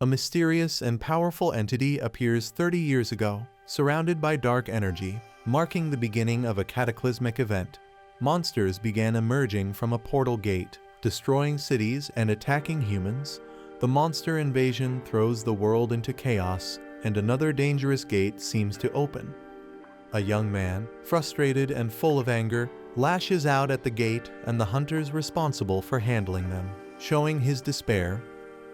A mysterious and powerful entity appears 30 years ago, surrounded by dark energy, marking the beginning of a cataclysmic event. Monsters began emerging from a portal gate, destroying cities and attacking humans. The monster invasion throws the world into chaos, and another dangerous gate seems to open. A young man, frustrated and full of anger, lashes out at the gate and the hunters responsible for handling them. Showing his despair,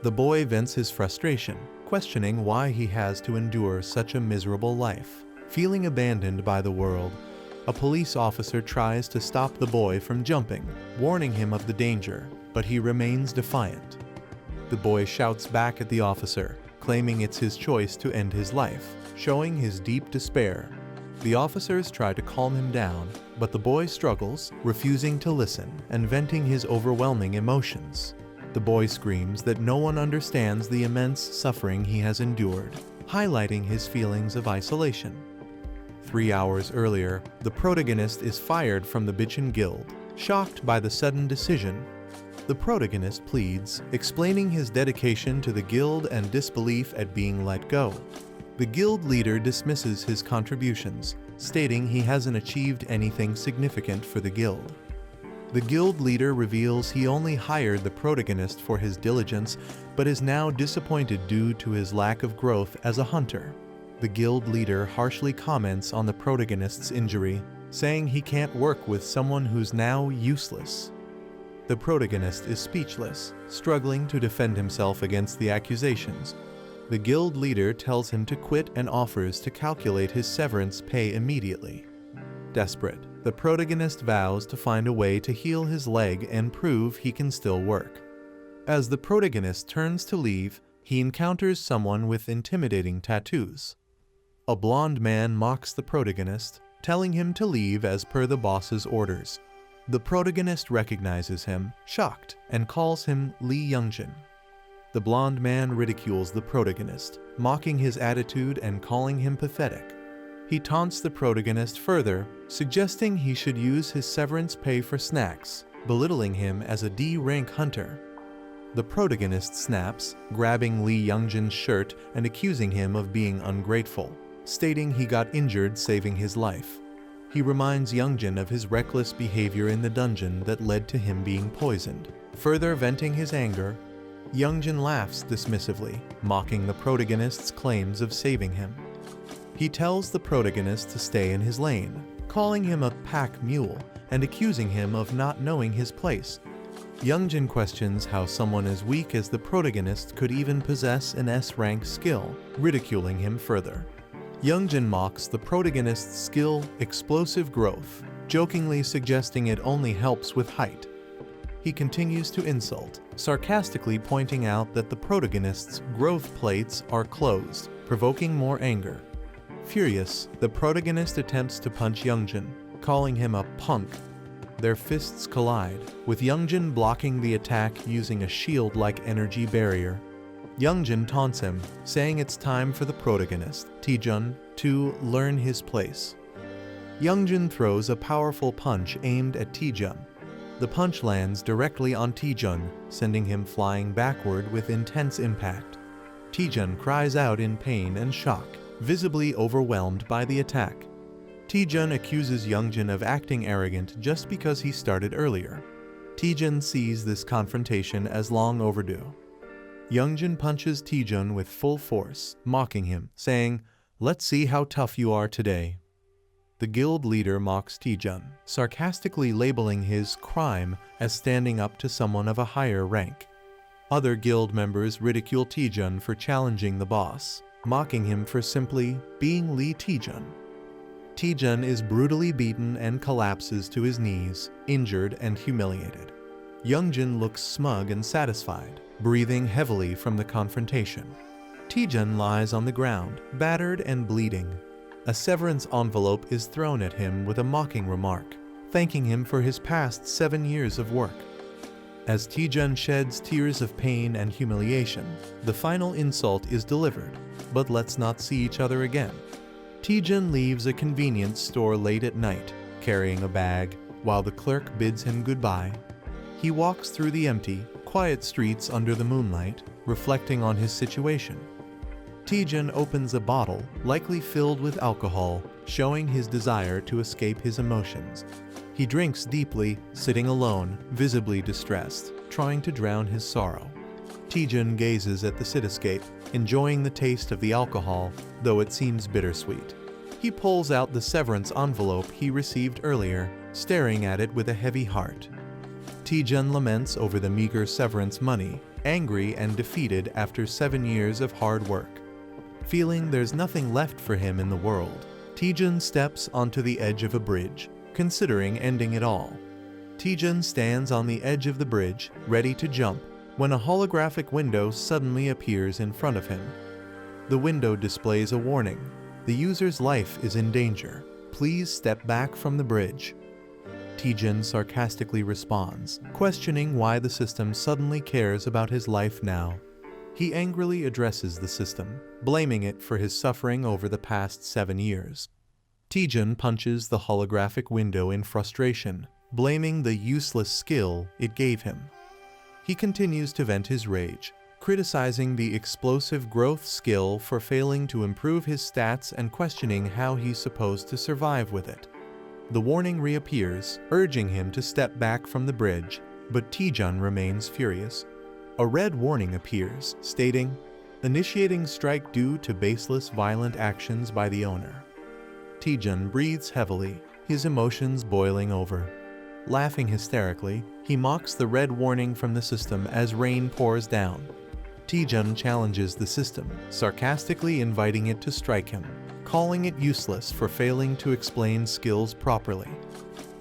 the boy vents his frustration, questioning why he has to endure such a miserable life. Feeling abandoned by the world, a police officer tries to stop the boy from jumping, warning him of the danger, but he remains defiant. The boy shouts back at the officer, claiming it's his choice to end his life, showing his deep despair. The officers try to calm him down, but the boy struggles, refusing to listen and venting his overwhelming emotions. The boy screams that no one understands the immense suffering he has endured, highlighting his feelings of isolation. 3 hours earlier, the protagonist is fired from the Bitchin Guild. Shocked by the sudden decision, the protagonist pleads, explaining his dedication to the guild and disbelief at being let go. The guild leader dismisses his contributions, stating he hasn't achieved anything significant for the guild. The guild leader reveals he only hired the protagonist for his diligence, but is now disappointed due to his lack of growth as a hunter. The guild leader harshly comments on the protagonist's injury, saying he can't work with someone who's now useless. The protagonist is speechless, struggling to defend himself against the accusations. The guild leader tells him to quit and offers to calculate his severance pay immediately. Desperate, the protagonist vows to find a way to heal his leg and prove he can still work. As the protagonist turns to leave, he encounters someone with intimidating tattoos. A blonde man mocks the protagonist, telling him to leave as per the boss's orders. The protagonist recognizes him, shocked, and calls him Lee Youngjin. The blonde man ridicules the protagonist, mocking his attitude and calling him pathetic. He taunts the protagonist further, suggesting he should use his severance pay for snacks, belittling him as a D-rank hunter. The protagonist snaps, grabbing Lee Youngjin's shirt and accusing him of being ungrateful, stating he got injured saving his life. He reminds Youngjin of his reckless behavior in the dungeon that led to him being poisoned. Further venting his anger, Youngjin laughs dismissively, mocking the protagonist's claims of saving him. He tells the protagonist to stay in his lane, calling him a pack mule and accusing him of not knowing his place. Youngjin questions how someone as weak as the protagonist could even possess an S-rank skill, ridiculing him further. Youngjin mocks the protagonist's skill, explosive growth, jokingly suggesting it only helps with height. He continues to insult, sarcastically pointing out that the protagonist's growth plates are closed, provoking more anger. Furious, the protagonist attempts to punch Youngjin, calling him a punk. Their fists collide, with Youngjin blocking the attack using a shield-like energy barrier. Youngjin taunts him, saying it's time for the protagonist, Taejun, to learn his place. Youngjin throws a powerful punch aimed at Taejun. The punch lands directly on Taejun, sending him flying backward with intense impact. Taejun cries out in pain and shock, visibly overwhelmed by the attack. Taejun accuses Youngjin of acting arrogant just because he started earlier. Taejun sees this confrontation as long overdue. Youngjin punches Taejun with full force, mocking him, saying, "Let's see how tough you are today." The guild leader mocks Taejun, sarcastically labeling his crime as standing up to someone of a higher rank. Other guild members ridicule Taejun for challenging the boss, mocking him for simply being Lee Taejun. Taejun is brutally beaten and collapses to his knees, injured and humiliated. Youngjin looks smug and satisfied, breathing heavily from the confrontation. Taejun lies on the ground, battered and bleeding. A severance envelope is thrown at him with a mocking remark, thanking him for his past 7 years of work. As Taejun sheds tears of pain and humiliation, the final insult is delivered, but let's not see each other again. Taejun leaves a convenience store late at night, carrying a bag, while the clerk bids him goodbye. He walks through the empty, quiet streets under the moonlight, reflecting on his situation. Taejun opens a bottle, likely filled with alcohol, showing his desire to escape his emotions. He drinks deeply, sitting alone, visibly distressed, trying to drown his sorrow. Taejun gazes at the cityscape, enjoying the taste of the alcohol, though it seems bittersweet. He pulls out the severance envelope he received earlier, staring at it with a heavy heart. Taejun laments over the meager severance money, angry and defeated after 7 years of hard work. Feeling there's nothing left for him in the world, Taejun steps onto the edge of a bridge, considering ending it all. Taejun stands on the edge of the bridge, ready to jump, when a holographic window suddenly appears in front of him. The window displays a warning. The user's life is in danger. Please step back from the bridge. Taejun sarcastically responds, questioning why the system suddenly cares about his life now. He angrily addresses the system, blaming it for his suffering over the past 7 years. Taejun punches the holographic window in frustration, blaming the useless skill it gave him. He continues to vent his rage, criticizing the explosive growth skill for failing to improve his stats and questioning how he's supposed to survive with it. The warning reappears, urging him to step back from the bridge, but Taejun remains furious. A red warning appears, stating, "Initiating strike due to baseless violent actions by the owner." Taejun breathes heavily, his emotions boiling over. Laughing hysterically, he mocks the red warning from the system as rain pours down. Taejun challenges the system, sarcastically inviting it to strike him, calling it useless for failing to explain skills properly.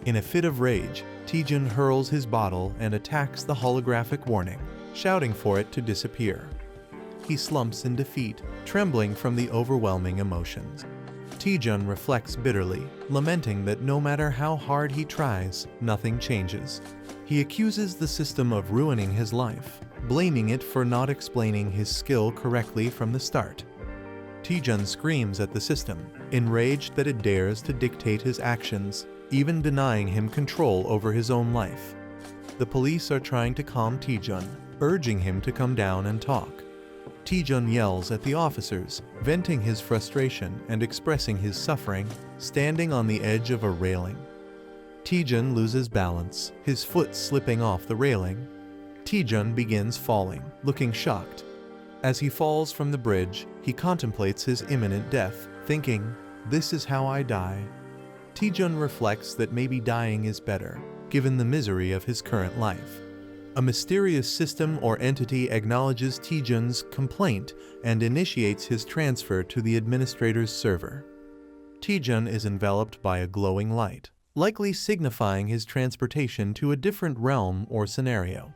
In a fit of rage, Taejun hurls his bottle and attacks the holographic warning, shouting for it to disappear. He slumps in defeat, trembling from the overwhelming emotions. Taejun reflects bitterly, lamenting that no matter how hard he tries, nothing changes. He accuses the system of ruining his life, blaming it for not explaining his skill correctly from the start. Taejun screams at the system, enraged that it dares to dictate his actions, even denying him control over his own life. The police are trying to calm Taejun, urging him to come down and talk. Taejun yells at the officers, venting his frustration and expressing his suffering, standing on the edge of a railing. Taejun loses balance, his foot slipping off the railing. Taejun begins falling, looking shocked. As he falls from the bridge, he contemplates his imminent death, thinking, "This is how I die." Taejun reflects that maybe dying is better, given the misery of his current life. A mysterious system or entity acknowledges Taejun's complaint and initiates his transfer to the administrator's server. Taejun is enveloped by a glowing light, likely signifying his transportation to a different realm or scenario.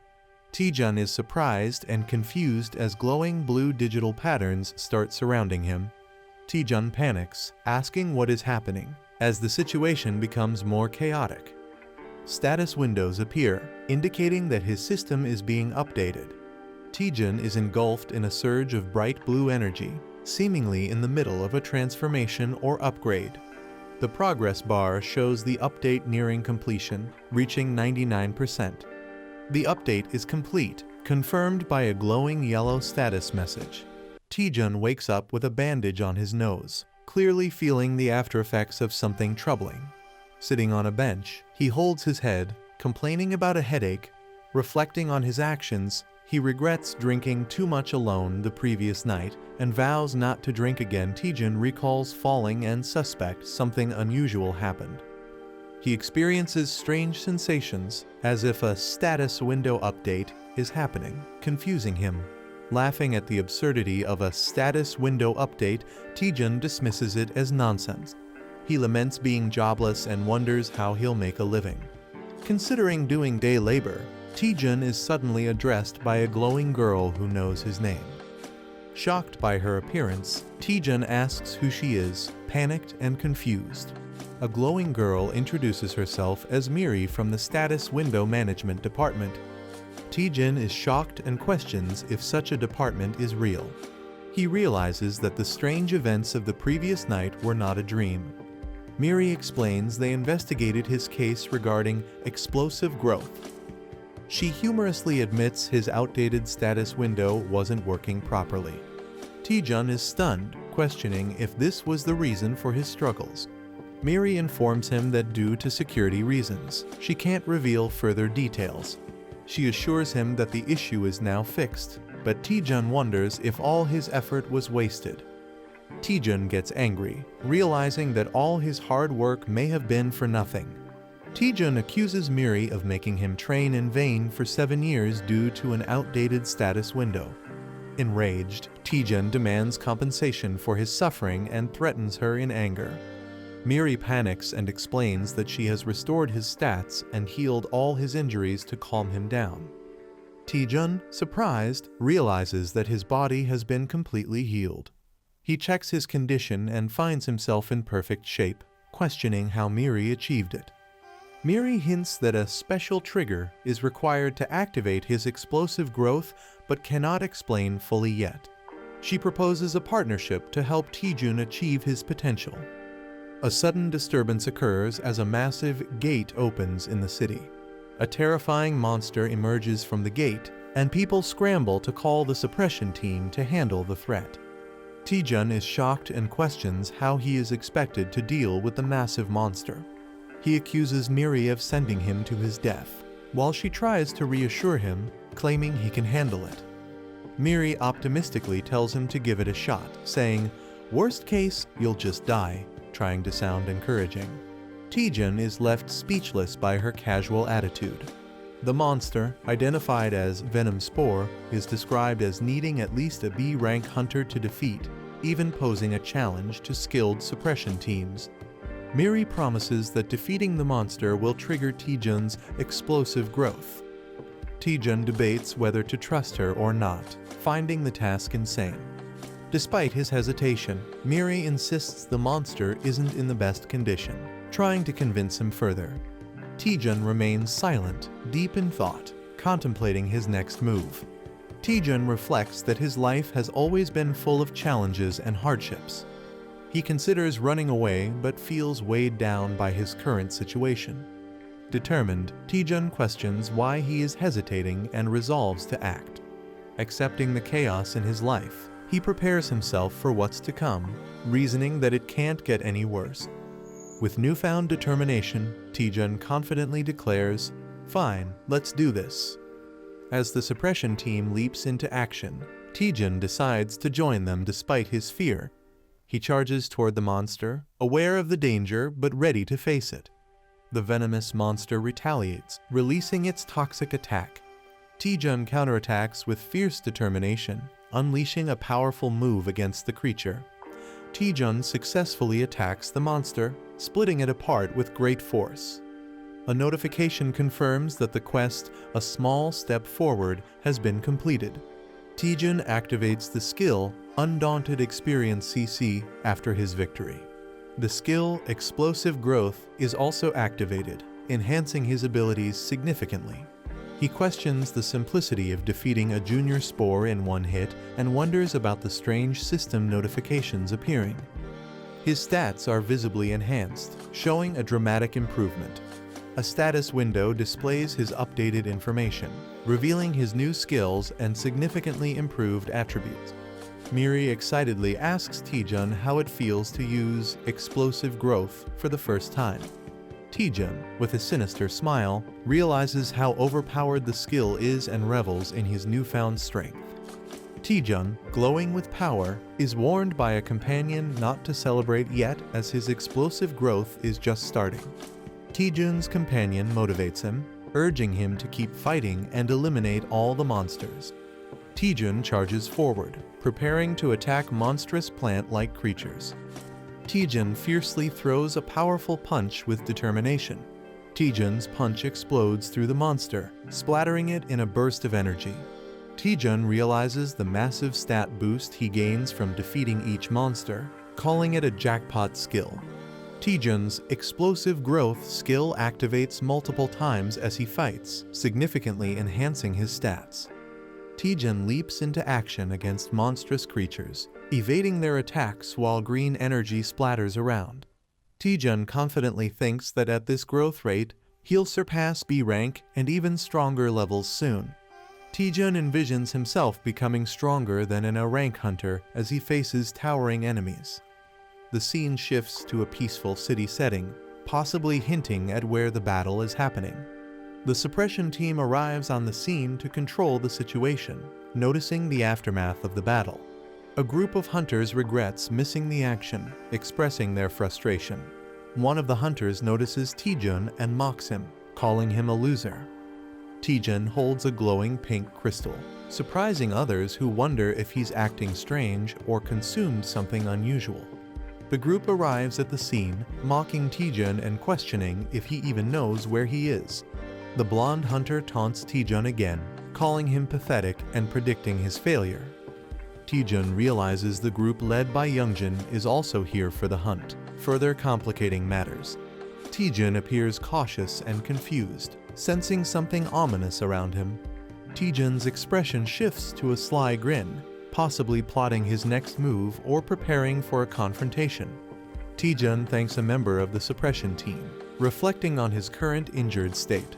Taejun is surprised and confused as glowing blue digital patterns start surrounding him. Taejun panics, asking what is happening, as the situation becomes more chaotic. Status windows appear, indicating that his system is being updated. Taejun is engulfed in a surge of bright blue energy, seemingly in the middle of a transformation or upgrade. The progress bar shows the update nearing completion, reaching 99%. The update is complete, confirmed by a glowing yellow status message. Taejun wakes up with a bandage on his nose, clearly feeling the aftereffects of something troubling. Sitting on a bench, he holds his head, complaining about a headache. Reflecting on his actions, he regrets drinking too much alone the previous night and vows not to drink again. Taejun recalls falling and suspects something unusual happened. He experiences strange sensations, as if a status window update is happening, confusing him. Laughing at the absurdity of a status window update, Taejun dismisses it as nonsense. He laments being jobless and wonders how he'll make a living. Considering doing day labor, Taejun is suddenly addressed by a glowing girl who knows his name. Shocked by her appearance, Taejun asks who she is, panicked and confused. A glowing girl introduces herself as Merie from the Status Window Management Department. Taejun is shocked and questions if such a department is real. He realizes that the strange events of the previous night were not a dream. Merie explains they investigated his case regarding explosive growth. She humorously admits his outdated status window wasn't working properly. Taejun is stunned, questioning if this was the reason for his struggles. Merie informs him that due to security reasons, she can't reveal further details. She assures him that the issue is now fixed, but Taejun wonders if all his effort was wasted. Taejun gets angry, realizing that all his hard work may have been for nothing. Taejun accuses Merie of making him train in vain for 7 years due to an outdated status window. Enraged, Taejun demands compensation for his suffering and threatens her in anger. Merie panics and explains that she has restored his stats and healed all his injuries to calm him down. Taejun, surprised, realizes that his body has been completely healed. He checks his condition and finds himself in perfect shape, questioning how Merie achieved it. Merie hints that a special trigger is required to activate his explosive growth but cannot explain fully yet. She proposes a partnership to help Taejun achieve his potential. A sudden disturbance occurs as a massive gate opens in the city. A terrifying monster emerges from the gate, and people scramble to call the suppression team to handle the threat. Taejun is shocked and questions how he is expected to deal with the massive monster. He accuses Merie of sending him to his death, while she tries to reassure him, claiming he can handle it. Merie optimistically tells him to give it a shot, saying, "Worst case, you'll just die," trying to sound encouraging. Taejun is left speechless by her casual attitude. The monster, identified as Venom Spore, is described as needing at least a B-rank hunter to defeat, even posing a challenge to skilled suppression teams. Merie promises that defeating the monster will trigger Taejun's explosive growth. Taejun debates whether to trust her or not, finding the task insane. Despite his hesitation, Merie insists the monster isn't in the best condition, trying to convince him further. Taejun remains silent, deep in thought, contemplating his next move. Taejun reflects that his life has always been full of challenges and hardships. He considers running away but feels weighed down by his current situation. Determined, Taejun questions why he is hesitating and resolves to act. Accepting the chaos in his life, he prepares himself for what's to come, reasoning that it can't get any worse. With newfound determination, Taejun confidently declares, "Fine, let's do this." As the suppression team leaps into action, Taejun decides to join them despite his fear. He charges toward the monster, aware of the danger but ready to face it. The venomous monster retaliates, releasing its toxic attack. Taejun counterattacks with fierce determination, unleashing a powerful move against the creature. Taejun successfully attacks the monster, splitting it apart with great force. A notification confirms that the quest, "A Small Step Forward," has been completed. Taejun activates the skill, Undaunted Experience CC, after his victory. The skill, Explosive Growth, is also activated, enhancing his abilities significantly. He questions the simplicity of defeating a junior spore in one hit and wonders about the strange system notifications appearing. His stats are visibly enhanced, showing a dramatic improvement. A status window displays his updated information, revealing his new skills and significantly improved attributes. Merie excitedly asks Taejun how it feels to use Explosive Growth for the first time. Taejun, with a sinister smile, realizes how overpowered the skill is and revels in his newfound strength. Taejun, glowing with power, is warned by a companion not to celebrate yet as his explosive growth is just starting. Taejun's companion motivates him, urging him to keep fighting and eliminate all the monsters. Taejun charges forward, preparing to attack monstrous plant-like creatures. Taejun fiercely throws a powerful punch with determination. Taejun's punch explodes through the monster, splattering it in a burst of energy. Taejun realizes the massive stat boost he gains from defeating each monster, calling it a jackpot skill. Taejun's Explosive Growth skill activates multiple times as he fights, significantly enhancing his stats. Taejun leaps into action against monstrous creatures, evading their attacks while green energy splatters around. Taejun confidently thinks that at this growth rate, He'll surpass B rank and even stronger levels soon. Taejun envisions himself becoming stronger than an A rank hunter as he faces towering enemies. The scene shifts to a peaceful city setting, possibly hinting at where the battle is happening. The suppression team arrives on the scene to control the situation, noticing the aftermath of the battle. A group of hunters regrets missing the action, expressing their frustration. One of the hunters notices Taejun and mocks him, calling him a loser. Taejun holds a glowing pink crystal, surprising others who wonder if he's acting strange or consumed something unusual. The group arrives at the scene, mocking Taejun and questioning if he even knows where he is. The blonde hunter taunts Taejun again, calling him pathetic and predicting his failure. Taejun realizes the group led by Youngjin is also here for the hunt, further complicating matters. Taejun appears cautious and confused, sensing something ominous around him. Taejun's expression shifts to a sly grin, possibly plotting his next move or preparing for a confrontation. Taejun thanks a member of the suppression team, reflecting on his current injured state.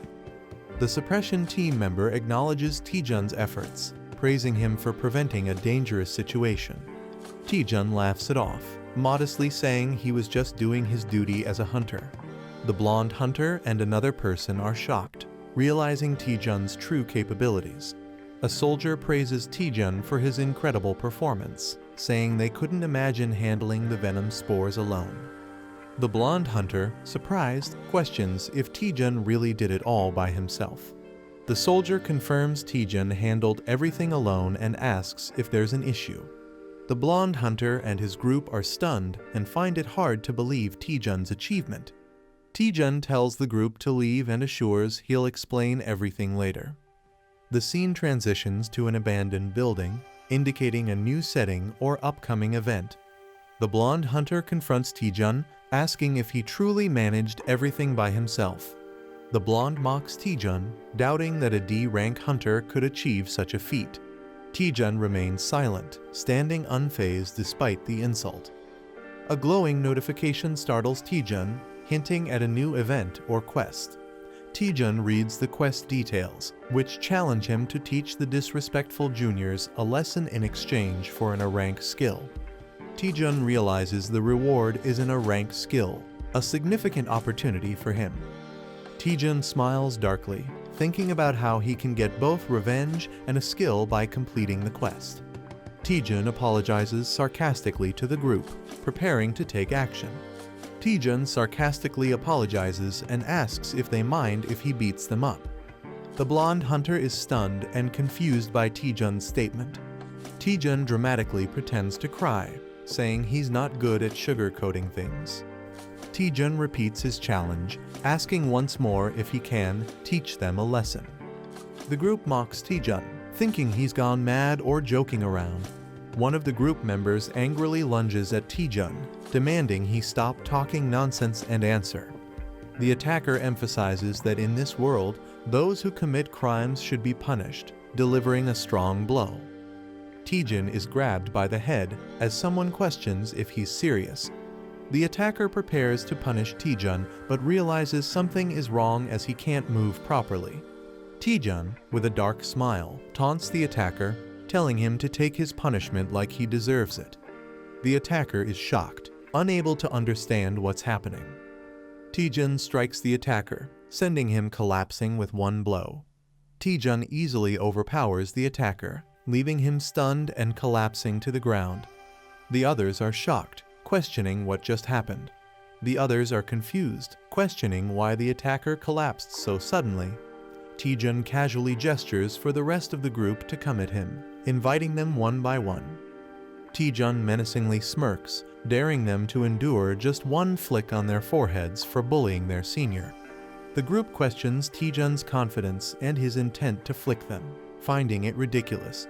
The suppression team member acknowledges Taejun's efforts, praising him for preventing a dangerous situation. Taejun laughs it off, modestly saying he was just doing his duty as a hunter. The blonde hunter and another person are shocked, realizing Taejun's true capabilities. A soldier praises Taejun for his incredible performance, saying they couldn't imagine handling the venom spores alone. The blonde hunter, surprised, questions if Taejun really did it all by himself. The soldier confirms Taejun handled everything alone and asks if there's an issue. The blonde hunter and his group are stunned and find it hard to believe Taejun's achievement. Taejun tells the group to leave and assures he'll explain everything later. The scene transitions to an abandoned building, indicating a new setting or upcoming event. The blonde hunter confronts Taejun, asking if he truly managed everything by himself. The blonde mocks Taejun, doubting that a D-rank hunter could achieve such a feat. Taejun remains silent, standing unfazed despite the insult. A glowing notification startles Taejun, hinting at a new event or quest. Taejun reads the quest details, which challenge him to teach the disrespectful juniors a lesson in exchange for an A-rank skill. Taejun realizes the reward is an A-rank skill, a significant opportunity for him. Taejun smiles darkly, thinking about how he can get both revenge and a skill by completing the quest. Taejun apologizes sarcastically to the group, preparing to take action. Taejun sarcastically apologizes and asks if they mind if he beats them up. The blonde hunter is stunned and confused by Taejun's statement. Taejun dramatically pretends to cry, saying he's not good at sugarcoating things. Taejun repeats his challenge, asking once more if he can teach them a lesson. The group mocks Taejun, thinking he's gone mad or joking around. One of the group members angrily lunges at Taejun, demanding he stop talking nonsense and answer. The attacker emphasizes that in this world, those who commit crimes should be punished, delivering a strong blow. Taejun is grabbed by the head as someone questions if he's serious. The attacker prepares to punish Taejun but realizes something is wrong as he can't move properly. Taejun, with a dark smile, taunts the attacker, telling him to take his punishment like he deserves it. The attacker is shocked, unable to understand what's happening. Taejun strikes the attacker, sending him collapsing with one blow. Taejun easily overpowers the attacker, leaving him stunned and collapsing to the ground. The others are shocked, questioning what just happened. The others are confused, questioning why the attacker collapsed so suddenly. Taejun casually gestures for the rest of the group to come at him, inviting them one by one. Taejun menacingly smirks, daring them to endure just one flick on their foreheads for bullying their senior. The group questions Taejun's confidence and his intent to flick them, finding it ridiculous.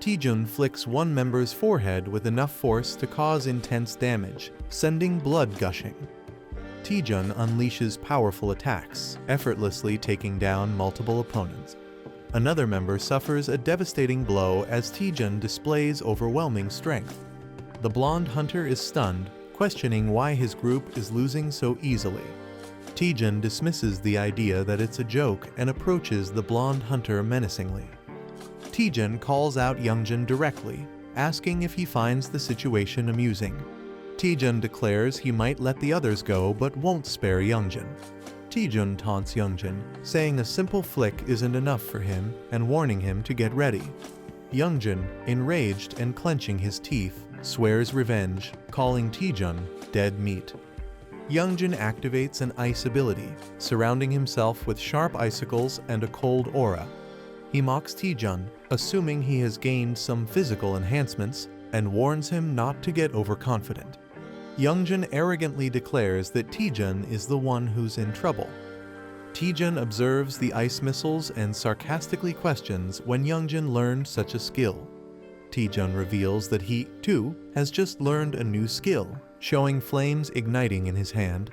Taejun flicks one member's forehead with enough force to cause intense damage, sending blood gushing. Taejun unleashes powerful attacks, effortlessly taking down multiple opponents. Another member suffers a devastating blow as Taejun displays overwhelming strength. The blonde hunter is stunned, questioning why his group is losing so easily. Taejun dismisses the idea that it's a joke and approaches the blonde hunter menacingly. Taejun calls out Youngjin directly, asking if he finds the situation amusing. Taejun declares he might let the others go but won't spare Youngjin. Taejun taunts Youngjin, saying a simple flick isn't enough for him and warning him to get ready. Youngjin, enraged and clenching his teeth, swears revenge, calling Taejun dead meat. Youngjin activates an ice ability, surrounding himself with sharp icicles and a cold aura. He mocks Taejun, assuming he has gained some physical enhancements, and warns him not to get overconfident. Youngjin arrogantly declares that Taejun is the one who's in trouble. Taejun observes the ice missiles and sarcastically questions when Youngjin learned such a skill. Taejun reveals that he, too, has just learned a new skill, showing flames igniting in his hand.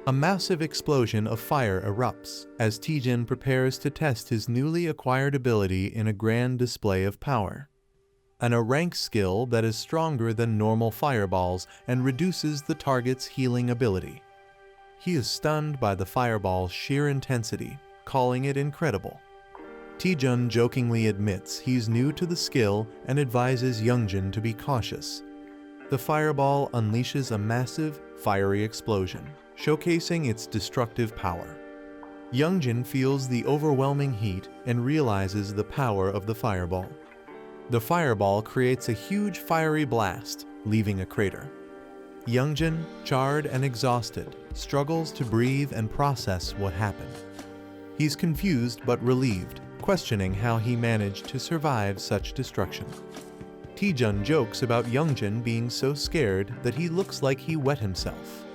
A massive explosion of fire erupts as Taejun prepares to test his newly acquired ability in a grand display of power. A rank skill that is stronger than normal fireballs and reduces the target's healing ability. He is stunned by the fireball's sheer intensity, calling it incredible. Taejun jokingly admits he's new to the skill and advises Youngjin to be cautious. The fireball unleashes a massive, fiery explosion, showcasing its destructive power. Youngjin feels the overwhelming heat and realizes the power of the fireball. The fireball creates a huge fiery blast, leaving a crater. Youngjin, charred and exhausted, struggles to breathe and process what happened. He's confused but relieved, questioning how he managed to survive such destruction. Taejun jokes about Youngjin being so scared that he looks like he wet himself.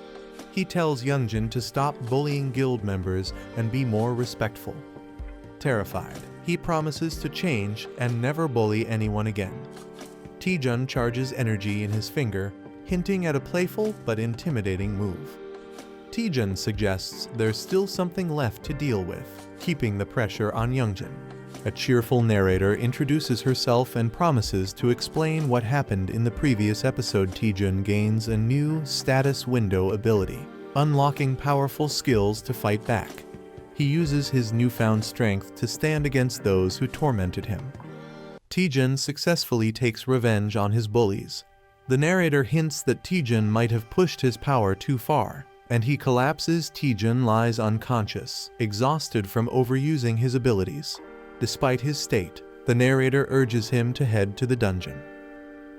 He tells Youngjin to stop bullying guild members and be more respectful. Terrified, he promises to change and never bully anyone again. Taejun charges energy in his finger, hinting at a playful but intimidating move. Taejun suggests there's still something left to deal with, keeping the pressure on Youngjin. A cheerful narrator introduces herself and promises to explain what happened in the previous episode. Taejun gains a new status window ability, unlocking powerful skills to fight back. He uses his newfound strength to stand against those who tormented him. Taejun successfully takes revenge on his bullies. The narrator hints that Taejun might have pushed his power too far, and he collapses. Taejun lies unconscious, exhausted from overusing his abilities. Despite his state, the narrator urges him to head to the dungeon.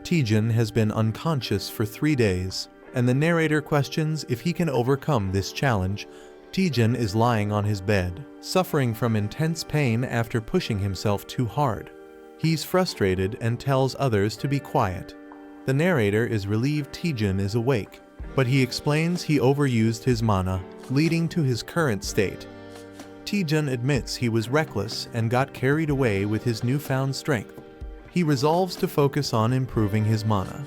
Taejun has been unconscious for 3 days, and the narrator questions if he can overcome this challenge. Taejun is lying on his bed, suffering from intense pain after pushing himself too hard. He's frustrated and tells others to be quiet. The narrator is relieved Taejun is awake, but he explains he overused his mana, leading to his current state. Taejun admits he was reckless and got carried away with his newfound strength. He resolves to focus on improving his mana.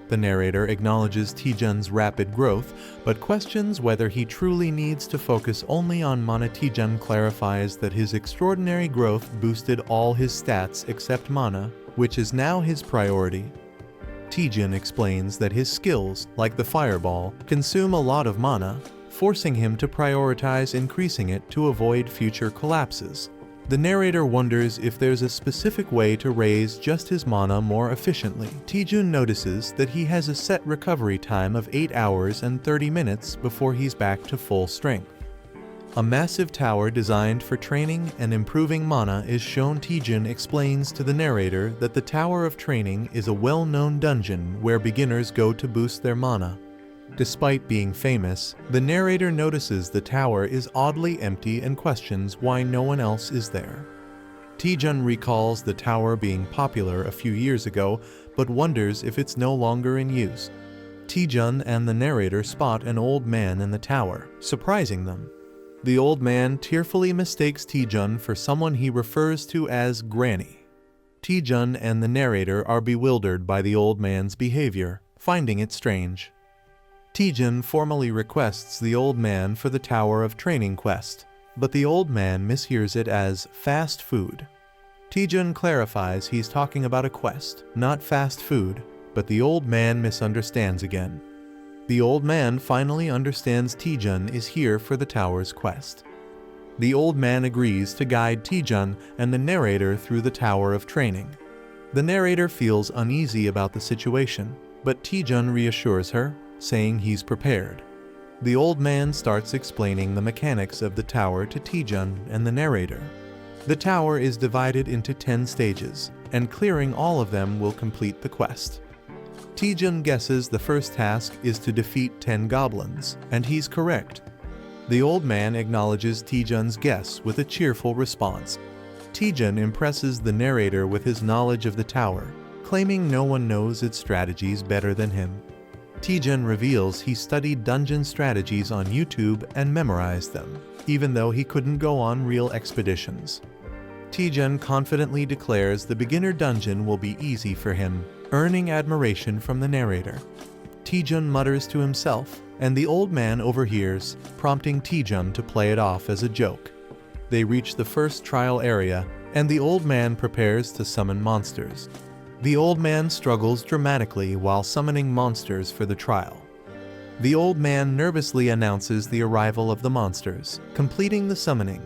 The narrator acknowledges Taejun's rapid growth, but questions whether he truly needs to focus only on mana. Taejun clarifies that his extraordinary growth boosted all his stats except mana, which is now his priority. Taejun explains that his skills, like the fireball, consume a lot of mana, forcing him to prioritize increasing it to avoid future collapses. The narrator wonders if there's a specific way to raise just his mana more efficiently. Taejun notices that he has a set recovery time of 8 hours and 30 minutes before he's back to full strength. A massive tower designed for training and improving mana is shown. Taejun explains to the narrator that the Tower of Training is a well-known dungeon where beginners go to boost their mana. Despite being famous, the narrator notices the tower is oddly empty and questions why no one else is there. Taejun recalls the tower being popular a few years ago, but wonders if it's no longer in use. Taejun and the narrator spot an old man in the tower, surprising them. The old man tearfully mistakes Taejun for someone he refers to as Granny. Taejun and the narrator are bewildered by the old man's behavior, finding it strange. Taejun formally requests the old man for the Tower of Training quest, but the old man mishears it as fast food. Taejun clarifies he's talking about a quest, not fast food, but the old man misunderstands again. The old man finally understands Taejun is here for the tower's quest. The old man agrees to guide Taejun and the narrator through the tower of training. The narrator feels uneasy about the situation, but Taejun reassures her, saying he's prepared. The old man starts explaining the mechanics of the tower to Taejun and the narrator. The tower is divided into 10 stages, and clearing all of them will complete the quest. Taejun guesses the first task is to defeat 10 goblins, and he's correct. The old man acknowledges Taejun's guess with a cheerful response. Taejun impresses the narrator with his knowledge of the tower, claiming no one knows its strategies better than him. Taejun reveals he studied dungeon strategies on YouTube and memorized them, even though he couldn't go on real expeditions. Taejun confidently declares the beginner dungeon will be easy for him, earning admiration from the narrator. Taejun mutters to himself, and the old man overhears, prompting Taejun to play it off as a joke. They reach the first trial area, and the old man prepares to summon monsters. The old man struggles dramatically while summoning monsters for the trial. The old man nervously announces the arrival of the monsters, completing the summoning.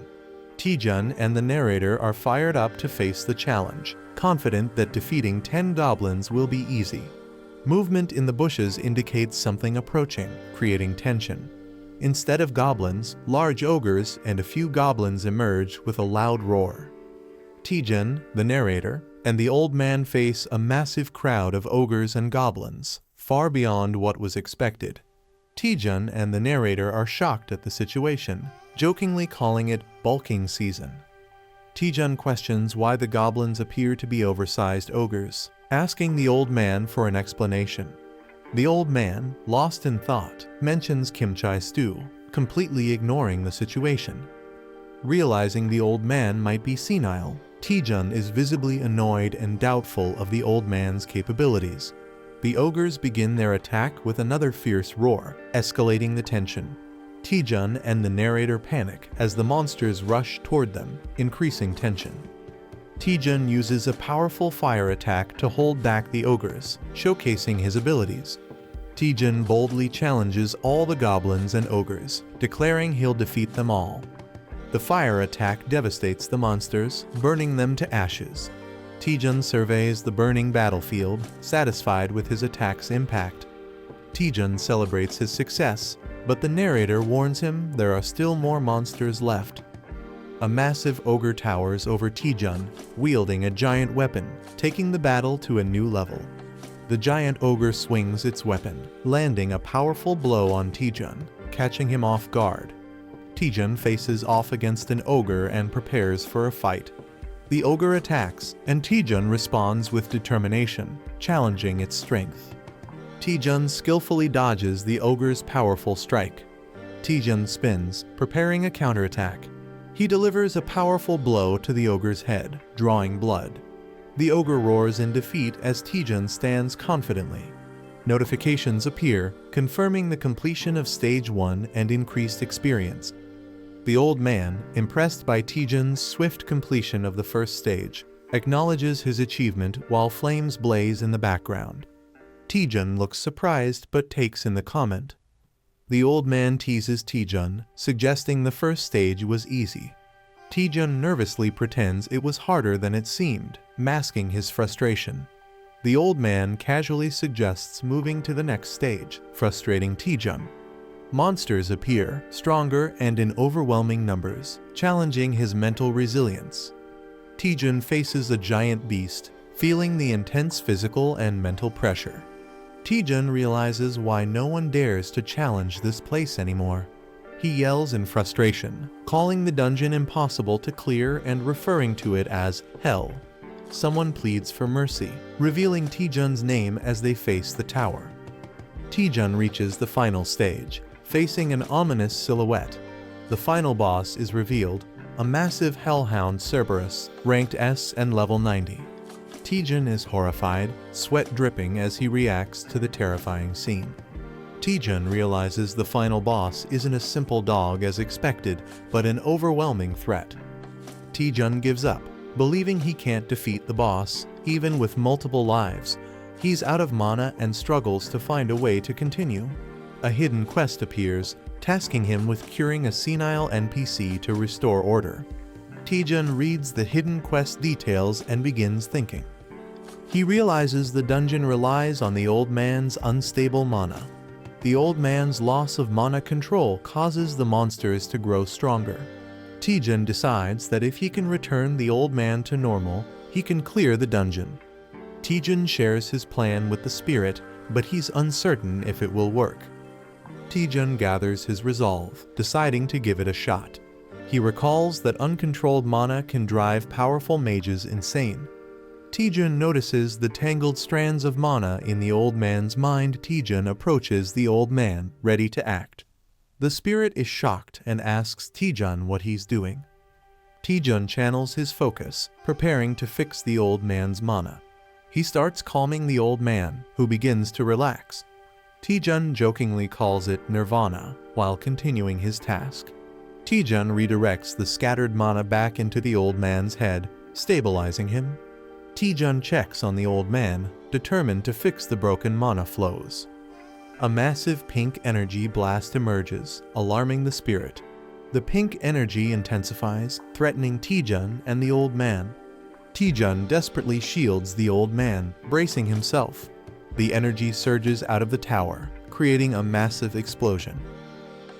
Taejun and the narrator are fired up to face the challenge, confident that defeating 10 goblins will be easy. Movement in the bushes indicates something approaching, creating tension. Instead of goblins, large ogres and a few goblins emerge with a loud roar. Taejun, the narrator, and the old man face a massive crowd of ogres and goblins, far beyond what was expected. Taejun and the narrator are shocked at the situation, jokingly calling it bulking season. Taejun questions why the goblins appear to be oversized ogres, asking the old man for an explanation. The old man, lost in thought, mentions kimchi stew, completely ignoring the situation. Realizing the old man might be senile, Taejun is visibly annoyed and doubtful of the old man's capabilities. The ogres begin their attack with another fierce roar, escalating the tension. Taejun and the narrator panic as the monsters rush toward them, increasing tension. Taejun uses a powerful fire attack to hold back the ogres, showcasing his abilities. Taejun boldly challenges all the goblins and ogres, declaring he'll defeat them all. The fire attack devastates the monsters, burning them to ashes. Taejun surveys the burning battlefield, satisfied with his attack's impact. Taejun celebrates his success, but the narrator warns him there are still more monsters left. A massive ogre towers over Taejun, wielding a giant weapon, taking the battle to a new level. The giant ogre swings its weapon, landing a powerful blow on Taejun, catching him off guard. Taejun faces off against an ogre and prepares for a fight. The ogre attacks, and Taejun responds with determination, challenging its strength. Taejun skillfully dodges the ogre's powerful strike. Taejun spins, preparing a counterattack. He delivers a powerful blow to the ogre's head, drawing blood. The ogre roars in defeat as Taejun stands confidently. Notifications appear, confirming the completion of Stage 1 and increased experience. The old man, impressed by Taejun's swift completion of the first stage, acknowledges his achievement while flames blaze in the background. Taejun looks surprised but takes in the comment. The old man teases Taejun, suggesting the first stage was easy. Taejun nervously pretends it was harder than it seemed, masking his frustration. The old man casually suggests moving to the next stage, frustrating Taejun. Monsters appear, stronger and in overwhelming numbers, challenging his mental resilience. Taejun faces a giant beast, feeling the intense physical and mental pressure. Taejun realizes why no one dares to challenge this place anymore. He yells in frustration, calling the dungeon impossible to clear and referring to it as hell. Someone pleads for mercy, revealing Taejun's name as they face the tower. Taejun reaches the final stage, facing an ominous silhouette. The final boss is revealed, a massive hellhound Cerberus, ranked S and level 90. Taejun is horrified, sweat dripping as he reacts to the terrifying scene. Taejun realizes the final boss isn't a simple dog as expected, but an overwhelming threat. Taejun gives up, believing he can't defeat the boss, even with multiple lives. He's out of mana and struggles to find a way to continue. A hidden quest appears, tasking him with curing a senile NPC to restore order. Taejun reads the hidden quest details and begins thinking. He realizes the dungeon relies on the old man's unstable mana. The old man's loss of mana control causes the monsters to grow stronger. Taejun decides that if he can return the old man to normal, he can clear the dungeon. Taejun shares his plan with the spirit, but he's uncertain if it will work. Taejun gathers his resolve, deciding to give it a shot. He recalls that uncontrolled mana can drive powerful mages insane. Taejun notices the tangled strands of mana in the old man's mind. Taejun approaches the old man, ready to act. The spirit is shocked and asks Taejun what he's doing. Taejun channels his focus, preparing to fix the old man's mana. He starts calming the old man, who begins to relax. Taejun jokingly calls it nirvana, while continuing his task. Taejun redirects the scattered mana back into the old man's head, stabilizing him. Taejun checks on the old man, determined to fix the broken mana flows. A massive pink energy blast emerges, alarming the spirit. The pink energy intensifies, threatening Taejun and the old man. Taejun desperately shields the old man, bracing himself. The energy surges out of the tower, creating a massive explosion.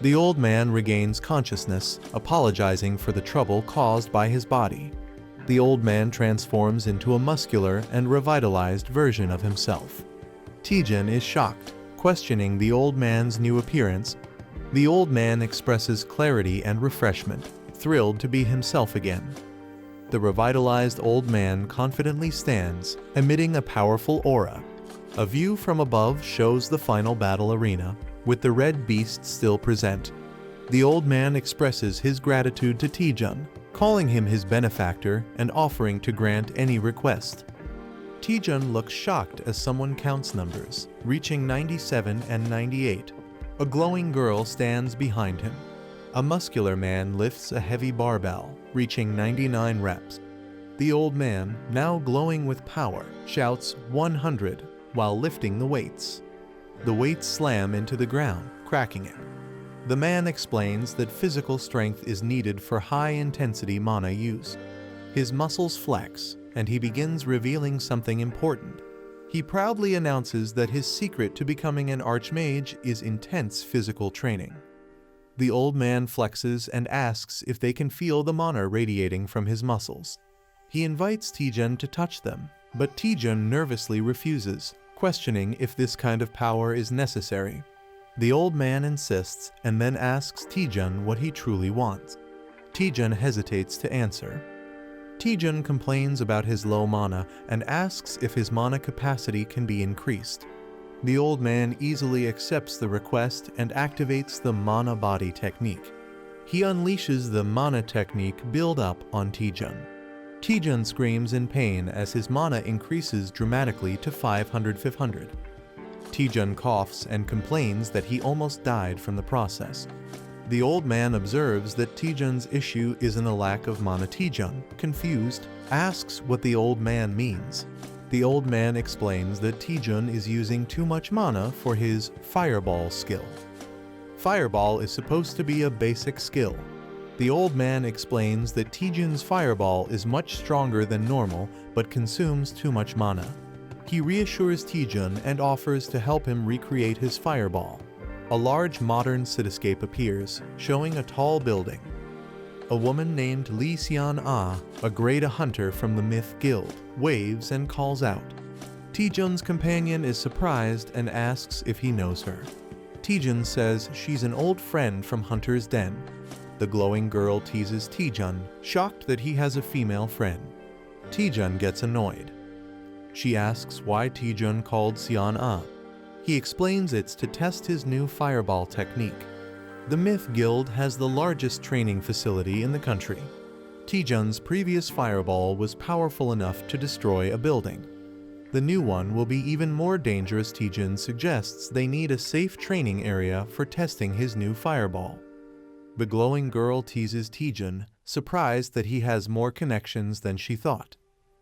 The old man regains consciousness, apologizing for the trouble caused by his body. The old man transforms into a muscular and revitalized version of himself. Taejun is shocked, questioning the old man's new appearance. The old man expresses clarity and refreshment, thrilled to be himself again. The revitalized old man confidently stands, emitting a powerful aura. A view from above shows the final battle arena, with the red beast still present. The old man expresses his gratitude to Taejun, calling him his benefactor and offering to grant any request. Taejun looks shocked as someone counts numbers, reaching 97 and 98. A glowing girl stands behind him. A muscular man lifts a heavy barbell, reaching 99 reps. The old man, now glowing with power, shouts 100 while lifting the weights. The weights slam into the ground, cracking it. The man explains that physical strength is needed for high-intensity mana use. His muscles flex, and he begins revealing something important. He proudly announces that his secret to becoming an archmage is intense physical training. The old man flexes and asks if they can feel the mana radiating from his muscles. He invites Taejun to touch them, but Taejun nervously refuses, questioning if this kind of power is necessary. The old man insists and then asks Taejun what he truly wants. Taejun hesitates to answer. Taejun complains about his low mana and asks if his mana capacity can be increased. The old man easily accepts the request and activates the mana body technique. He unleashes the mana technique build-up on Taejun. Taejun screams in pain as his mana increases dramatically to 500. Taejun coughs and complains that he almost died from the process. The old man observes that Taejun's issue isn't a lack of mana. Taejun, confused, asks what the old man means. The old man explains that Taejun is using too much mana for his Fireball skill. Fireball is supposed to be a basic skill. The old man explains that Taejun's Fireball is much stronger than normal but consumes too much mana. He reassures Taejun and offers to help him recreate his Fireball. A large modern cityscape appears, showing a tall building. A woman named Lee Seon-ah, a grade hunter from the Myth Guild, waves and calls out. Taejun's companion is surprised and asks if he knows her. Taejun says she's an old friend from Hunter's Den. The glowing girl teases Taejun, shocked that he has a female friend. Taejun gets annoyed. She asks why Taejun called Seon-ah. He explains it's to test his new Fireball technique. The Myth Guild has the largest training facility in the country. Taejun's previous Fireball was powerful enough to destroy a building. The new one will be even more dangerous. Taejun suggests they need a safe training area for testing his new Fireball. The glowing girl teases Taejun, surprised that he has more connections than she thought.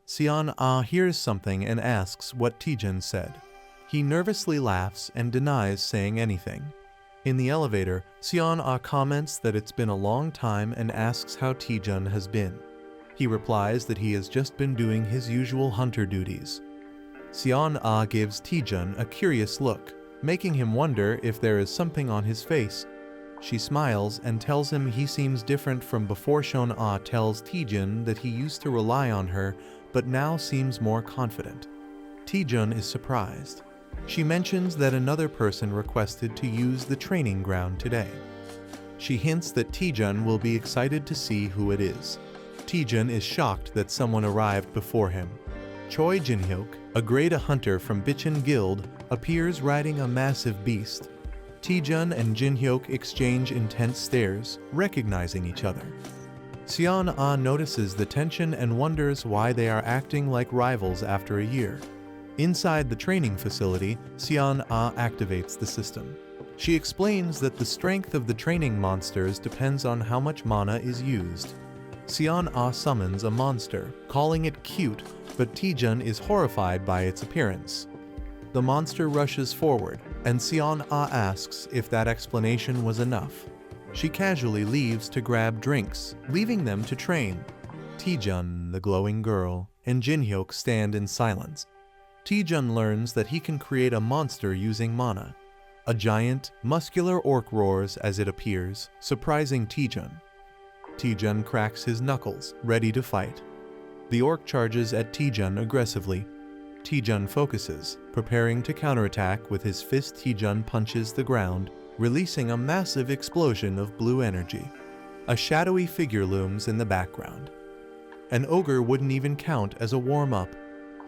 Seon-ah hears something and asks what Taejun said. He nervously laughs and denies saying anything. In the elevator, Seon-ah comments that it's been a long time and asks how Taejun has been. He replies that he has just been doing his usual hunter duties. Seon-ah gives Taejun a curious look, making him wonder if there is something on his face. She smiles and tells him he seems different from before. Seon-ah tells Taejun that he used to rely on her, but now seems more confident. Taejun is surprised. She mentions that another person requested to use the training ground today. She hints that Taejun will be excited to see who it is. Taejun is shocked that someone arrived before him. Choi Jin-hyuk, a grade hunter from Bichin Guild, appears riding a massive beast. Taejun and Jin-hyuk exchange intense stares, recognizing each other. Seon-ah notices the tension and wonders why they are acting like rivals after a year. Inside the training facility, Seon-ah activates the system. She explains that the strength of the training monsters depends on how much mana is used. Seon-ah summons a monster, calling it cute, but Taejun is horrified by its appearance. The monster rushes forward, and Seon-ah asks if that explanation was enough. She casually leaves to grab drinks, leaving them to train. Taejun, the glowing girl, and Jin-hyuk stand in silence. Taejun learns that he can create a monster using mana. A giant, muscular orc roars as it appears, surprising Taejun. Taejun cracks his knuckles, ready to fight. The orc charges at Taejun aggressively. Taejun focuses, preparing to counterattack with his fist. Taejun punches the ground, releasing a massive explosion of blue energy. A shadowy figure looms in the background. An ogre wouldn't even count as a warm-up.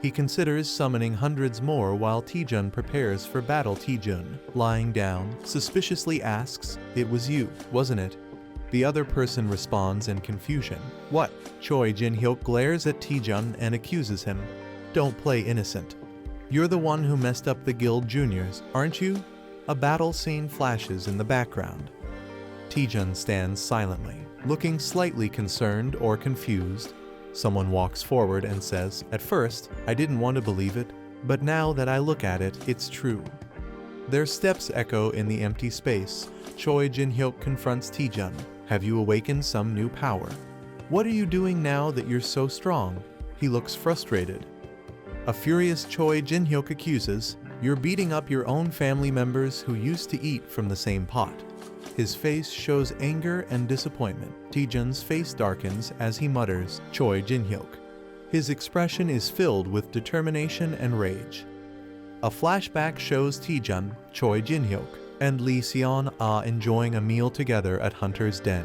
He considers summoning hundreds more while Taejun prepares for battle. Taejun, lying down, suspiciously asks, "It was you, wasn't it?" The other person responds in confusion. "What?" Choi Jin-hyuk glares at Taejun and accuses him. "Don't play innocent. You're the one who messed up the guild juniors, aren't you?" A battle scene flashes in the background. Taejun stands silently, looking slightly concerned or confused. Someone walks forward and says, "At first, I didn't want to believe it, but now that I look at it, it's true." Their steps echo in the empty space. Choi Jin-hyuk confronts Taejun. "Have you awakened some new power? What are you doing now that you're so strong?" He looks frustrated. A furious Choi Jin-hyuk accuses, "You're beating up your own family members who used to eat from the same pot." His face shows anger and disappointment. Taejun's face darkens as he mutters, "Choi Jin-hyuk." His expression is filled with determination and rage. A flashback shows Taejun, Choi Jin-hyuk, and Lee Seon-ah enjoying a meal together at Hunter's Den.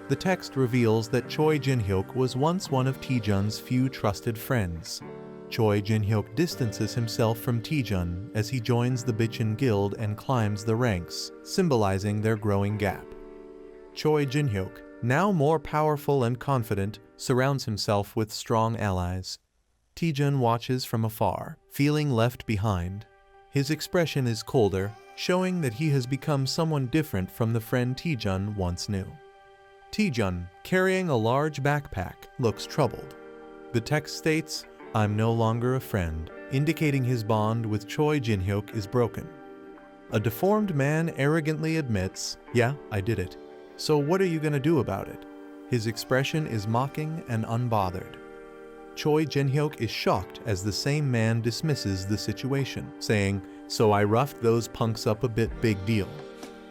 The text reveals that Choi Jin-hyuk was once one of Taejun's few trusted friends. Choi Jin-hyuk distances himself from Taejun as he joins the Bichin Guild and climbs the ranks, symbolizing their growing gap. Choi Jin-hyuk, now more powerful and confident, surrounds himself with strong allies. Taejun watches from afar, feeling left behind. His expression is colder, showing that he has become someone different from the friend Taejun once knew. Taejun, carrying a large backpack, looks troubled. The text states, "I'm no longer a friend," indicating his bond with Choi Jin-hyuk is broken. A deformed man arrogantly admits, "Yeah, I did it. So what are you gonna do about it?" His expression is mocking and unbothered. Choi Jin-hyuk is shocked as the same man dismisses the situation, saying, "So I roughed those punks up a bit, big deal."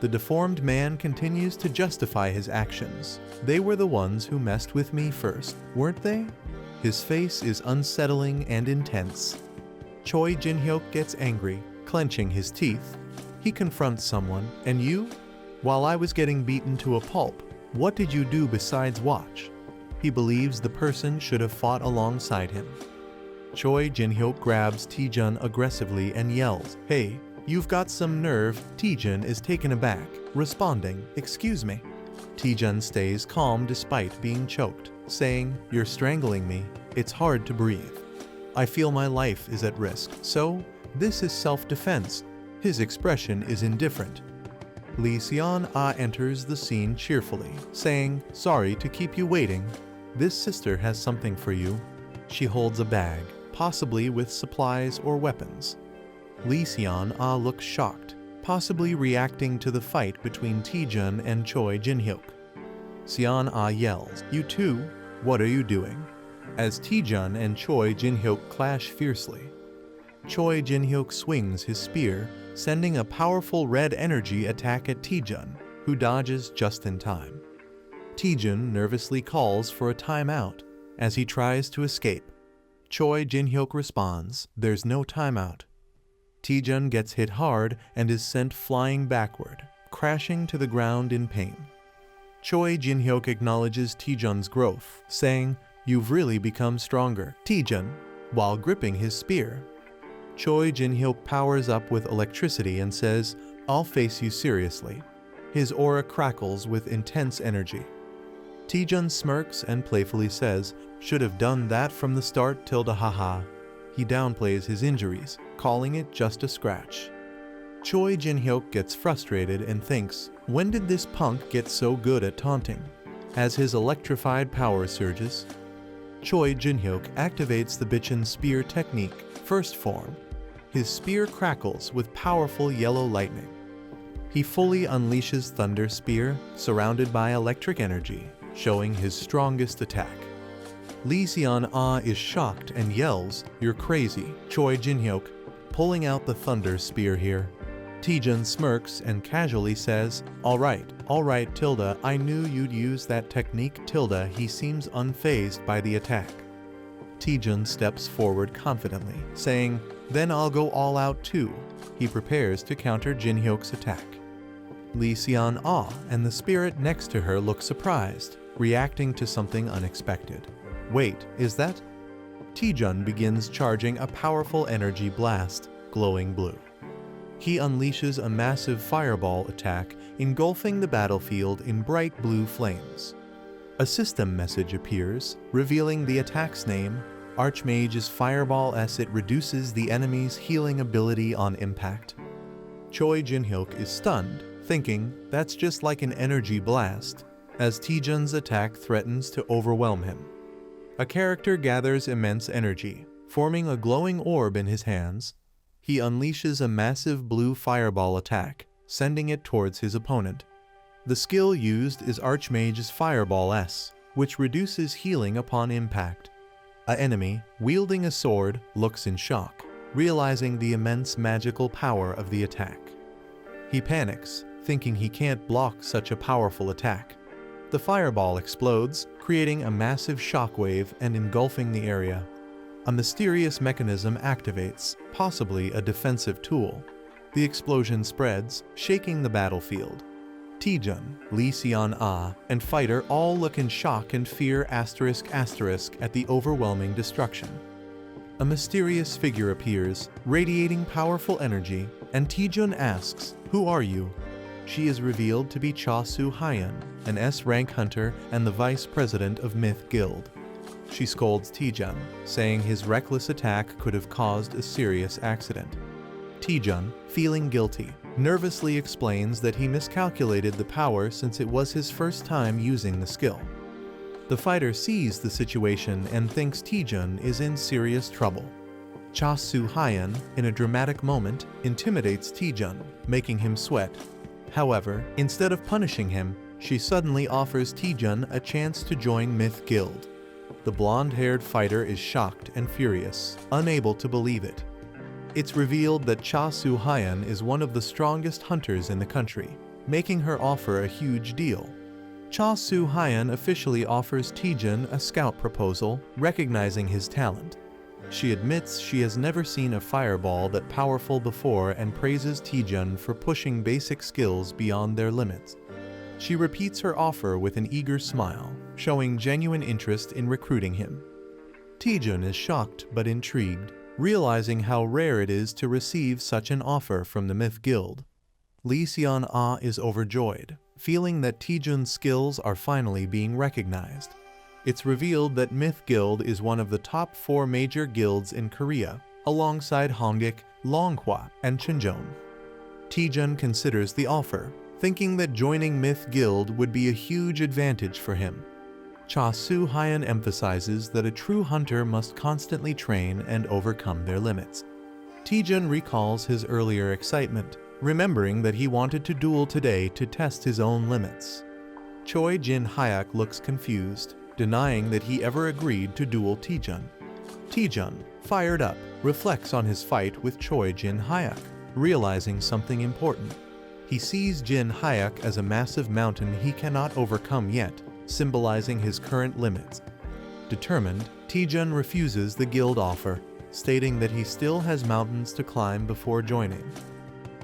The deformed man continues to justify his actions. "They were the ones who messed with me first, weren't they?" His face is unsettling and intense. Choi Jin-hyuk gets angry, clenching his teeth. He confronts someone, "And you? While I was getting beaten to a pulp, what did you do besides watch?" He believes the person should have fought alongside him. Choi Jin-hyuk grabs Taejun aggressively and yells, "Hey, you've got some nerve." Taejun is taken aback, responding, "Excuse me." Taejun stays calm despite being choked, saying, "You're strangling me. It's hard to breathe. I feel my life is at risk, so this is self-defense." His expression is indifferent. Lee Seon-ah enters the scene cheerfully, saying, "Sorry to keep you waiting. This sister has something for you." She holds a bag, possibly with supplies or weapons. Lee Seon-ah looks shocked. possibly reacting to the fight between Taejun and Choi Jin-hyuk. Seon-ah yells, "You two, what are you doing?" as Taejun and Choi Jin-hyuk clash fiercely. Choi Jin-hyuk swings his spear, sending a powerful red energy attack at Taejun, who dodges just in time. Taejun nervously calls for a timeout as he tries to escape. Choi Jin-hyuk responds, "There's no timeout." Taejun gets hit hard and is sent flying backward, crashing to the ground in pain. Choi Jin-hyuk acknowledges Taejun's growth, saying, "You've really become stronger, Taejun," while gripping his spear. Choi Jin-hyuk powers up with electricity and says, "I'll face you seriously." His aura crackles with intense energy. Taejun smirks and playfully says, "Should have done that from the start, tilde haha." He downplays his injuries, calling it just a scratch. Choi Jin-hyuk gets frustrated and thinks, when did this punk get so good at taunting? As his electrified power surges, Choi Jin-hyuk activates the Bitchin spear technique, first form. His spear crackles with powerful yellow lightning. He fully unleashes Thunder Spear, surrounded by electric energy, showing his strongest attack. Lee Seon-ah is shocked and yells, "You're crazy, Choi Jin-hyuk, pulling out the Thunder Spear here." Taejun smirks and casually says, all right, tilde, I knew you'd use that technique, tilde. He seems unfazed by the attack." Taejun steps forward confidently, saying, "Then I'll go all out too." He prepares to counter Jin-hyuk's attack. Lee Seon-ah and the spirit next to her look surprised, reacting to something unexpected. Wait, is that? Taejun begins charging a powerful energy blast, glowing blue. He unleashes a massive fireball attack, engulfing the battlefield in bright blue flames. A system message appears, revealing the attack's name, Archmage's Fireball as it reduces the enemy's healing ability on impact. Choi Jin-hyuk is stunned, thinking, that's just like an energy blast, as Taejun's attack threatens to overwhelm him. A character gathers immense energy, forming a glowing orb in his hands. He unleashes a massive blue fireball attack, sending it towards his opponent. The skill used is Archmage's Fireball S, which reduces healing upon impact. An enemy, wielding a sword, looks in shock, realizing the immense magical power of the attack. He panics, thinking he can't block such a powerful attack. The fireball explodes, creating a massive shockwave and engulfing the area. A mysterious mechanism activates, possibly a defensive tool. The explosion spreads, shaking the battlefield. Taejun, Lee Seon-ah, and Fighter all look in shock and fear *** at the overwhelming destruction. A mysterious figure appears, radiating powerful energy, and Taejun asks, "Who are you?" She is revealed to be Cha Soo-hyun, an S-rank hunter and the vice president of Myth Guild. She scolds Taejun, saying his reckless attack could have caused a serious accident. Taejun, feeling guilty, nervously explains that he miscalculated the power since it was his first time using the skill. The fighter sees the situation and thinks Taejun is in serious trouble. Cha Soo-hyun, in a dramatic moment, intimidates Taejun, making him sweat. However, instead of punishing him, she suddenly offers Taejun a chance to join Myth Guild. The blonde-haired fighter is shocked and furious, unable to believe it. It's revealed that Cha Soo-hyun is one of the strongest hunters in the country, making her offer a huge deal. Cha Soo-hyun officially offers Taejun a scout proposal, recognizing his talent. She admits she has never seen a fireball that powerful before and praises Taejun for pushing basic skills beyond their limits. She repeats her offer with an eager smile, showing genuine interest in recruiting him. Taejun is shocked but intrigued, realizing how rare it is to receive such an offer from the Myth Guild. Lee Seon-ah is overjoyed, feeling that Taejun's skills are finally being recognized. It's revealed that Myth Guild is one of the top 4 major guilds in Korea, alongside Hongik, Longhwa, and Chunjeon. Taejun considers the offer, thinking that joining Myth Guild would be a huge advantage for him. Cha Soo-hyun emphasizes that a true hunter must constantly train and overcome their limits. Taejun recalls his earlier excitement, remembering that he wanted to duel today to test his own limits. Choi Jin-hyuk looks confused, denying that he ever agreed to duel Taejun. Taejun, fired up, reflects on his fight with Choi Jin-hyuk, realizing something important. He sees Jin-hyuk as a massive mountain he cannot overcome yet, symbolizing his current limits. Determined, Taejun refuses the guild offer, stating that he still has mountains to climb before joining.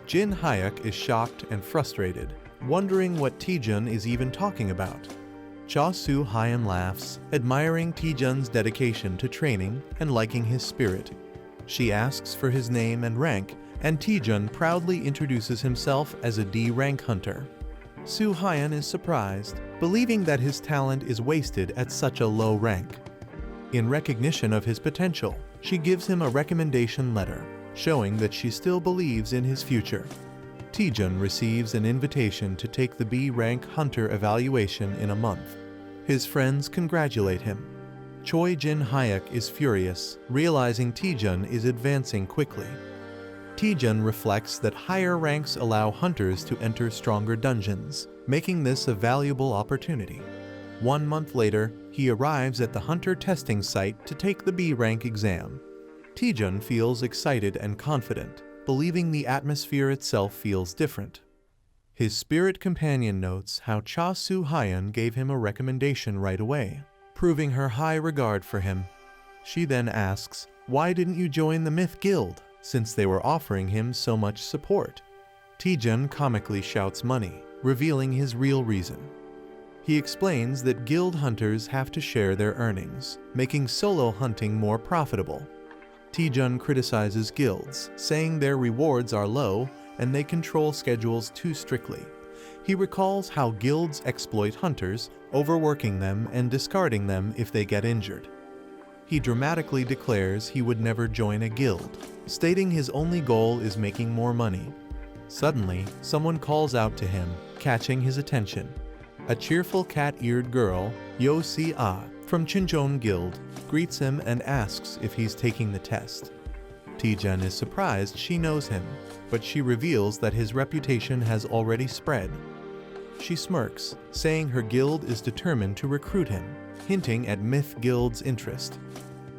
Jin-hyuk is shocked and frustrated, wondering what Taejun is even talking about. Cha Soo-hyun laughs, admiring Taejun's dedication to training and liking his spirit. She asks for his name and rank, and Taejun proudly introduces himself as a D rank hunter. Soo-hyun is surprised, believing that his talent is wasted at such a low rank. In recognition of his potential, she gives him a recommendation letter, showing that she still believes in his future. Taejun receives an invitation to take the B rank hunter evaluation in a month. His friends congratulate him. Choi Jin-hyuk is furious, realizing Taejun is advancing quickly. Taejun reflects that higher ranks allow hunters to enter stronger dungeons, making this a valuable opportunity. 1 month later, he arrives at the hunter testing site to take the B rank exam. Taejun feels excited and confident, believing the atmosphere itself feels different. His spirit companion notes how Cha Soo-hyun gave him a recommendation right away, proving her high regard for him. She then asks, "Why didn't you join the Myth Guild, since they were offering him so much support?" Taejun comically shouts money, revealing his real reason. He explains that guild hunters have to share their earnings, making solo hunting more profitable. Taejun criticizes guilds, saying their rewards are low and they control schedules too strictly. He recalls how guilds exploit hunters, overworking them and discarding them if they get injured. He dramatically declares he would never join a guild, stating his only goal is making more money. Suddenly, someone calls out to him, catching his attention. A cheerful cat-eared girl, Yo Si-ah, from Chincheon Guild, greets him and asks if he's taking the test. Taejun is surprised she knows him, but she reveals that his reputation has already spread. She smirks, saying her guild is determined to recruit him, hinting at Myth Guild's interest.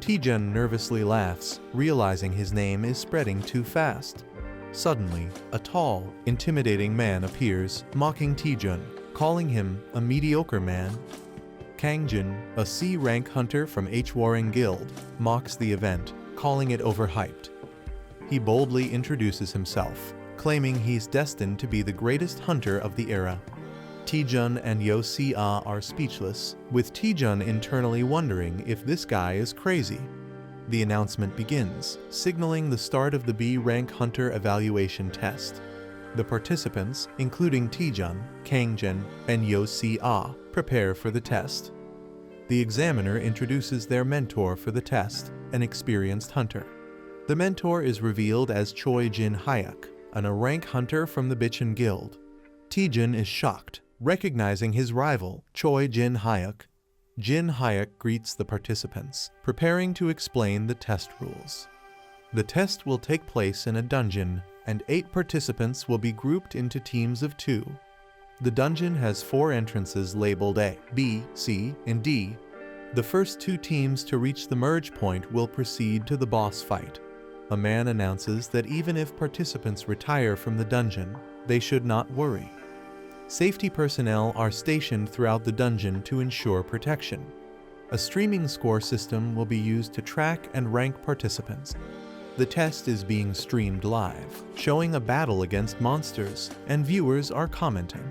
Taejun nervously laughs, realizing his name is spreading too fast. Suddenly, a tall, intimidating man appears, mocking Taejun, calling him a mediocre man. Kangjin, a C-rank hunter from H-Warring Guild, mocks the event, calling it overhyped. He boldly introduces himself, claiming he's destined to be the greatest hunter of the era. Taejun and Yo Si-ah are speechless, with Taejun internally wondering if this guy is crazy. The announcement begins, signaling the start of the B-rank hunter evaluation test. The participants, including Taejun, Kangjin, and Yo Si-ah, prepare for the test. The examiner introduces their mentor for the test, an experienced hunter. The mentor is revealed as Choi Jin-hyuk, an A-rank hunter from the Bichon Guild. Taejun is shocked, recognizing his rival, Choi Jin-hyuk. Jin-hyuk greets the participants, preparing to explain the test rules. The test will take place in a dungeon, and 8 participants will be grouped into teams of 2. The dungeon has 4 entrances labeled A, B, C, and D. The first 2 teams to reach the merge point will proceed to the boss fight. A man announces that even if participants retire from the dungeon, they should not worry. Safety personnel are stationed throughout the dungeon to ensure protection. A streaming score system will be used to track and rank participants. The test is being streamed live, showing a battle against monsters, and viewers are commenting.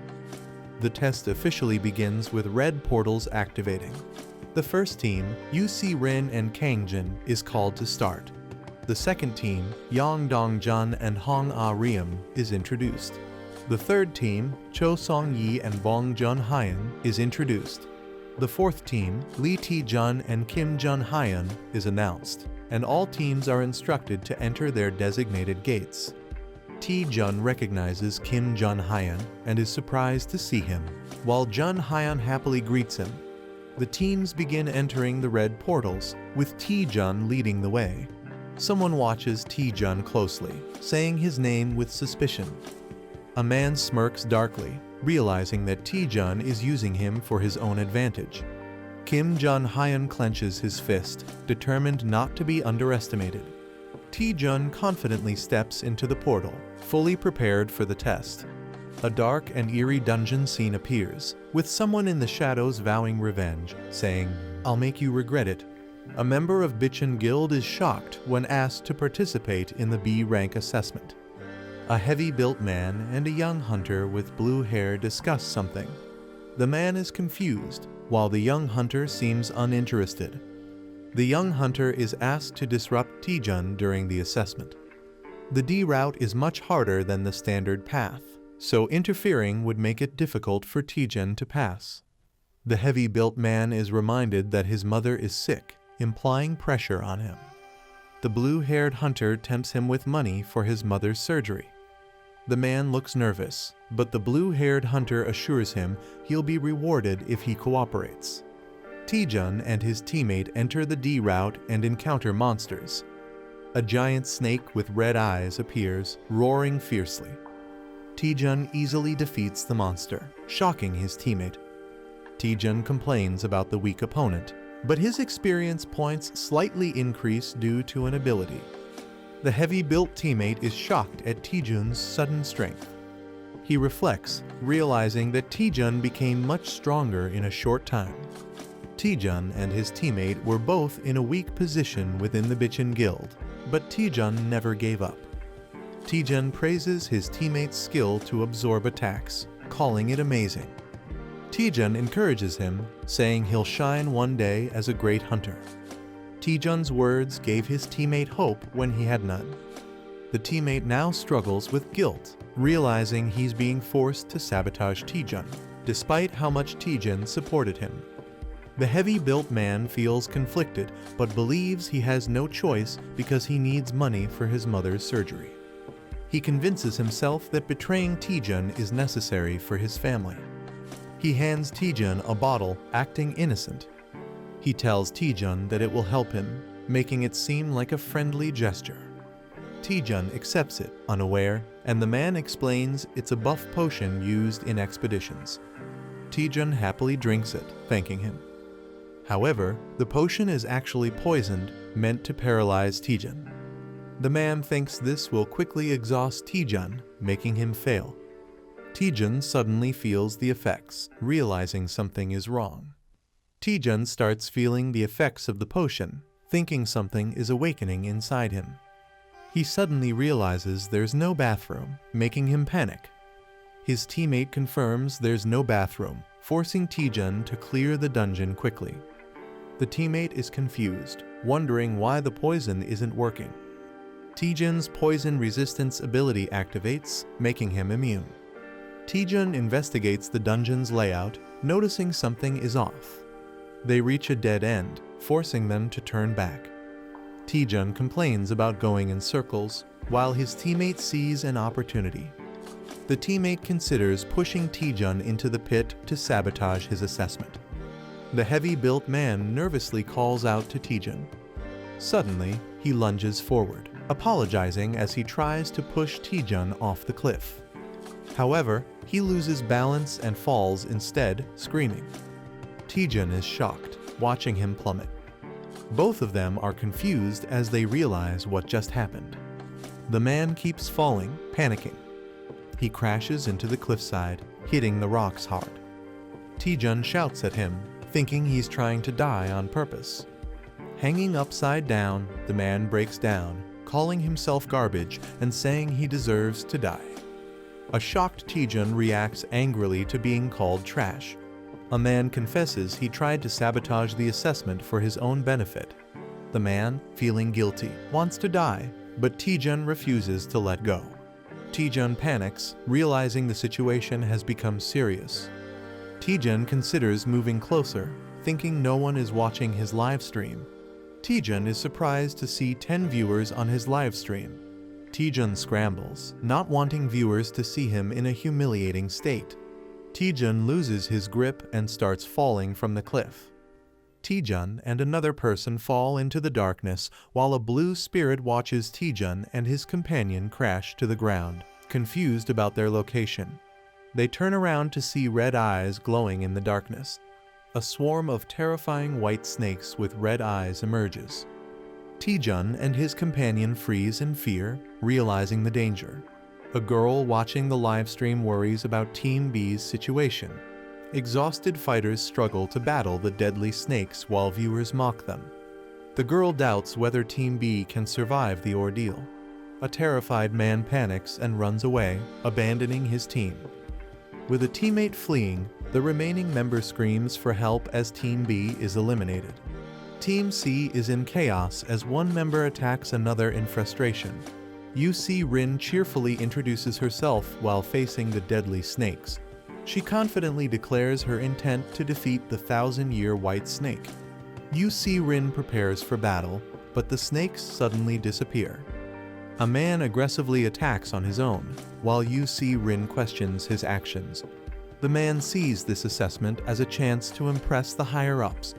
The test officially begins with red portals activating. The first team, UC Rin and Kangjin, is called to start. The second team, Yang Dong-jun and Hong Ah-riem, is introduced. The third team, Cho Song-yi and Bong Jun-hyun, is introduced. The fourth team, Lee Tae-jun and Kim Jun-hyun, is announced, and all teams are instructed to enter their designated gates. Tae-jun recognizes Kim Jun-hyun and is surprised to see him, while Jun-hyun happily greets him. The teams begin entering the red portals, with Tae-jun leading the way. Someone watches Tae-jun closely, saying his name with suspicion. A man smirks darkly, realizing that Taejun is using him for his own advantage. Kim Jun-hyun clenches his fist, determined not to be underestimated. Taejun confidently steps into the portal, fully prepared for the test. A dark and eerie dungeon scene appears, with someone in the shadows vowing revenge, saying, "I'll make you regret it." A member of Bitchin Guild is shocked when asked to participate in the B rank assessment. A heavy-built man and a young hunter with blue hair discuss something. The man is confused, while the young hunter seems uninterested. The young hunter is asked to disrupt Taejun during the assessment. The D route is much harder than the standard path, so interfering would make it difficult for Taejun to pass. The heavy-built man is reminded that his mother is sick, implying pressure on him. The blue-haired hunter tempts him with money for his mother's surgery. The man looks nervous, but the blue-haired hunter assures him he'll be rewarded if he cooperates. Taejun and his teammate enter the D route and encounter monsters. A giant snake with red eyes appears, roaring fiercely. Taejun easily defeats the monster, shocking his teammate. Taejun complains about the weak opponent, but his experience points slightly increase due to an ability. The heavy-built teammate is shocked at Taejun's sudden strength. He reflects, realizing that Taejun became much stronger in a short time. Taejun and his teammate were both in a weak position within the Bitchin Guild, but Taejun never gave up. Taejun praises his teammate's skill to absorb attacks, calling it amazing. Taejun encourages him, saying he'll shine one day as a great hunter. Taejun's words gave his teammate hope when he had none. The teammate now struggles with guilt, realizing he's being forced to sabotage Taejun, despite how much Taejun supported him. The heavy-built man feels conflicted, but believes he has no choice because he needs money for his mother's surgery. He convinces himself that betraying Taejun is necessary for his family. He hands Taejun a bottle, acting innocent. He tells Taejun that it will help him, making it seem like a friendly gesture. Taejun accepts it, unaware, and the man explains it's a buff potion used in expeditions. Taejun happily drinks it, thanking him. However, the potion is actually poisoned, meant to paralyze Taejun. The man thinks this will quickly exhaust Taejun, making him fail. Taejun suddenly feels the effects, realizing something is wrong. Taejun starts feeling the effects of the potion, thinking something is awakening inside him. He suddenly realizes there's no bathroom, making him panic. His teammate confirms there's no bathroom, forcing Taejun to clear the dungeon quickly. The teammate is confused, wondering why the poison isn't working. Taejun's poison resistance ability activates, making him immune. Taejun investigates the dungeon's layout, noticing something is off. They reach a dead end, forcing them to turn back. Taejun complains about going in circles, while his teammate sees an opportunity. The teammate considers pushing Taejun into the pit to sabotage his assessment. The heavy-built man nervously calls out to Taejun. Suddenly, he lunges forward, apologizing as he tries to push Taejun off the cliff. However, he loses balance and falls instead, screaming. Taejun is shocked, watching him plummet. Both of them are confused as they realize what just happened. The man keeps falling, panicking. He crashes into the cliffside, hitting the rocks hard. Taejun shouts at him, thinking he's trying to die on purpose. Hanging upside down, the man breaks down, calling himself garbage and saying he deserves to die. A shocked Taejun reacts angrily to being called trash. A man confesses he tried to sabotage the assessment for his own benefit. The man, feeling guilty, wants to die, but Taejun refuses to let go. Taejun panics, realizing the situation has become serious. Taejun considers moving closer, thinking no one is watching his live stream. Taejun is surprised to see 10 viewers on his live stream. Taejun scrambles, not wanting viewers to see him in a humiliating state. Taejun loses his grip and starts falling from the cliff. Taejun and another person fall into the darkness while a blue spirit watches Taejun and his companion crash to the ground, confused about their location. They turn around to see red eyes glowing in the darkness. A swarm of terrifying white snakes with red eyes emerges. Taejun and his companion freeze in fear, realizing the danger. A girl watching the livestream worries about Team B's situation. Exhausted fighters struggle to battle the deadly snakes while viewers mock them. The girl doubts whether Team B can survive the ordeal. A terrified man panics and runs away, abandoning his team. With a teammate fleeing, the remaining member screams for help as Team B is eliminated. Team C is in chaos as one member attacks another in frustration. UC Rin cheerfully introduces herself while facing the deadly snakes. She confidently declares her intent to defeat the 1,000-year white snake. UC Rin prepares for battle, but the snakes suddenly disappear. A man aggressively attacks on his own, while UC Rin questions his actions. The man sees this assessment as a chance to impress the higher-ups.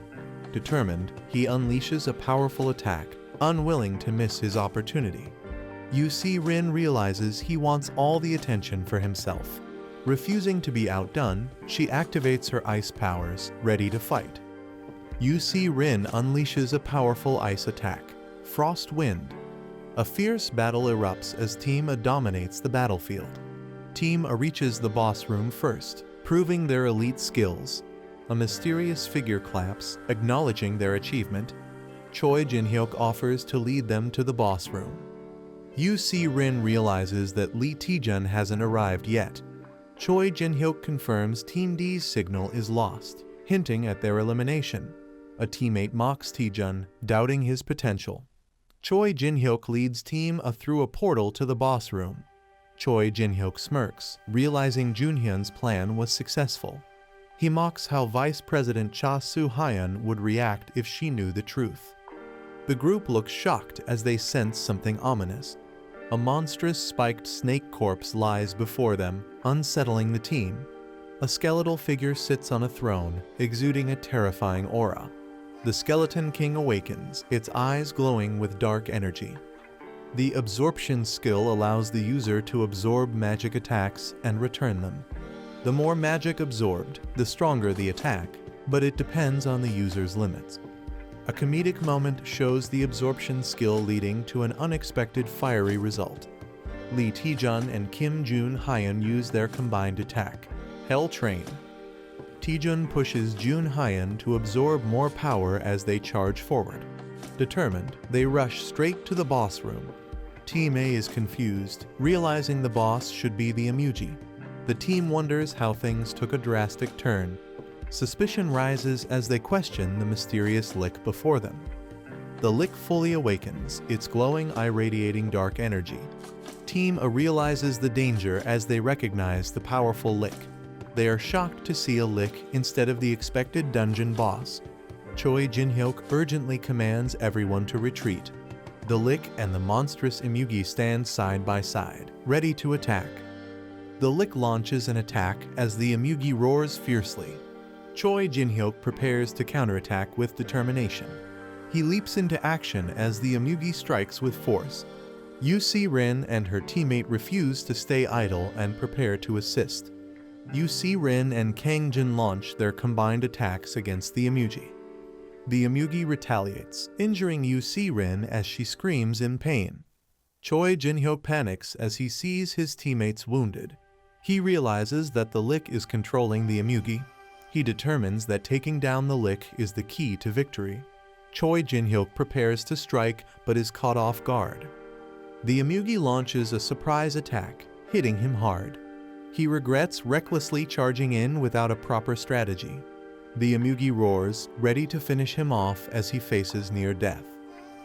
Determined, he unleashes a powerful attack, unwilling to miss his opportunity. UC Rin realizes he wants all the attention for himself. Refusing to be outdone, she activates her ice powers, ready to fight. UC Rin unleashes a powerful ice attack, Frost Wind. A fierce battle erupts as Team A dominates the battlefield. Team A reaches the boss room first, proving their elite skills. A mysterious figure claps, acknowledging their achievement. Choi Jin-hyuk offers to lead them to the boss room. UC Rin realizes that Lee Taejun hasn't arrived yet. Choi Jin-hyuk confirms Team D's signal is lost, hinting at their elimination. A teammate mocks Taejun, doubting his potential. Choi Jin-hyuk leads Team A through a portal to the boss room. Choi Jin-hyuk smirks, realizing Junhyun's plan was successful. He mocks how Vice President Cha Soo-hyun would react if she knew the truth. The group looks shocked as they sense something ominous. A monstrous spiked snake corpse lies before them, unsettling the team. A skeletal figure sits on a throne, exuding a terrifying aura. The Skeleton King awakens, its eyes glowing with dark energy. The absorption skill allows the user to absorb magic attacks and return them. The more magic absorbed, the stronger the attack, but it depends on the user's limits. A comedic moment shows the absorption skill leading to an unexpected fiery result. Lee Taejun and Kim Jun-hyun use their combined attack, Hell Train. Taejun pushes Jun-hyun to absorb more power as they charge forward. Determined, they rush straight to the boss room. Team A is confused, realizing the boss should be the Emuji. The team wonders how things took a drastic turn. Suspicion rises as they question the mysterious Lich before them. The Lich fully awakens, its glowing eye radiating dark energy. Team A realizes the danger as they recognize the powerful Lich. They are shocked to see a Lich instead of the expected dungeon boss. Choi Jin-hyuk urgently commands everyone to retreat. The Lich and the monstrous Emugi stand side by side, ready to attack. The Lich launches an attack as the Emugi roars fiercely. Choi Jin-hyuk prepares to counterattack with determination. He leaps into action as the Emugi strikes with force. UC Rin and her teammate refuse to stay idle and prepare to assist. UC Rin and Kang Jin launch their combined attacks against the Emugi. The Emugi retaliates, injuring UC Rin as she screams in pain. Choi Jin-hyuk panics as he sees his teammates wounded. He realizes that the Lich is controlling the Emugi. He determines that taking down the Lich is the key to victory. Choi Jin-hyuk prepares to strike but is caught off guard. The Emugi launches a surprise attack, hitting him hard. He regrets recklessly charging in without a proper strategy. The Emugi roars, ready to finish him off as he faces near death.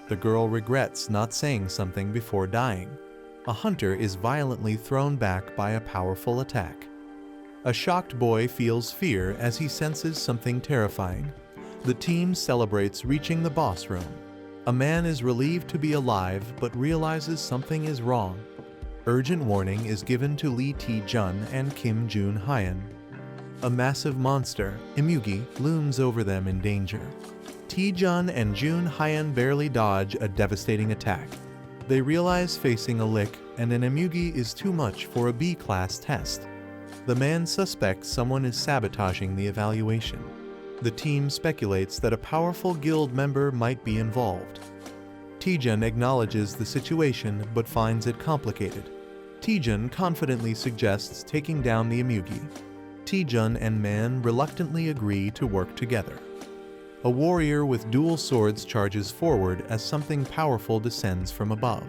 The girl regrets not saying something before dying. A hunter is violently thrown back by a powerful attack. A shocked boy feels fear as he senses something terrifying. The team celebrates reaching the boss room. A man is relieved to be alive but realizes something is wrong. Urgent warning is given to Lee Taejun and Kim Jun-hyun. A massive monster, Emugi, looms over them in danger. Taejun and Jun-hyun barely dodge a devastating attack. They realize facing a Lich and an Emugi is too much for a B-class test. The man suspects someone is sabotaging the evaluation. The team speculates that a powerful guild member might be involved. Taejun acknowledges the situation but finds it complicated. Taejun confidently suggests taking down the Emugi. Taejun and Man reluctantly agree to work together. A warrior with dual swords charges forward as something powerful descends from above.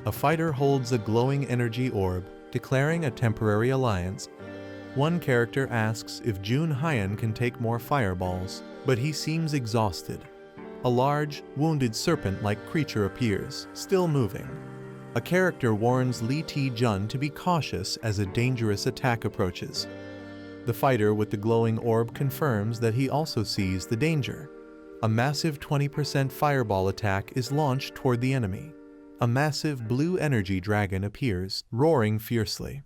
A fighter holds a glowing energy orb, declaring a temporary alliance. One character asks if Jun Hyun can take more fireballs, but he seems exhausted. A large, wounded serpent-like creature appears, still moving. A character warns Lee Tae-jun to be cautious as a dangerous attack approaches. The fighter with the glowing orb confirms that he also sees the danger. A massive 20% fireball attack is launched toward the enemy. A massive blue energy dragon appears, roaring fiercely.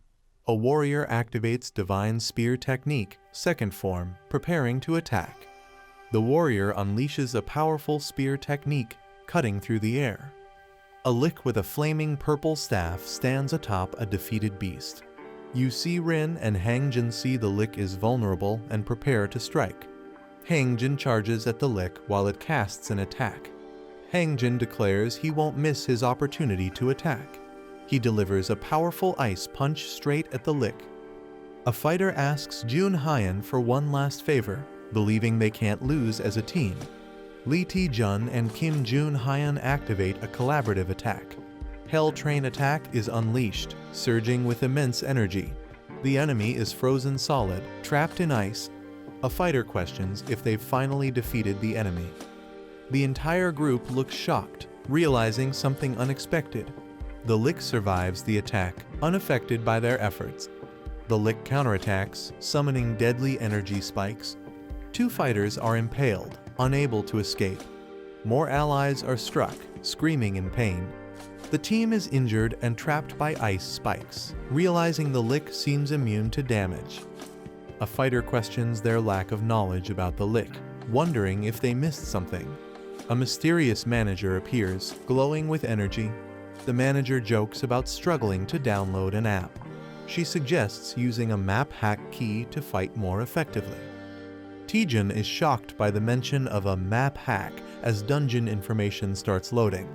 A warrior activates Divine Spear Technique, second form, preparing to attack. The warrior unleashes a powerful spear technique, cutting through the air. A Lich with a flaming purple staff stands atop a defeated beast. You see Rin and Hangjin see the Lich is vulnerable and prepare to strike. Hangjin charges at the Lich while it casts an attack. Hangjin declares he won't miss his opportunity to attack. He delivers a powerful ice punch straight at the Lich. A fighter asks Jun Hyun for one last favor, believing they can't lose as a team. Lee Tae-jun and Kim Jun Hyun activate a collaborative attack. Hell Train attack is unleashed, surging with immense energy. The enemy is frozen solid, trapped in ice. A fighter questions if they've finally defeated the enemy. The entire group looks shocked, realizing something unexpected. The Lich survives the attack, unaffected by their efforts. The Lich counterattacks, summoning deadly energy spikes. Two fighters are impaled, unable to escape. More allies are struck, screaming in pain. The team is injured and trapped by ice spikes, realizing the Lich seems immune to damage. A fighter questions their lack of knowledge about the Lich, wondering if they missed something. A mysterious manager appears, glowing with energy. The manager jokes about struggling to download an app. She suggests using a map hack key to fight more effectively. Taejun is shocked by the mention of a map hack as dungeon information starts loading.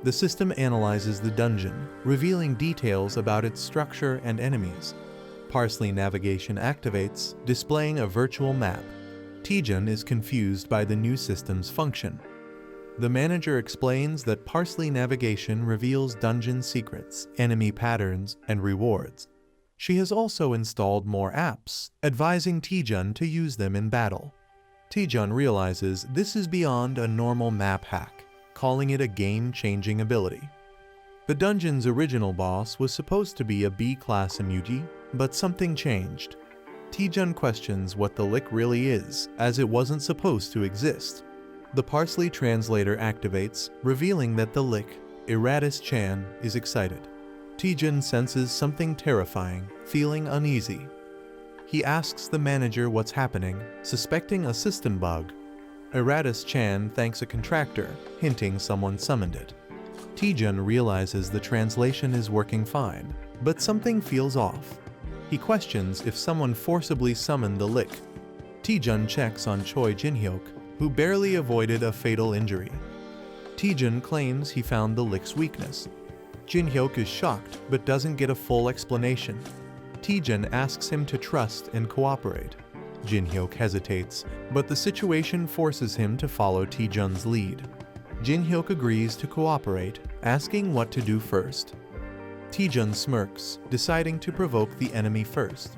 The system analyzes the dungeon, revealing details about its structure and enemies. Parsley Navigation activates, displaying a virtual map. Taejun is confused by the new system's function. The manager explains that Parsley Navigation reveals dungeon secrets, enemy patterns, and rewards. She has also installed more apps, advising Taejun to use them in battle. Taejun realizes this is beyond a normal map hack, calling it a game-changing ability. The dungeon's original boss was supposed to be a B-class Emugi, but something changed. Taejun questions what the Lich really is, as it wasn't supposed to exist. The Parsley translator activates, revealing that the Lich, Eratus Chan, is excited. Taejun senses something terrifying, feeling uneasy. He asks the manager what's happening, suspecting a system bug. Eratus Chan thanks a contractor, hinting someone summoned it. Taejun realizes the translation is working fine, but something feels off. He questions if someone forcibly summoned the Lich. Taejun checks on Choi Jinhyuk, who barely avoided a fatal injury. Taejun claims he found the Lich's weakness. Jinhyuk is shocked but doesn't get a full explanation. Taejun asks him to trust and cooperate. Jinhyuk hesitates, but the situation forces him to follow Taejun's lead. Jinhyuk agrees to cooperate, asking what to do first. Taejun smirks, deciding to provoke the enemy first.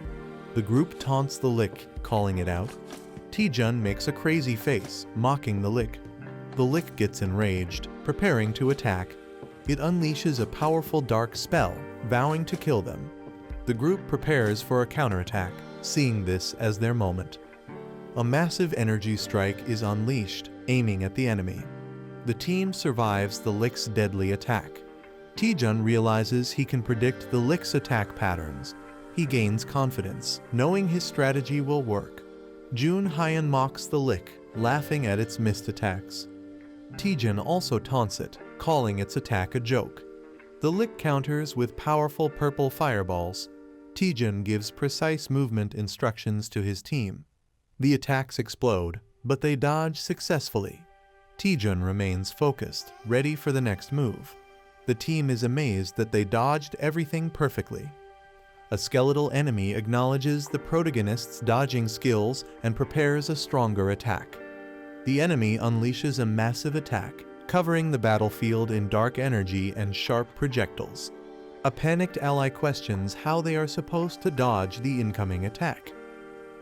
The group taunts the Lich, calling it out. Taejun makes a crazy face, mocking the Lich. The Lich gets enraged, preparing to attack. It unleashes a powerful dark spell, vowing to kill them. The group prepares for a counterattack, seeing this as their moment. A massive energy strike is unleashed, aiming at the enemy. The team survives the Lich's deadly attack. Taejun realizes he can predict the Lich's attack patterns. He gains confidence, knowing his strategy will work. Jun Hyun mocks the Lich, laughing at its missed attacks. Taejun also taunts it, calling its attack a joke. The Lich counters with powerful purple fireballs. Taejun gives precise movement instructions to his team. The attacks explode, but they dodge successfully. Taejun remains focused, ready for the next move. The team is amazed that they dodged everything perfectly. A skeletal enemy acknowledges the protagonist's dodging skills and prepares a stronger attack. The enemy unleashes a massive attack, covering the battlefield in dark energy and sharp projectiles. A panicked ally questions how they are supposed to dodge the incoming attack.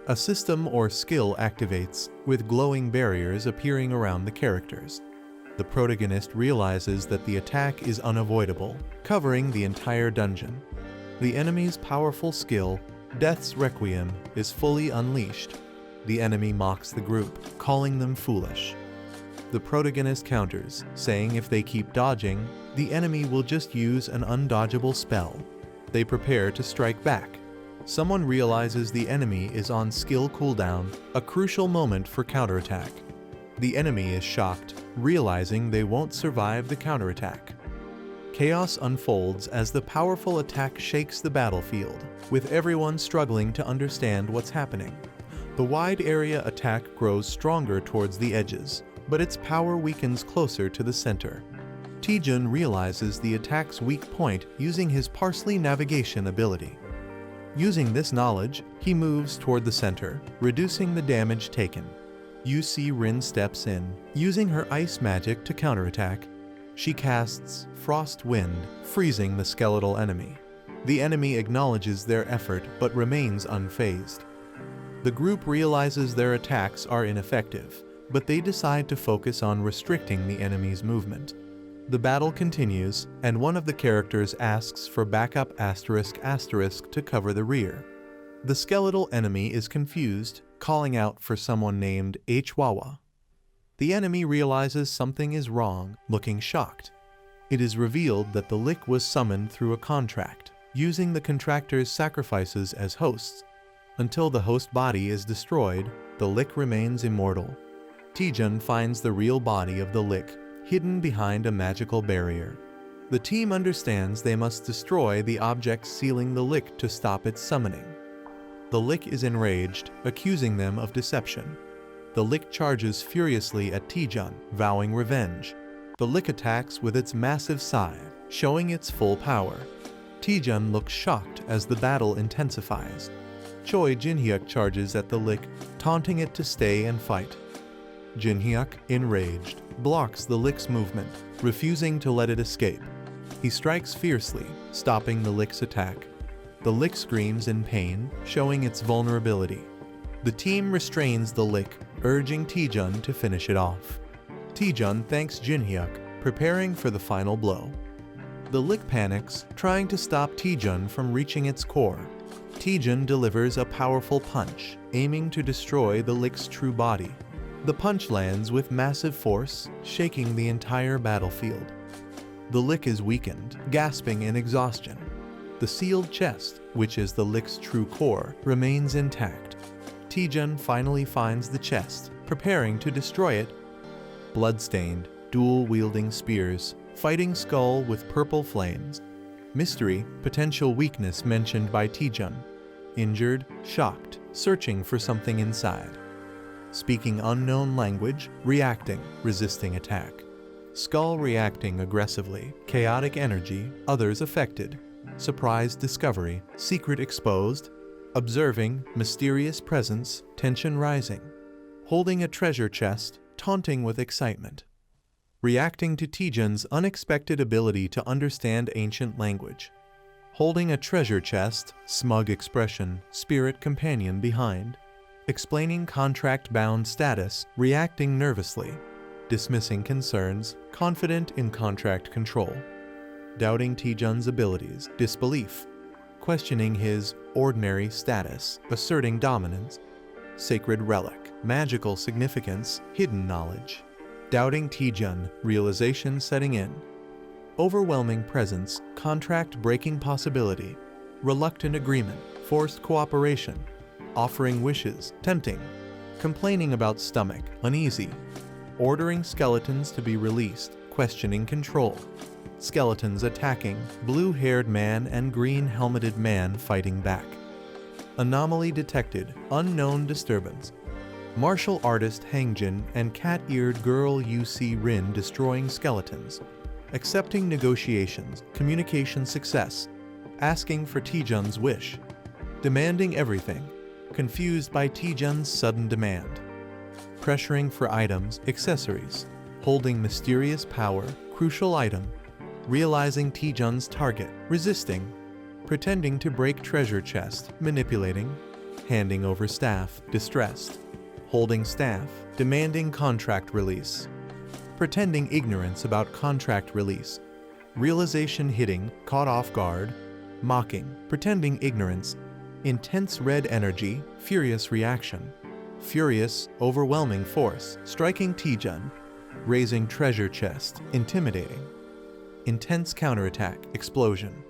A system or skill activates, with glowing barriers appearing around the characters. The protagonist realizes that the attack is unavoidable, covering the entire dungeon. The enemy's powerful skill, Death's Requiem, is fully unleashed. The enemy mocks the group, calling them foolish. The protagonist counters, saying if they keep dodging, the enemy will just use an undodgeable spell. They prepare to strike back. Someone realizes the enemy is on skill cooldown, a crucial moment for counterattack. The enemy is shocked, realizing they won't survive the counterattack. Chaos unfolds as the powerful attack shakes the battlefield, with everyone struggling to understand what's happening. The wide area attack grows stronger towards the edges, but its power weakens closer to the center. Taejun realizes the attack's weak point using his Parsley navigation ability. Using this knowledge, he moves toward the center, reducing the damage taken. UC Rin steps in, using her ice magic to counterattack. She casts Frost Wind, freezing the skeletal enemy. The enemy acknowledges their effort but remains unfazed. The group realizes their attacks are ineffective, but they decide to focus on restricting the enemy's movement. The battle continues, and one of the characters asks for backup *** to cover the rear. The skeletal enemy is confused, calling out for someone named Hwawa. The enemy realizes something is wrong, looking shocked. It is revealed that the Lich was summoned through a contract, using the Contractor's sacrifices as hosts. Until the host body is destroyed, the Lich remains immortal. Taejun finds the real body of the Lich, hidden behind a magical barrier. The team understands they must destroy the objects sealing the Lich to stop its summoning. The Lich is enraged, accusing them of deception. The Lich charges furiously at Taejun, vowing revenge. The Lich attacks with its massive scythe, showing its full power. Taejun looks shocked as the battle intensifies. Choi Jinhyuk charges at the Lich, taunting it to stay and fight. Jinhyuk, enraged, blocks the Lich's movement, refusing to let it escape. He strikes fiercely, stopping the Lich's attack. The Lich screams in pain, showing its vulnerability. The team restrains the Lich, urging Taejun to finish it off. Taejun thanks Jinhyuk, preparing for the final blow. The Lich panics, trying to stop Taejun from reaching its core. Taejun delivers a powerful punch, aiming to destroy the Lich's true body. The punch lands with massive force, shaking the entire battlefield. The Lich is weakened, gasping in exhaustion. The sealed chest, which is the Lich's true core, remains intact. Taejun finally finds the chest, preparing to destroy it. Bloodstained, dual-wielding spears, fighting skull with purple flames. Mystery, potential weakness mentioned by Taejun. Injured, shocked, searching for something inside. Speaking unknown language, reacting, resisting attack. Skull reacting aggressively, chaotic energy, others affected. Surprise discovery, secret exposed. Observing, mysterious presence, tension rising. Holding a treasure chest, taunting with excitement. Reacting to Taejun's unexpected ability to understand ancient language. Holding a treasure chest, smug expression, spirit companion behind. Explaining contract-bound status, reacting nervously. Dismissing concerns, confident in contract control. Doubting Taejun's abilities, disbelief. Questioning his ordinary status, asserting dominance. Sacred relic, magical significance, hidden knowledge. Doubting Taejun, realization setting in. Overwhelming presence, contract-breaking possibility. Reluctant agreement, forced cooperation. Offering wishes, tempting. Complaining about stomach, uneasy. Ordering skeletons to be released, questioning control. skeletons attacking, blue-haired man and green-helmeted man fighting back. Anomaly detected, unknown disturbance. Martial artist Hangjin and cat-eared girl UC Rin destroying skeletons. Accepting negotiations, communication success. Asking for Taejun's wish. Demanding everything, confused by Taejun's sudden demand. Pressuring for items, accessories. Holding mysterious power, crucial item. Realizing Taejun's target, resisting. Pretending to break treasure chest, manipulating. Handing over staff, distressed. Holding staff, demanding contract release. Pretending ignorance about contract release. Realization hitting, caught off guard. Mocking, pretending ignorance. Intense red energy, furious reaction. Furious, overwhelming force, striking Taejun. Raising treasure chest, intimidating. Intense counterattack, explosion.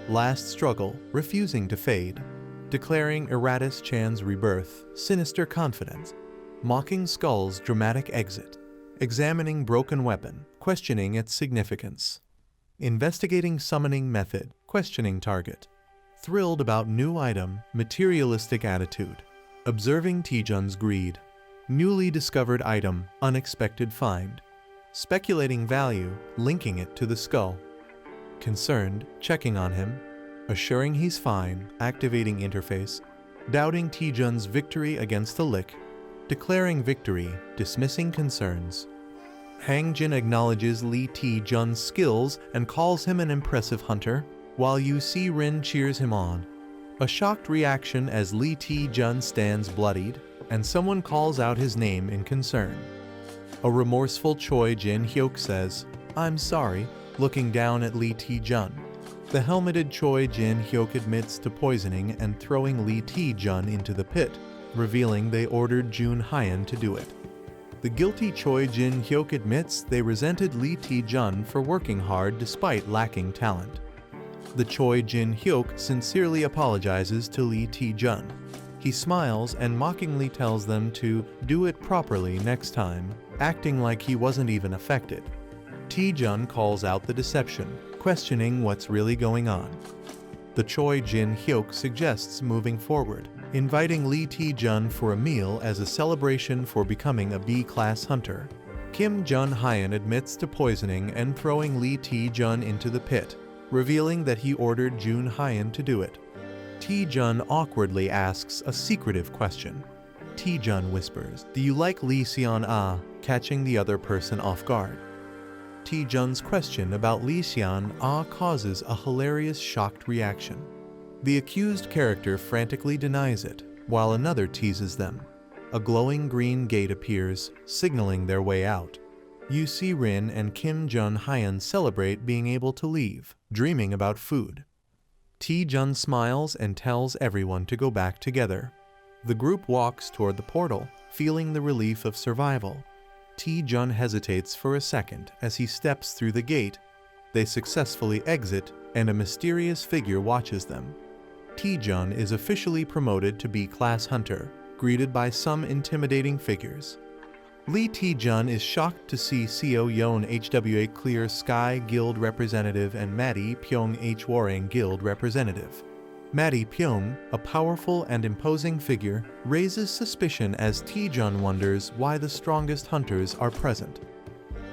Last struggle, refusing to fade. Declaring Eratus Chan's rebirth, sinister confidence. Mocking Skull's dramatic exit. Examining broken weapon, questioning its significance. Investigating summoning method, questioning target. Thrilled about new item, materialistic attitude. Observing Taejun's greed. Newly discovered item, unexpected find. Speculating value, linking it to the skull. Concerned, checking on him. Assuring he's fine, activating interface. Doubting Taejun's victory against the Lich. Declaring victory, dismissing concerns. Hangjin acknowledges Lee Taejun's skills and calls him an impressive hunter, while UC Rin cheers him on. A shocked reaction as Lee Taejun stands bloodied, and someone calls out his name in concern. A remorseful Choi Jin-hyuk says, "I'm sorry," looking down at Lee Taejun. The helmeted Choi Jin-hyuk admits to poisoning and throwing Lee Taejun into the pit, revealing they ordered Jun Hyeon to do it. The guilty Choi Jin-hyuk admits they resented Lee Taejun for working hard despite lacking talent. The Choi Jin-hyuk sincerely apologizes to Lee Taejun. He smiles and mockingly tells them to do it properly next time, acting like he wasn't even affected. Taejun calls out the deception, questioning what's really going on. The Choi Jin-hyuk suggests moving forward, inviting Lee Taejun for a meal as a celebration for becoming a B-class hunter. Kim Jun-hyun admits to poisoning and throwing Lee Taejun into the pit, revealing that he ordered Jun Hyeon to do it. Taejun awkwardly asks a secretive question. Taejun whispers, "Do you like Lee Seon-ah?" catching the other person off guard. Taejun's question about Lee Seon-ah causes a hilarious shocked reaction. The accused character frantically denies it, while another teases them. A glowing green gate appears, signaling their way out. UC Rin and Kim Jun-hyun celebrate being able to leave, dreaming about food. Taejun smiles and tells everyone to go back together. The group walks toward the portal, feeling the relief of survival. Taejun hesitates for a second as he steps through the gate. They successfully exit, and a mysterious figure watches them. Taejun is officially promoted to B-class hunter, greeted by some intimidating figures. Lee Taejun is shocked to see Seo Yeon HWA Clear Sky Guild representative and Maddie Pyong Hwarang Guild representative. Maddie Pyong, a powerful and imposing figure, raises suspicion as Taejun wonders why the strongest hunters are present.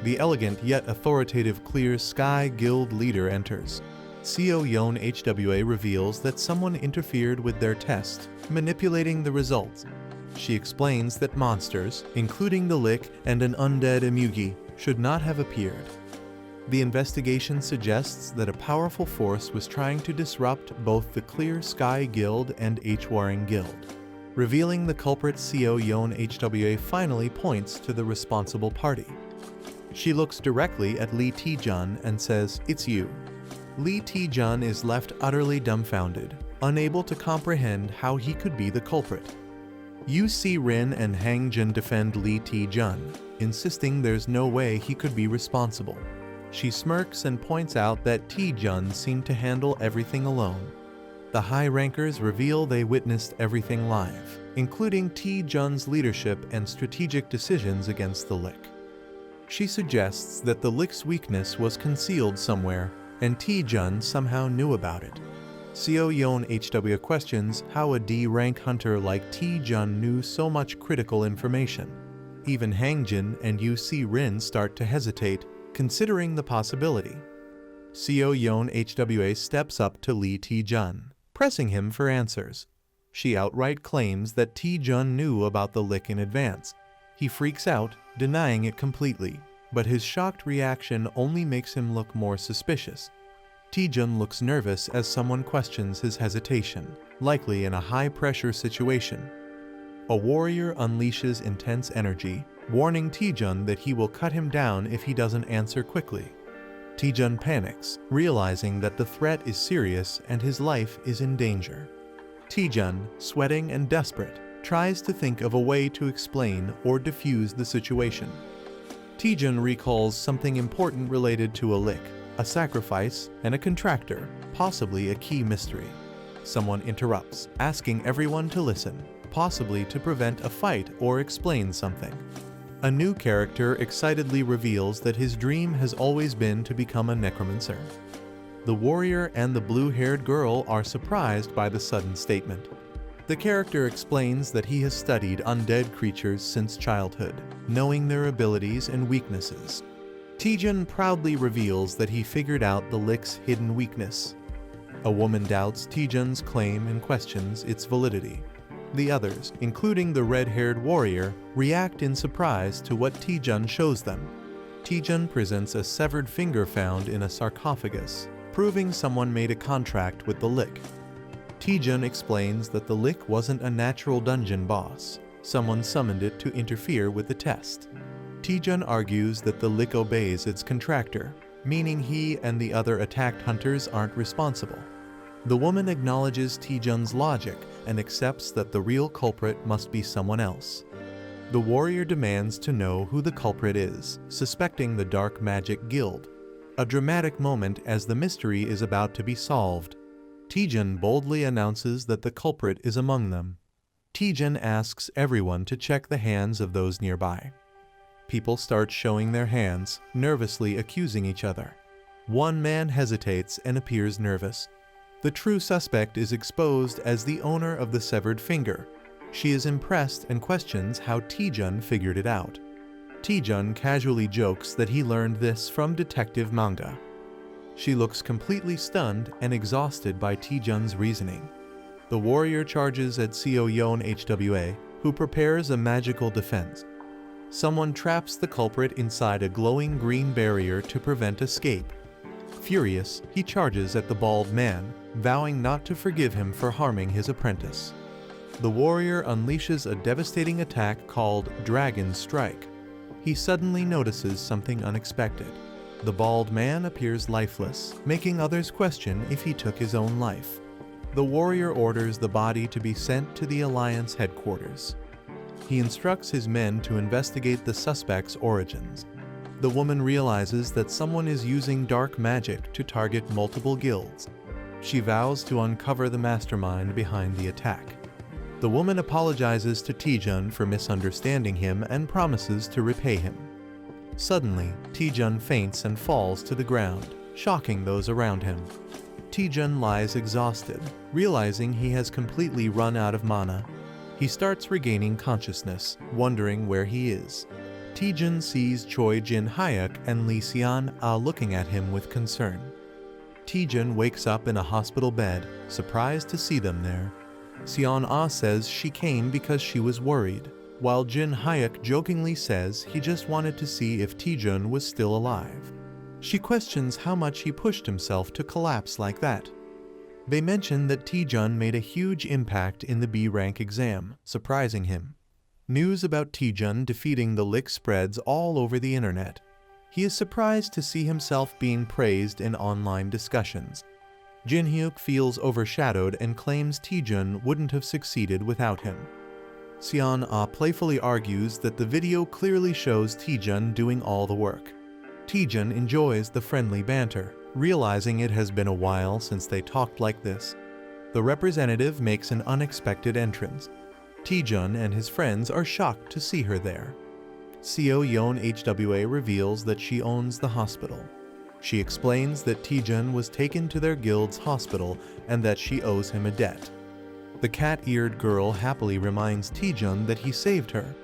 The elegant yet authoritative Clear Sky Guild leader enters. Seo Yeon HWA reveals that someone interfered with their test, manipulating the results. She explains that monsters, including the Lich and an undead Emugi, should not have appeared. The investigation suggests that a powerful force was trying to disrupt both the Clear Sky Guild and Hwarang Guild. Revealing the culprit, Seo Yeon HWA finally points to the responsible party. She looks directly at Lee Taejun and says, "It's you." Lee Taejun is left utterly dumbfounded, unable to comprehend how he could be the culprit. UC Rin and Hangjin defend Lee Taejun, insisting there's no way he could be responsible. She smirks and points out that Taejun seemed to handle everything alone. The high rankers reveal they witnessed everything live, including Taejun's leadership and strategic decisions against the Lich. She suggests that the Lich's weakness was concealed somewhere, and Taejun somehow knew about it. Seo Yeon HW questions how a D-rank hunter like Taejun knew so much critical information. Even Hangjin and UC Rin start to hesitate, considering the possibility. Seo Yeon HWA steps up to Lee Taejun, pressing him for answers. She outright claims that Taejun knew about the Lich in advance. He freaks out, denying it completely, but his shocked reaction only makes him look more suspicious. Taejun looks nervous as someone questions his hesitation, likely in a high-pressure situation. A warrior unleashes intense energy, warning Taejun that he will cut him down if he doesn't answer quickly. Taejun panics, realizing that the threat is serious and his life is in danger. Taejun, sweating and desperate, tries to think of a way to explain or defuse the situation. Taejun recalls something important related to a Lich, a sacrifice, and a contractor, possibly a key mystery. Someone interrupts, asking everyone to listen, possibly to prevent a fight or explain something. A new character excitedly reveals that his dream has always been to become a necromancer. The warrior and the blue-haired girl are surprised by the sudden statement. The character explains that he has studied undead creatures since childhood, knowing their abilities and weaknesses. Taejun proudly reveals that he figured out the Lich's hidden weakness. A woman doubts Taejun's claim and questions its validity. The others, including the red-haired warrior, react in surprise to what Taejun shows them. Taejun presents a severed finger found in a sarcophagus, proving someone made a contract with the Lich. Taejun explains that the Lich wasn't a natural dungeon boss. Someone summoned it to interfere with the test. Taejun argues that the Lich obeys its contractor, meaning he and the other attacked hunters aren't responsible. The woman acknowledges Taejun's logic and accepts that the real culprit must be someone else. The warrior demands to know who the culprit is, suspecting the Dark Magic Guild. A dramatic moment as the mystery is about to be solved. Taejun boldly announces that the culprit is among them. Taejun asks everyone to check the hands of those nearby. People start showing their hands, nervously accusing each other. One man hesitates and appears nervous. The true suspect is exposed as the owner of the severed finger. She is impressed and questions how Taejun figured it out. Taejun casually jokes that he learned this from detective manga. She looks completely stunned and exhausted by Taejun's reasoning. The warrior charges at Seo Yeon HWA, who prepares a magical defense. Someone traps the culprit inside a glowing green barrier to prevent escape. Furious, he charges at the bald man, vowing not to forgive him for harming his apprentice. The warrior unleashes a devastating attack called Dragon Strike. He suddenly notices something unexpected. The bald man appears lifeless, making others question if he took his own life. The warrior orders the body to be sent to the Alliance headquarters. He instructs his men to investigate the suspect's origins. The woman realizes that someone is using dark magic to target multiple guilds. She vows to uncover the mastermind behind the attack. The woman apologizes to Taejun for misunderstanding him and promises to repay him. Suddenly, Taejun faints and falls to the ground, shocking those around him. Taejun lies exhausted, realizing he has completely run out of mana. He starts regaining consciousness, wondering where he is. Taejun sees Choi Jin-hyuk and Lee Seon-ah looking at him with concern. Taejun wakes up in a hospital bed, surprised to see them there. Seon-ah says she came because she was worried, while Jin-hyuk jokingly says he just wanted to see if Taejun was still alive. She questions how much he pushed himself to collapse like that. They mention that Taejun made a huge impact in the B-rank exam, surprising him. News about Taejun defeating the Lich spreads all over the internet. He is surprised to see himself being praised in online discussions. Jin-hyuk feels overshadowed and claims Taejun wouldn't have succeeded without him. Seon-ah playfully argues that the video clearly shows Taejun doing all the work. Taejun enjoys the friendly banter, realizing it has been a while since they talked like this. The representative makes an unexpected entrance. Taejun and his friends are shocked to see her there. Seo Yeon HWA reveals that she owns the hospital. She explains that Taejun was taken to their guild's hospital and that she owes him a debt. The cat-eared girl happily reminds Taejun that he saved her.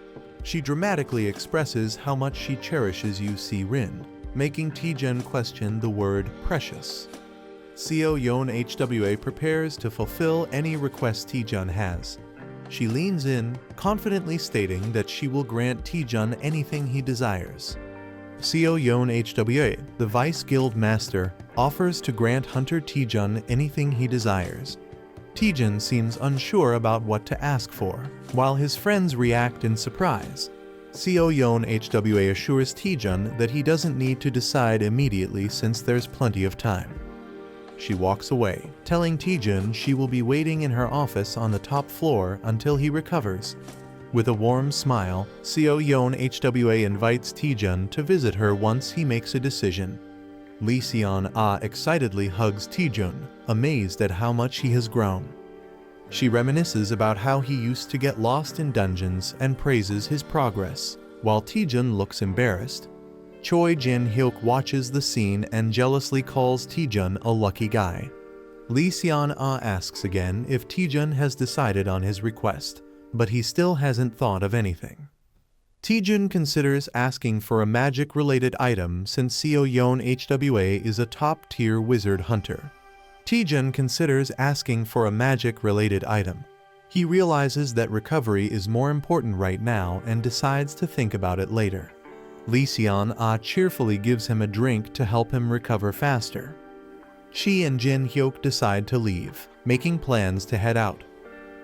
She dramatically expresses how much she cherishes Yu Si-rin, making Taejun question the word precious. Seo Yeon HWA prepares to fulfill any request Taejun has. She leans in, confidently stating that she will grant Taejun anything he desires. Seo Yeon HWA, the Vice Guild Master, offers to grant Hunter Taejun anything he desires. Taejun seems unsure about what to ask for, while his friends react in surprise. Seo Yeon HWA assures Taejun that he doesn't need to decide immediately since there's plenty of time. She walks away, telling Taejun she will be waiting in her office on the top floor until he recovers. With a warm smile, Seo Yeon HWA invites Taejun to visit her once he makes a decision. Lee Seon-ah excitedly hugs Taejun, amazed at how much he has grown. She reminisces about how he used to get lost in dungeons and praises his progress, while Taejun looks embarrassed. Choi Jin-hyuk watches the scene and jealously calls Taejun a lucky guy. Lee Seon-ah asks again if Taejun has decided on his request, but he still hasn't thought of anything. Taejun considers asking for a magic-related item since Seo Yeon HWA is a top-tier wizard hunter. Taejun considers asking for a magic-related item. He realizes that recovery is more important right now and decides to think about it later. Lee Seon-ah cheerfully gives him a drink to help him recover faster. She and Jin-hyuk decide to leave, making plans to head out.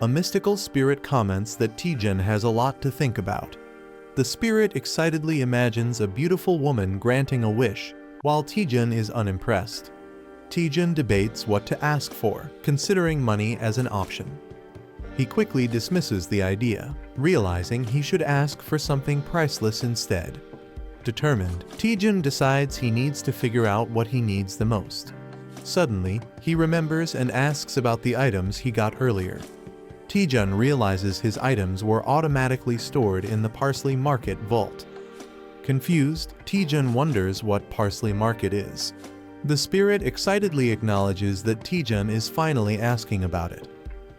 A mystical spirit comments that Taejun has a lot to think about. The spirit excitedly imagines a beautiful woman granting a wish, while Taejun is unimpressed. Taejun debates what to ask for, considering money as an option. He quickly dismisses the idea, realizing he should ask for something priceless instead. Determined, Taejun decides he needs to figure out what he needs the most. Suddenly, he remembers and asks about the items he got earlier. Taejun realizes his items were automatically stored in the Parsley Market vault. Confused, Taejun wonders what Parsley Market is. The spirit excitedly acknowledges that Taejun is finally asking about it.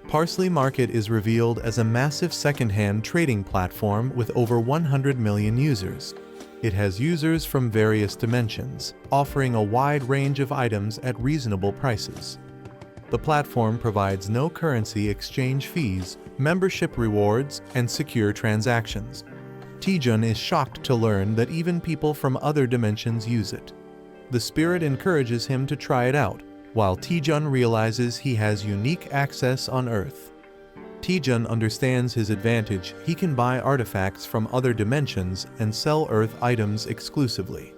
Parsley Market is revealed as a massive second-hand trading platform with over 100 million users. It has users from various dimensions, offering a wide range of items at reasonable prices. The platform provides no currency exchange fees, membership rewards, and secure transactions. Taejun is shocked to learn that even people from other dimensions use it. The spirit encourages him to try it out, while Taejun realizes he has unique access on Earth. Taejun understands his advantage. He can buy artifacts from other dimensions and sell Earth items exclusively.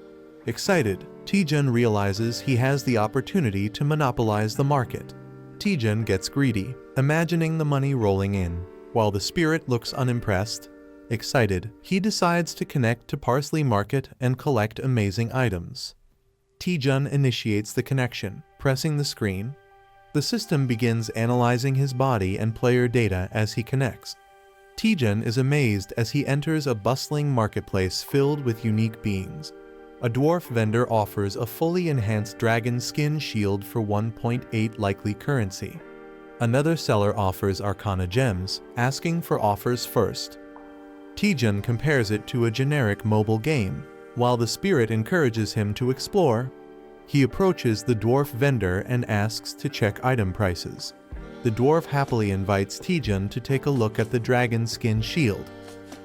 Excited, Taejun realizes he has the opportunity to monopolize the market. Taejun gets greedy, imagining the money rolling in, while the spirit looks unimpressed. Excited, he decides to connect to Parsley Market and collect amazing items. Taejun initiates the connection, pressing the screen. The system begins analyzing his body and player data as he connects. Taejun is amazed as he enters a bustling marketplace filled with unique beings. A dwarf vendor offers a fully enhanced dragon skin shield for 1.8 likely currency. Another seller offers arcana gems, asking for offers first. Taejun compares it to a generic mobile game, while the spirit encourages him to explore. He approaches the dwarf vendor and asks to check item prices. The dwarf happily invites Taejun to take a look at the dragon skin shield.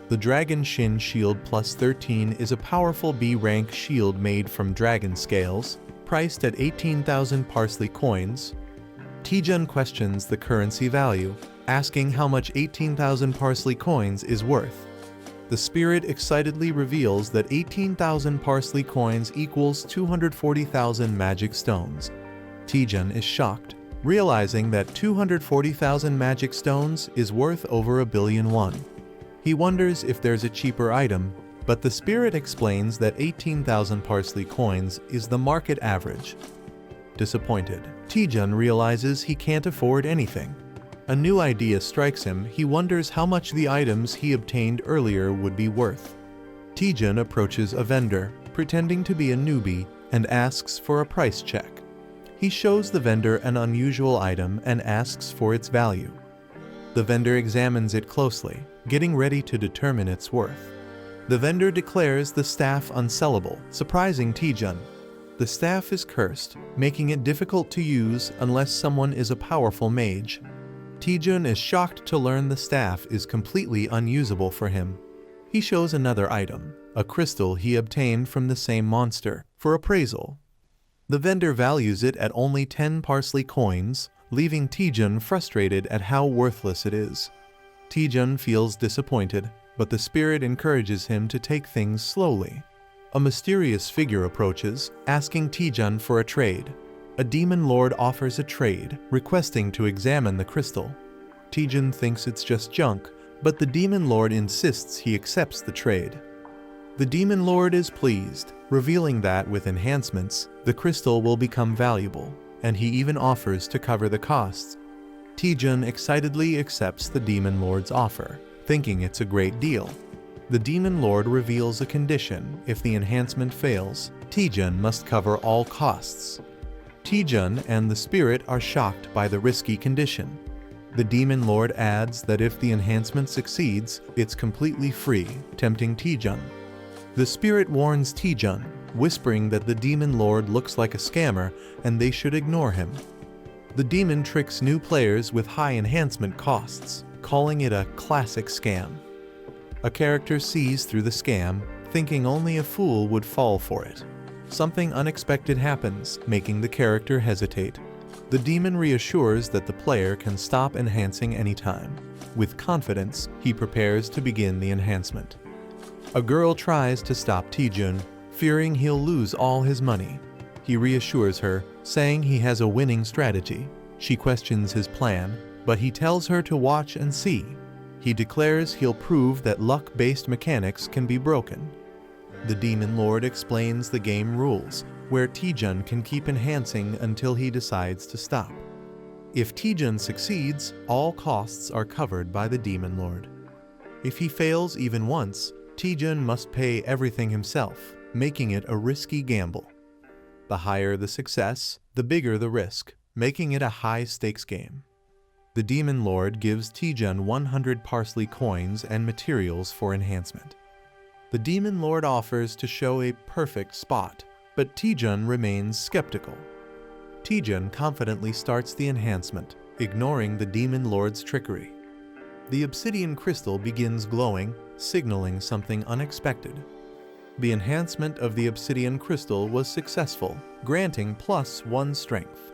The Dragon Shin Shield Plus 13 is a powerful B-rank shield made from dragon scales, priced at 18,000 Parsley coins. Taejun questions the currency value, asking how much 18,000 Parsley coins is worth. The spirit excitedly reveals that 18,000 Parsley coins equals 240,000 magic stones. Taejun is shocked, realizing that 240,000 magic stones is worth over 1 billion won. He wonders if there's a cheaper item, but the spirit explains that 18,000 Parsley coins is the market average. Disappointed, Taejun realizes he can't afford anything. A new idea strikes him. He wonders how much the items he obtained earlier would be worth. Taejun approaches a vendor, pretending to be a newbie, and asks for a price check. He shows the vendor an unusual item and asks for its value. The vendor examines it closely, getting ready to determine its worth. The vendor declares the staff unsellable, surprising Taejun. The staff is cursed, making it difficult to use unless someone is a powerful mage. Taejun is shocked to learn the staff is completely unusable for him. He shows another item, a crystal he obtained from the same monster, for appraisal. The vendor values it at only 10 parsley coins, leaving Taejun frustrated at how worthless it is. Taejun feels disappointed, but the spirit encourages him to take things slowly. A mysterious figure approaches, asking Taejun for a trade. A demon lord offers a trade, requesting to examine the crystal. Taejun thinks it's just junk, but the demon lord insists he accepts the trade. The demon lord is pleased, revealing that with enhancements, the crystal will become valuable, and he even offers to cover the costs. Taejun excitedly accepts the demon lord's offer, thinking it's a great deal. The demon lord reveals a condition: if the enhancement fails, Taejun must cover all costs. Taejun and the spirit are shocked by the risky condition. The demon lord adds that if the enhancement succeeds, it's completely free, tempting Taejun. The spirit warns Taejun, whispering that the demon lord looks like a scammer and they should ignore him. The demon tricks new players with high enhancement costs, calling it a classic scam. A character sees through the scam, thinking only a fool would fall for it. Something unexpected happens, making the character hesitate. The demon reassures that the player can stop enhancing anytime. With confidence, he prepares to begin the enhancement. A girl tries to stop Taejun, fearing he'll lose all his money. He reassures her, saying he has a winning strategy. She questions his plan, but he tells her to watch and see. He declares he'll prove that luck-based mechanics can be broken. The demon lord explains the game rules, where Taejun can keep enhancing until he decides to stop. If Taejun succeeds, all costs are covered by the demon lord. If he fails even once, Taejun must pay everything himself, making it a risky gamble. The higher the success, the bigger the risk, making it a high-stakes game. The demon lord gives Taejun 100 parsley coins and materials for enhancement. The demon lord offers to show a perfect spot, but Taejun remains skeptical. Taejun confidently starts the enhancement, ignoring the demon lord's trickery. The obsidian crystal begins glowing, signaling something unexpected. The enhancement of the obsidian crystal was successful, granting +1 strength.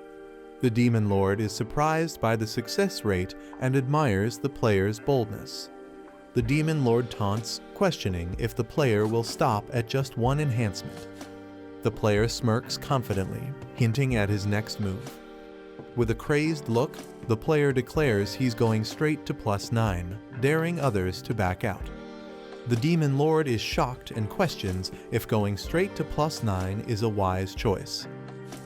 The demon lord is surprised by the success rate and admires the player's boldness. The demon lord taunts, questioning if the player will stop at just one enhancement. The player smirks confidently, hinting at his next move. With a crazed look, the player declares he's going straight to +9, daring others to back out. The demon lord is shocked and questions if going straight to +9 is a wise choice.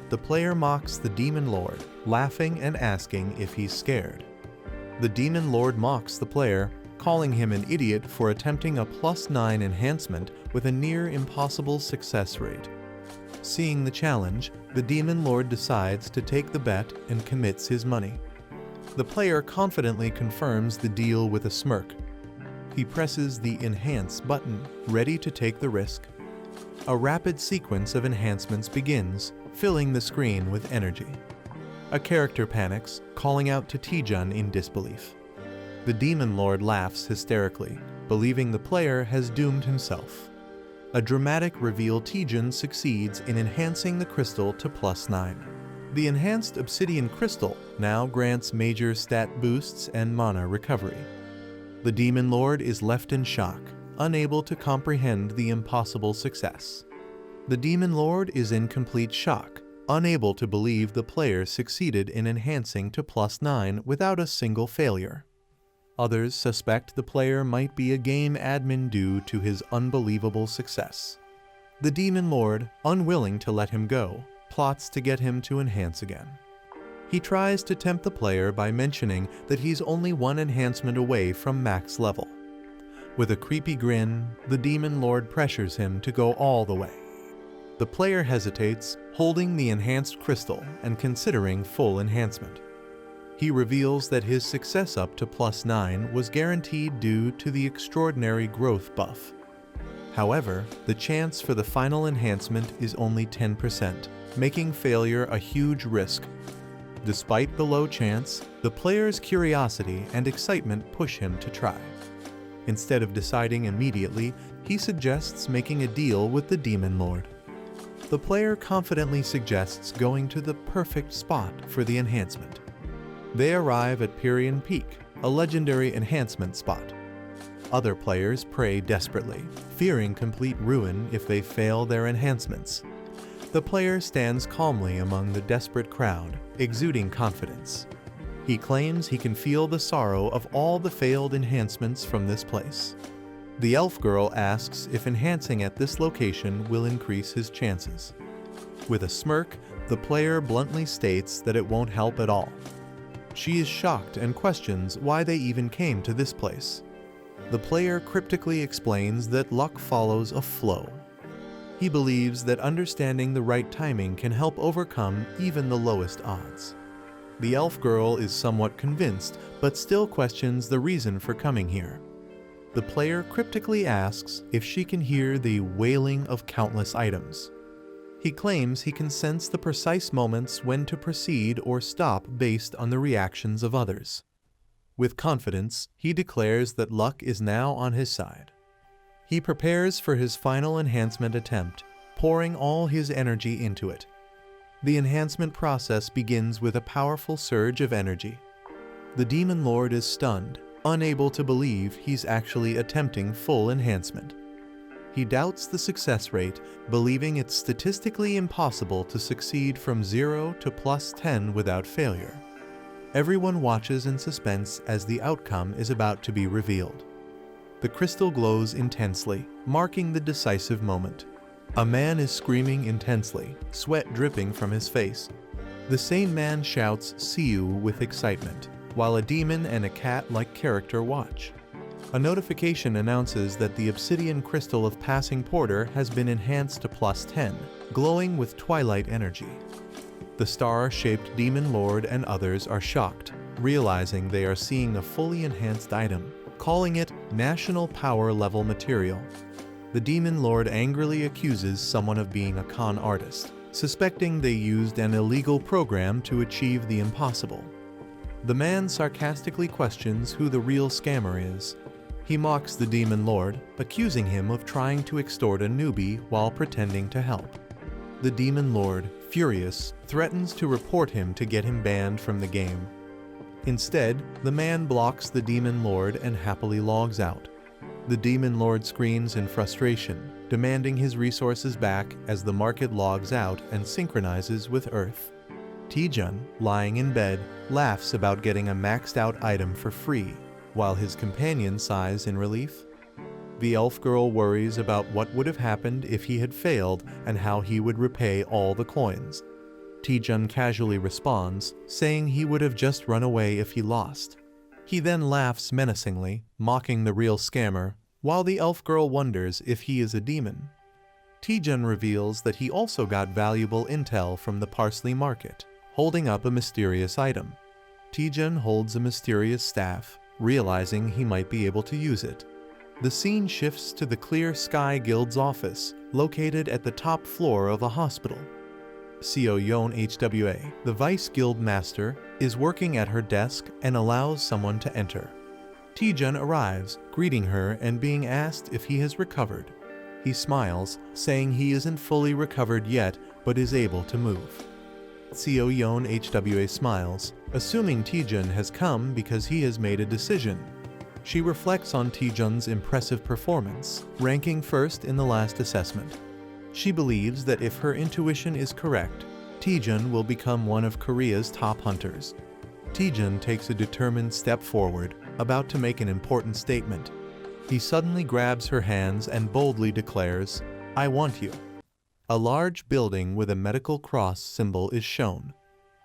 The player mocks the demon lord, laughing and asking if he's scared. The demon lord mocks the player, calling him an idiot for attempting a +9 enhancement with a near impossible success rate. Seeing the challenge, the demon lord decides to take the bet and commits his money. The player confidently confirms the deal with a smirk. He presses the Enhance button, ready to take the risk. A rapid sequence of enhancements begins, filling the screen with energy. A character panics, calling out to Taejun in disbelief. The demon lord laughs hysterically, believing the player has doomed himself. A dramatic reveal: Taejun succeeds in enhancing the crystal to +9. The enhanced obsidian crystal now grants major stat boosts and mana recovery. The demon lord is left in shock, unable to comprehend the impossible success. The demon lord is in complete shock, unable to believe the player succeeded in enhancing to +9 without a single failure. Others suspect the player might be a game admin due to his unbelievable success. The demon lord, unwilling to let him go, plots to get him to enhance again. He tries to tempt the player by mentioning that he's only one enhancement away from max level. With a creepy grin, the Demon Lord pressures him to go all the way. The player hesitates, holding the enhanced crystal and considering full enhancement. He reveals that his success up to +9 was guaranteed due to the extraordinary growth buff. However, the chance for the final enhancement is only 10%, making failure a huge risk. Despite the low chance, the player's curiosity and excitement push him to try. Instead of deciding immediately, he suggests making a deal with the Demon Lord. The player confidently suggests going to the perfect spot for the enhancement. They arrive at Pierian Peak, a legendary enhancement spot. Other players pray desperately, fearing complete ruin if they fail their enhancements. The player stands calmly among the desperate crowd, exuding confidence. He claims he can feel the sorrow of all the failed enhancements from this place. The elf girl asks if enhancing at this location will increase his chances. With a smirk, the player bluntly states that it won't help at all. She is shocked and questions why they even came to this place. The player cryptically explains that luck follows a flow. He believes that understanding the right timing can help overcome even the lowest odds. The elf girl is somewhat convinced, but still questions the reason for coming here. The player cryptically asks if she can hear the wailing of countless items. He claims he can sense the precise moments when to proceed or stop based on the reactions of others. With confidence, he declares that luck is now on his side. He prepares for his final enhancement attempt, pouring all his energy into it. The enhancement process begins with a powerful surge of energy. The Demon Lord is stunned, unable to believe he's actually attempting full enhancement. He doubts the success rate, believing it's statistically impossible to succeed from 0 to +10 without failure. Everyone watches in suspense as the outcome is about to be revealed. The crystal glows intensely, marking the decisive moment. A man is screaming intensely, sweat dripping from his face. The same man shouts "See you" with excitement, while a demon and a cat-like character watch. A notification announces that the obsidian crystal of Passing Porter has been enhanced to +10, glowing with twilight energy. The star-shaped Demon Lord and others are shocked, realizing they are seeing a fully enhanced item, calling it National Power Level material. The Demon Lord angrily accuses someone of being a con artist, suspecting they used an illegal program to achieve the impossible. The man sarcastically questions who the real scammer is. He mocks the Demon Lord, accusing him of trying to extort a newbie while pretending to help. The Demon Lord, furious, threatens to report him to get him banned from the game. Instead, the man blocks the Demon Lord and happily logs out. The Demon Lord screams in frustration, demanding his resources back as the market logs out and synchronizes with Earth. Taejun, lying in bed, laughs about getting a maxed out item for free, while his companion sighs in relief. The elf girl worries about what would have happened if he had failed and how he would repay all the coins. Taejun casually responds, saying he would have just run away if he lost. He then laughs menacingly, mocking the real scammer, while the elf girl wonders if he is a demon. Taejun reveals that he also got valuable intel from the Parsley Market, holding up a mysterious item. Taejun holds a mysterious staff, realizing he might be able to use it. The scene shifts to the Clear Sky Guild's office, located at the top floor of a hospital. Seo Yeon HWA, the Vice Guild Master, is working at her desk and allows someone to enter. Taejun arrives, greeting her and being asked if he has recovered. He smiles, saying he isn't fully recovered yet, but is able to move. Seo Yeon HWA smiles, assuming Taejun has come because he has made a decision. She reflects on Taejun's impressive performance, ranking first in the last assessment. She believes that if her intuition is correct, Taejun will become one of Korea's top hunters. Taejun takes a determined step forward, about to make an important statement. He suddenly grabs her hands and boldly declares, "I want you." A large building with a medical cross symbol is shown.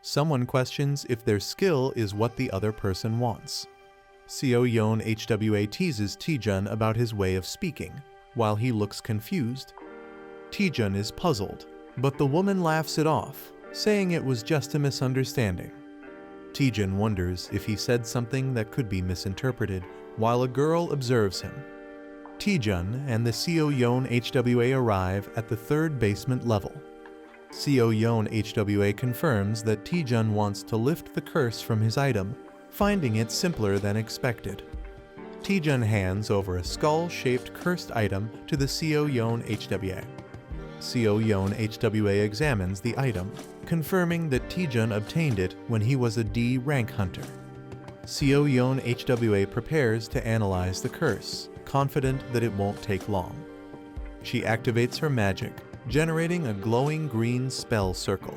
Someone questions if their skill is what the other person wants. Seo Yeon HWA teases Taejun about his way of speaking, while he looks confused. Taejun is puzzled, but the woman laughs it off, saying it was just a misunderstanding. Taejun wonders if he said something that could be misinterpreted, while a girl observes him. Taejun and the Seo Yeon HWA arrive at the 3rd basement level. Seo Yeon HWA confirms that Taejun wants to lift the curse from his item, finding it simpler than expected. Taejun hands over a skull-shaped cursed item to the Seo Yeon HWA. Seo Yeon HWA examines the item, confirming that Taejun obtained it when he was a D rank hunter. Seo Yeon HWA prepares to analyze the curse, confident that it won't take long. She activates her magic, generating a glowing green spell circle.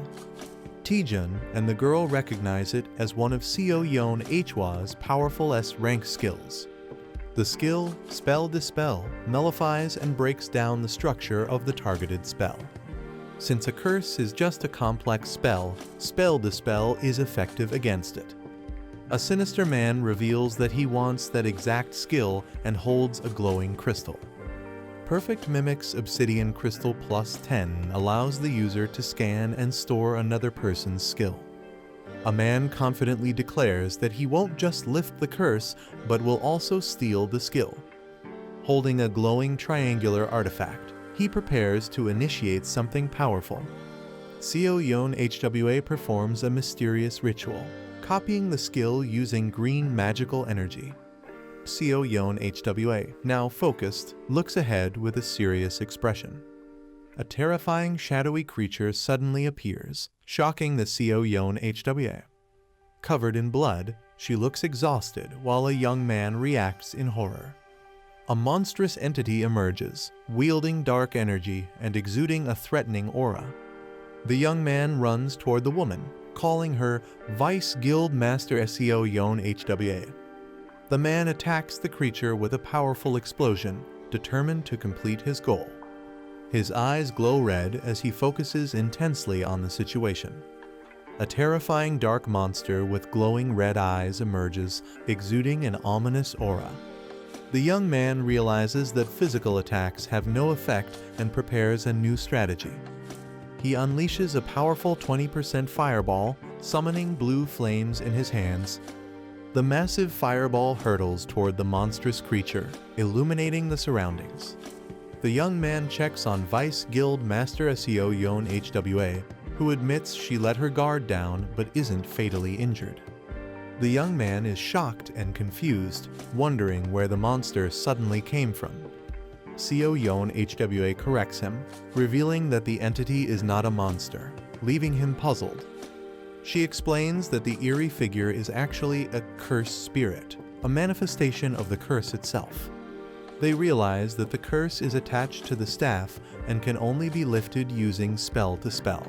Taejun and the girl recognize it as one of Seo Yeon HWA's powerful S-rank skills. The skill, Spell Dispel, nullifies and breaks down the structure of the targeted spell. Since a curse is just a complex spell, Spell Dispel is effective against it. A sinister man reveals that he wants that exact skill and holds a glowing crystal. Perfect Mimic's Obsidian Crystal Plus 10 allows the user to scan and store another person's skill. A man confidently declares that he won't just lift the curse, but will also steal the skill. Holding a glowing triangular artifact, he prepares to initiate something powerful. Seo Yeon HWA performs a mysterious ritual, copying the skill using green magical energy. Seo Yeon HWA, now focused, looks ahead with a serious expression. A terrifying shadowy creature suddenly appears, shocking the Seo Yeon HWA. Covered in blood, she looks exhausted while a young man reacts in horror. A monstrous entity emerges, wielding dark energy and exuding a threatening aura. The young man runs toward the woman, calling her Vice Guild Master Seo Yeon HWA. The man attacks the creature with a powerful explosion, determined to complete his goal. His eyes glow red as he focuses intensely on the situation. A terrifying dark monster with glowing red eyes emerges, exuding an ominous aura. The young man realizes that physical attacks have no effect and prepares a new strategy. He unleashes a powerful 20% fireball, summoning blue flames in his hands. The massive fireball hurtles toward the monstrous creature, illuminating the surroundings. The young man checks on Vice Guild Master Seo Yeon HWA, who admits she let her guard down but isn't fatally injured. The young man is shocked and confused, wondering where the monster suddenly came from. Seo Yeon HWA corrects him, revealing that the entity is not a monster, leaving him puzzled. She explains that the eerie figure is actually a cursed spirit, a manifestation of the curse itself. They realize that the curse is attached to the staff and can only be lifted using spell to spell.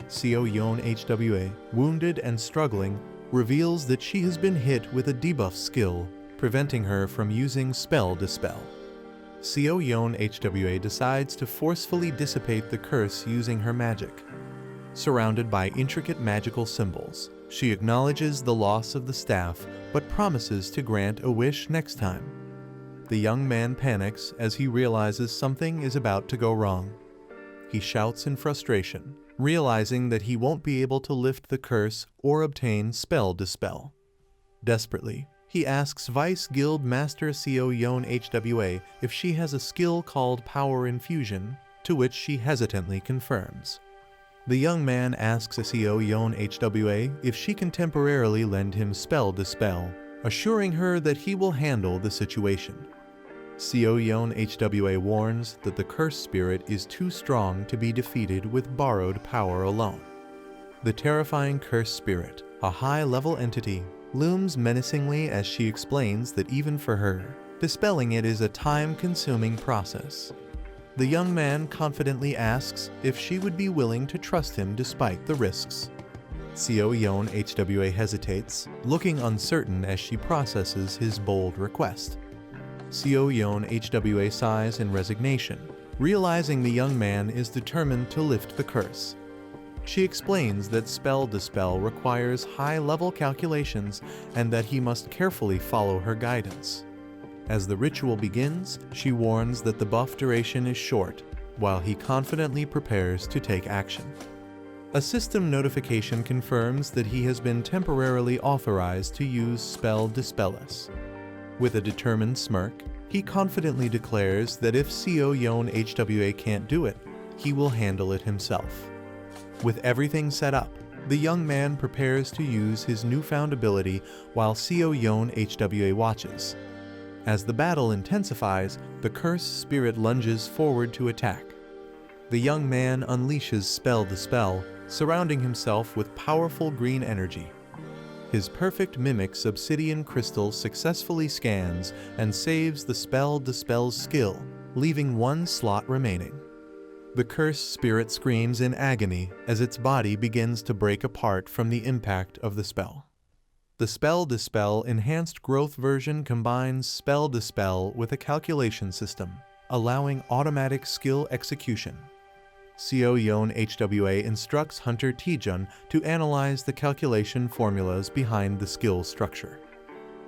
Seo Yeon HWA, wounded and struggling, reveals that she has been hit with a debuff skill, preventing her from using spell dispel. Seo Yeon HWA decides to forcefully dissipate the curse using her magic. Surrounded by intricate magical symbols, she acknowledges the loss of the staff but promises to grant a wish next time. The young man panics as he realizes something is about to go wrong. He shouts in frustration, realizing that he won't be able to lift the curse or obtain spell dispel. Desperately, he asks Vice Guild Master Seo Yeon HWA if she has a skill called Power Infusion, to which she hesitantly confirms. The young man asks Seo Yeon HWA if she can temporarily lend him spell dispel, assuring her that he will handle the situation. Seo Yeon HWA warns that the cursed spirit is too strong to be defeated with borrowed power alone. The terrifying cursed spirit, a high-level entity, looms menacingly as she explains that even for her, dispelling it is a time-consuming process. The young man confidently asks if she would be willing to trust him despite the risks. Seo Yeon HWA hesitates, looking uncertain as she processes his bold request. Seo Yeon HWA sighs in resignation, realizing the young man is determined to lift the curse. She explains that spell dispel requires high-level calculations and that he must carefully follow her guidance. As the ritual begins, she warns that the buff duration is short, while he confidently prepares to take action. A system notification confirms that he has been temporarily authorized to use spell dispellus. With a determined smirk, he confidently declares that if Co Yon HWA can't do it, he will handle it himself. With everything set up, the young man prepares to use his newfound ability while Co Yon HWA watches. As the battle intensifies, the cursed spirit lunges forward to attack. The young man unleashes spell dispel, surrounding himself with powerful green energy. His perfect mimic's obsidian crystal successfully scans and saves the spell dispel's skill, leaving one slot remaining. The cursed spirit screams in agony as its body begins to break apart from the impact of the spell. The Spell Dispel Enhanced Growth version combines Spell Dispel with a calculation system, allowing automatic skill execution. Co Yon HWA instructs Hunter Taejun to analyze the calculation formulas behind the skill structure.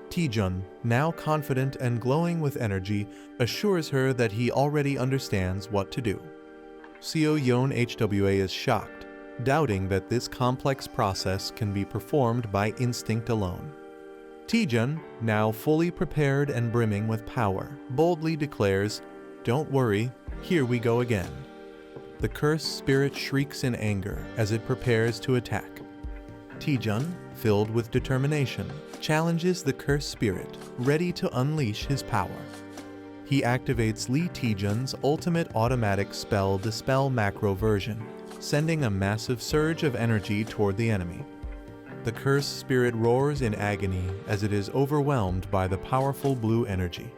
Taejun, now confident and glowing with energy, assures her that he already understands what to do. Co Yon HWA is shocked, doubting that this complex process can be performed by instinct alone. Taejun, now fully prepared and brimming with power, boldly declares, "Don't worry, here we go again." The cursed spirit shrieks in anger as it prepares to attack. Taejun, filled with determination, challenges the cursed spirit, ready to unleash his power. He activates Lee Taejun's ultimate automatic spell Dispel macro version, sending a massive surge of energy toward the enemy. The cursed spirit roars in agony as it is overwhelmed by the powerful blue energy.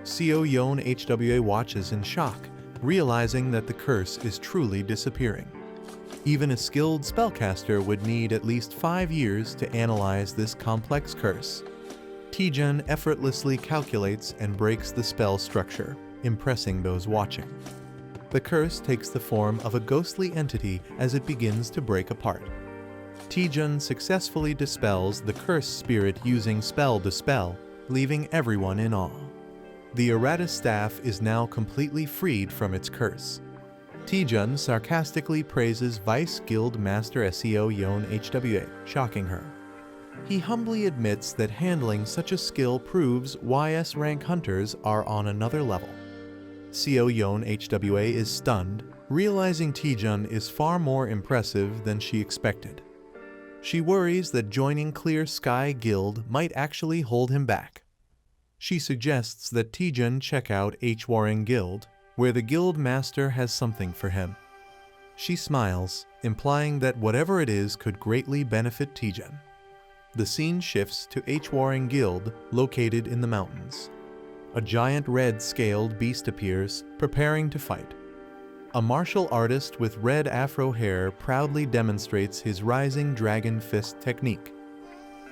Co Yon HWA watches in shock, realizing that the curse is truly disappearing. Even a skilled spellcaster would need at least 5 years to analyze this complex curse. Taejun effortlessly calculates and breaks the spell structure, impressing those watching. The curse takes the form of a ghostly entity as it begins to break apart. Taejun successfully dispels the cursed spirit using Spell Dispel, leaving everyone in awe. The Eratus staff is now completely freed from its curse. Taejun sarcastically praises Vice Guild Master Co Yon HWA, shocking her. He humbly admits that handling such a skill proves YS rank hunters are on another level. Co Yon HWA is stunned, realizing Taejun is far more impressive than she expected. She worries that joining Clear Sky Guild might actually hold him back. She suggests that Taejun check out Hwarring Guild, where the guild master has something for him. She smiles, implying that whatever it is could greatly benefit Taejun. The scene shifts to Hwarring Guild, located in the mountains. A giant red-scaled beast appears, preparing to fight. A martial artist with red afro hair proudly demonstrates his rising dragon fist technique.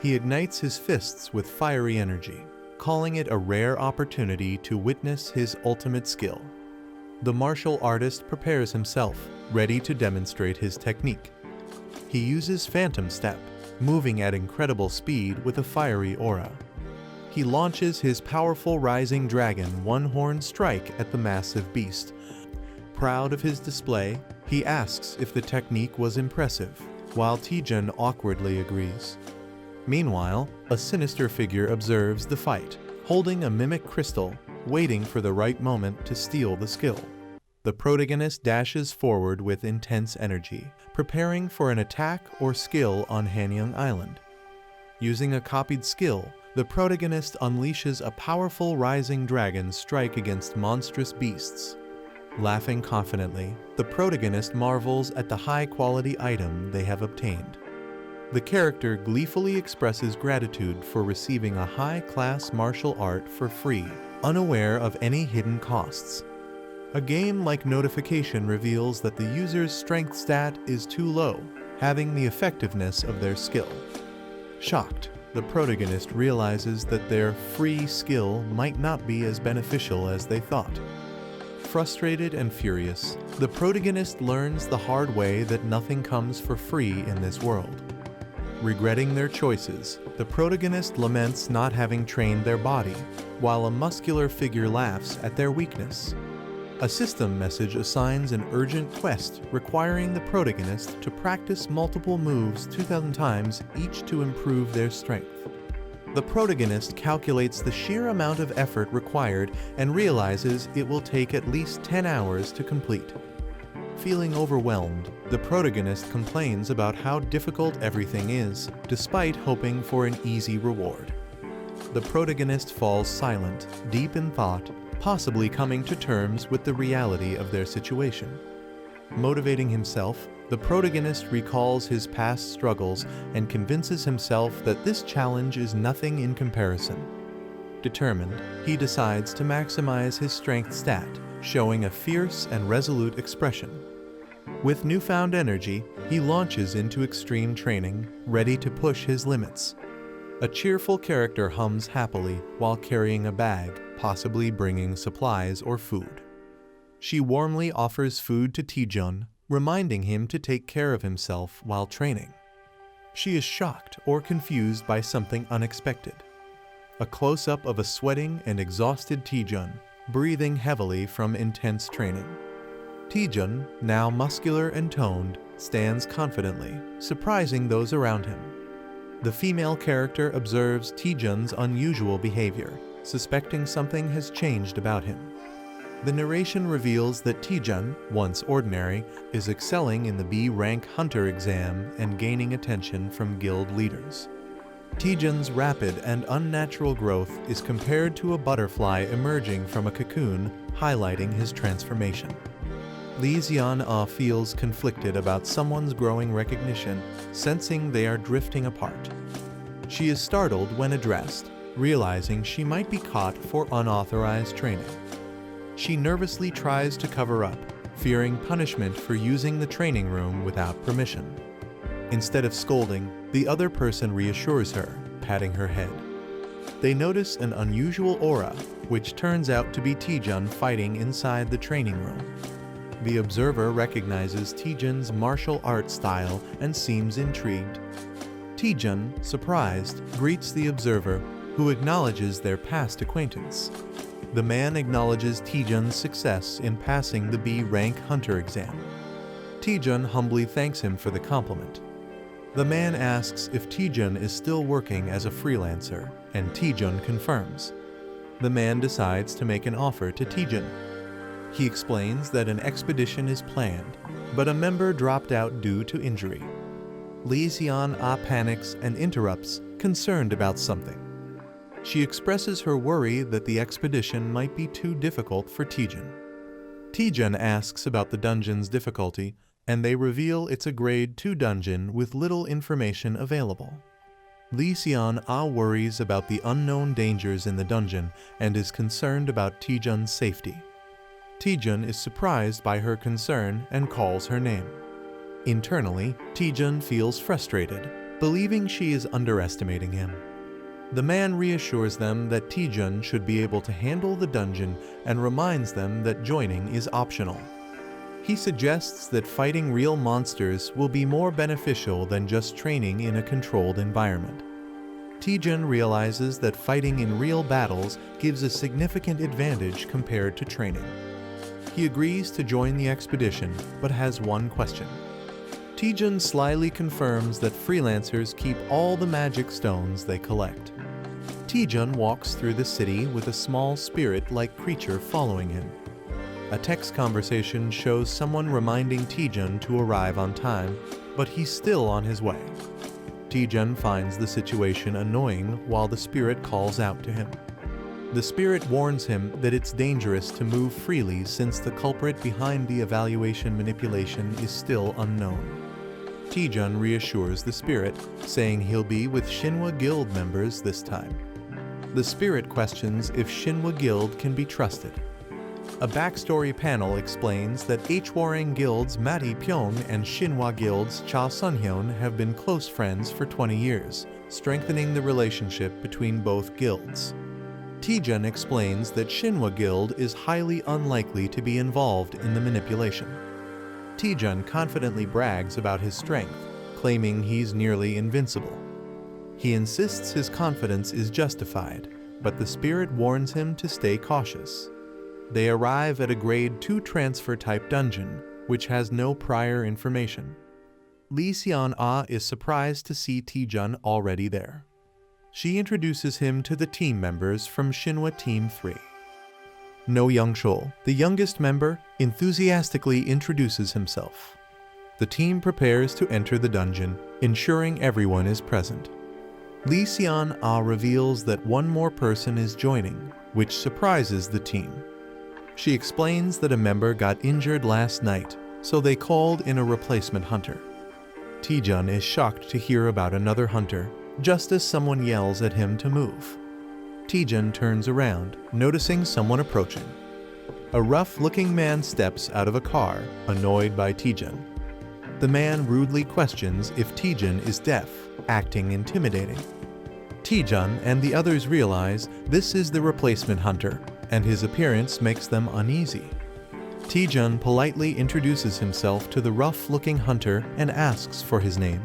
He ignites his fists with fiery energy, calling it a rare opportunity to witness his ultimate skill. The martial artist prepares himself, ready to demonstrate his technique. He uses Phantom Step, moving at incredible speed with a fiery aura. He launches his powerful Rising Dragon one-horn strike at the massive beast. Proud of his display, he asks if the technique was impressive, while Taejun awkwardly agrees. Meanwhile, a sinister figure observes the fight, holding a mimic crystal, waiting for the right moment to steal the skill. The protagonist dashes forward with intense energy, preparing for an attack or skill on Hanyang Island. Using a copied skill, the protagonist unleashes a powerful Rising Dragon strike against monstrous beasts. Laughing confidently, the protagonist marvels at the high-quality item they have obtained. The character gleefully expresses gratitude for receiving a high-class martial art for free, unaware of any hidden costs. A game-like notification reveals that the user's strength stat is too low, having the effectiveness of their skill. Shocked, the protagonist realizes that their free skill might not be as beneficial as they thought. Frustrated and furious, the protagonist learns the hard way that nothing comes for free in this world. Regretting their choices, the protagonist laments not having trained their body, while a muscular figure laughs at their weakness. A system message assigns an urgent quest requiring the protagonist to practice multiple moves 2,000 times each to improve their strength. The protagonist calculates the sheer amount of effort required and realizes it will take at least 10 hours to complete. Feeling overwhelmed, the protagonist complains about how difficult everything is, despite hoping for an easy reward. The protagonist falls silent, deep in thought, possibly coming to terms with the reality of their situation. Motivating himself, the protagonist recalls his past struggles and convinces himself that this challenge is nothing in comparison. Determined, he decides to maximize his strength stat, showing a fierce and resolute expression. With newfound energy, he launches into extreme training, ready to push his limits. A cheerful character hums happily while carrying a bag, possibly bringing supplies or food. She warmly offers food to Taejun, reminding him to take care of himself while training. She is shocked or confused by something unexpected. A close-up of a sweating and exhausted Taejun, breathing heavily from intense training. Taejun, now muscular and toned, stands confidently, surprising those around him. The female character observes Taejun's unusual behavior, suspecting something has changed about him. The narration reveals that Taejun, once ordinary, is excelling in the B-rank hunter exam and gaining attention from guild leaders. Taejun's rapid and unnatural growth is compared to a butterfly emerging from a cocoon, highlighting his transformation. Lee Xian-ah feels conflicted about someone's growing recognition, sensing they are drifting apart. She is startled when addressed, realizing she might be caught for unauthorized training. She nervously tries to cover up, fearing punishment for using the training room without permission. Instead of scolding, the other person reassures her, patting her head. They notice an unusual aura, which turns out to be Taejun fighting inside the training room. The observer recognizes Taejun's martial art style and seems intrigued. Taejun, surprised, greets the observer, who acknowledges their past acquaintance. The man acknowledges Taejun's success in passing the B-rank hunter exam. Taejun humbly thanks him for the compliment. The man asks if Taejun is still working as a freelancer, and Taejun confirms. The man decides to make an offer to Taejun. He explains that an expedition is planned, but a member dropped out due to injury. Lee Xian-ah panics and interrupts, concerned about something. She expresses her worry that the expedition might be too difficult for Taejun. Taejun asks about the dungeon's difficulty, and they reveal it's a grade 2 dungeon with little information available. Lee Xian-ah worries about the unknown dangers in the dungeon and is concerned about Taejun's safety. Taejun is surprised by her concern and calls her name. Internally, Taejun feels frustrated, believing she is underestimating him. The man reassures them that Taejun should be able to handle the dungeon and reminds them that joining is optional. He suggests that fighting real monsters will be more beneficial than just training in a controlled environment. Taejun realizes that fighting in real battles gives a significant advantage compared to training. He agrees to join the expedition, but has one question. Taejun slyly confirms that freelancers keep all the magic stones they collect. Taejun walks through the city with a small spirit-like creature following him. A text conversation shows someone reminding Taejun to arrive on time, but he's still on his way. Taejun finds the situation annoying while the spirit calls out to him. The spirit warns him that it's dangerous to move freely since the culprit behind the evaluation manipulation is still unknown. Taejun reassures the spirit, saying he'll be with Shinhwa Guild members this time. The spirit questions if Shinhwa Guild can be trusted. A backstory panel explains that Hwarang Guild's Mati Pyong and Shinhwa Guild's Cha Sunhyun have been close friends for 20 years, strengthening the relationship between both guilds. Taejun explains that Shinhwa Guild is highly unlikely to be involved in the manipulation. Taejun confidently brags about his strength, claiming he's nearly invincible. He insists his confidence is justified, but the spirit warns him to stay cautious. They arrive at a grade 2 transfer-type dungeon, which has no prior information. Lee Seon-ah is surprised to see Taejun already there. She introduces him to the team members from Shinhwa Team 3. No Young-chul, the youngest member, enthusiastically introduces himself. The team prepares to enter the dungeon, ensuring everyone is present. Lee Seon-ah reveals that one more person is joining, which surprises the team. She explains that a member got injured last night, so they called in a replacement hunter. Taejun is shocked to hear about another hunter, just as someone yells at him to move. Taejun turns around, noticing someone approaching. A rough-looking man steps out of a car, annoyed by Taejun. The man rudely questions if Taejun is deaf, acting intimidating. Taejun and the others realize this is the replacement hunter, and his appearance makes them uneasy. Taejun politely introduces himself to the rough-looking hunter and asks for his name.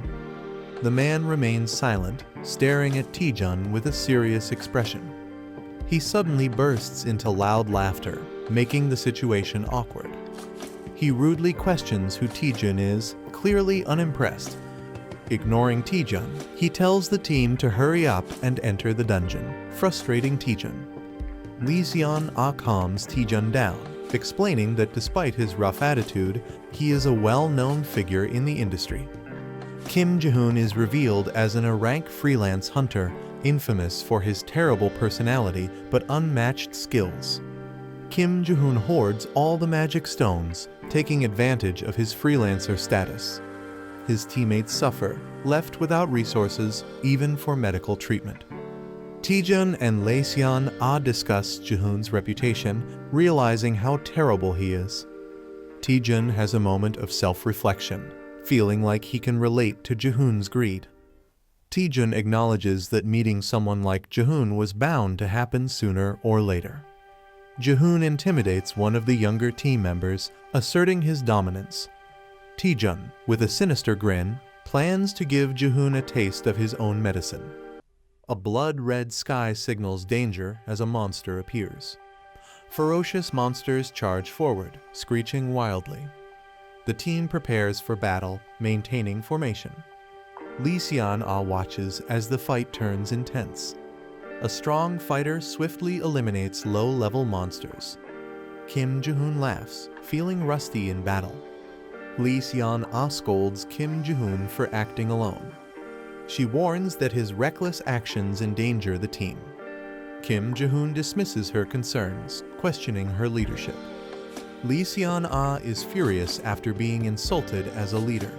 The man remains silent, staring at Taejun with a serious expression. He suddenly bursts into loud laughter, making the situation awkward. He rudely questions who Taejun is, clearly unimpressed. Ignoring Taejun, he tells the team to hurry up and enter the dungeon, frustrating Taejun. Lee Seon-ah calms Taejun down, explaining that despite his rough attitude, he is a well-known figure in the industry. Kim Ji-hoon is revealed as an A-rank freelance hunter, infamous for his terrible personality but unmatched skills. Kim Ji-hoon hoards all the magic stones, taking advantage of his freelancer status. His teammates suffer, left without resources, even for medical treatment. Taejun and Lee Seon-ah discuss Ji-hoon's reputation, realizing how terrible he is. Taejun has a moment of self-reflection, feeling like he can relate to Ji-hoon's greed. Taejun acknowledges that meeting someone like Ji-hoon was bound to happen sooner or later. Ji-hoon intimidates one of the younger team members, asserting his dominance. Taejun, with a sinister grin, plans to give Ji-hoon a taste of his own medicine. A blood-red sky signals danger as a monster appears. Ferocious monsters charge forward, screeching wildly. The team prepares for battle, maintaining formation. Lee Seon-ah watches as the fight turns intense. A strong fighter swiftly eliminates low-level monsters. Kim Ji-hoon laughs, feeling rusty in battle. Lee Seon-ah scolds Kim Ji-hoon for acting alone. She warns that his reckless actions endanger the team. Kim Ji-hoon dismisses her concerns, questioning her leadership. Lee Seon-ah is furious after being insulted as a leader.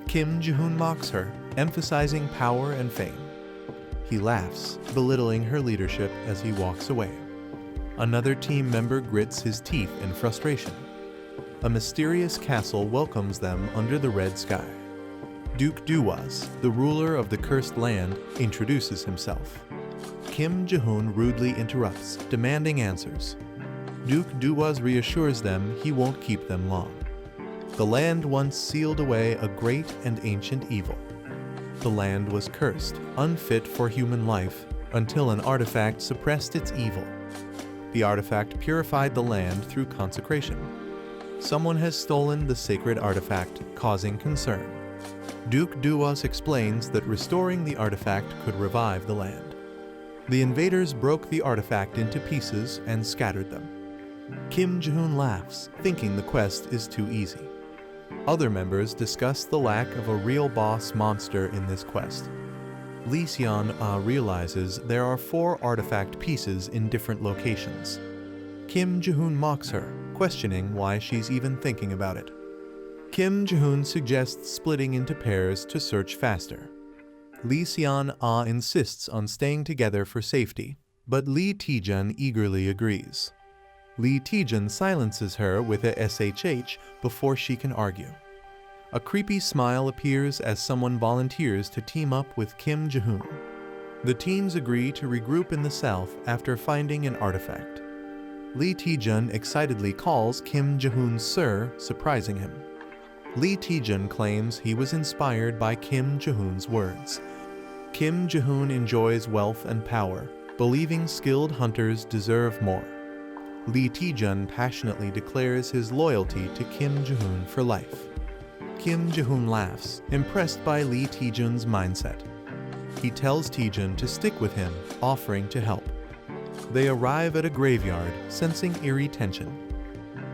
Kim Ji-hoon mocks her, emphasizing power and fame. He laughs, belittling her leadership as he walks away. Another team member grits his teeth in frustration. A mysterious castle welcomes them under the red sky. Duke Duwas, the ruler of the cursed land, introduces himself. Kim Ji-hoon rudely interrupts, demanding answers. Duke Duwas reassures them he won't keep them long. The land once sealed away a great and ancient evil. The land was cursed, unfit for human life, until an artifact suppressed its evil. The artifact purified the land through consecration. Someone has stolen the sacred artifact, causing concern. Duke Duwas explains that restoring the artifact could revive the land. The invaders broke the artifact into pieces and scattered them. Kim Ji-hoon laughs, thinking the quest is too easy. Other members discuss the lack of a real boss monster in this quest. Lee Seon-ah realizes there are 4 artifact pieces in different locations. Kim Ji-hoon mocks her, questioning why she's even thinking about it. Kim Ji-hoon suggests splitting into pairs to search faster. Lee Seon-ah insists on staying together for safety, but Lee Taejun eagerly agrees. Lee Taejun silences her with a SHH before she can argue. A creepy smile appears as someone volunteers to team up with Kim Ji-hoon. The teams agree to regroup in the south after finding an artifact. Lee Taejun excitedly calls Kim Jae-hoon Sir, surprising him. Lee Taejun claims he was inspired by Kim Jae-hoon's words. Kim Jae-hoon enjoys wealth and power, believing skilled hunters deserve more. Lee Taejun passionately declares his loyalty to Kim Jae-hoon for life. Kim Jae-hoon laughs, impressed by Lee Taejun's mindset. He tells Taejun to stick with him, offering to help. They arrive at a graveyard, sensing eerie tension.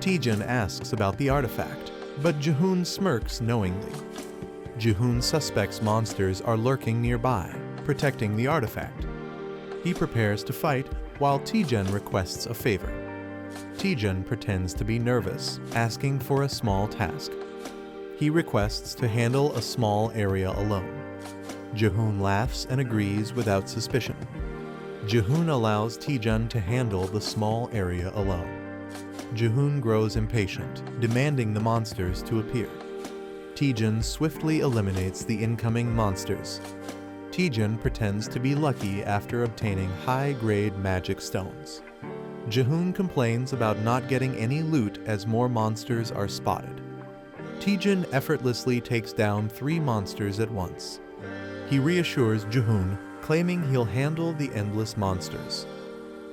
Taejun asks about the artifact, but Jae-hoon smirks knowingly. Jae-hoon suspects monsters are lurking nearby, protecting the artifact. He prepares to fight, while Taejun requests a favor. Taejun pretends to be nervous, asking for a small task. He requests to handle a small area alone. Jae-hoon laughs and agrees without suspicion. Jae-hoon allows Taejun to handle the small area alone. Jae-hoon grows impatient, demanding the monsters to appear. Taejun swiftly eliminates the incoming monsters. Taejun pretends to be lucky after obtaining high-grade magic stones. Jae-hoon complains about not getting any loot as more monsters are spotted. Taejun effortlessly takes down 3 monsters at once. He reassures Jae-hoon, claiming he'll handle the endless monsters.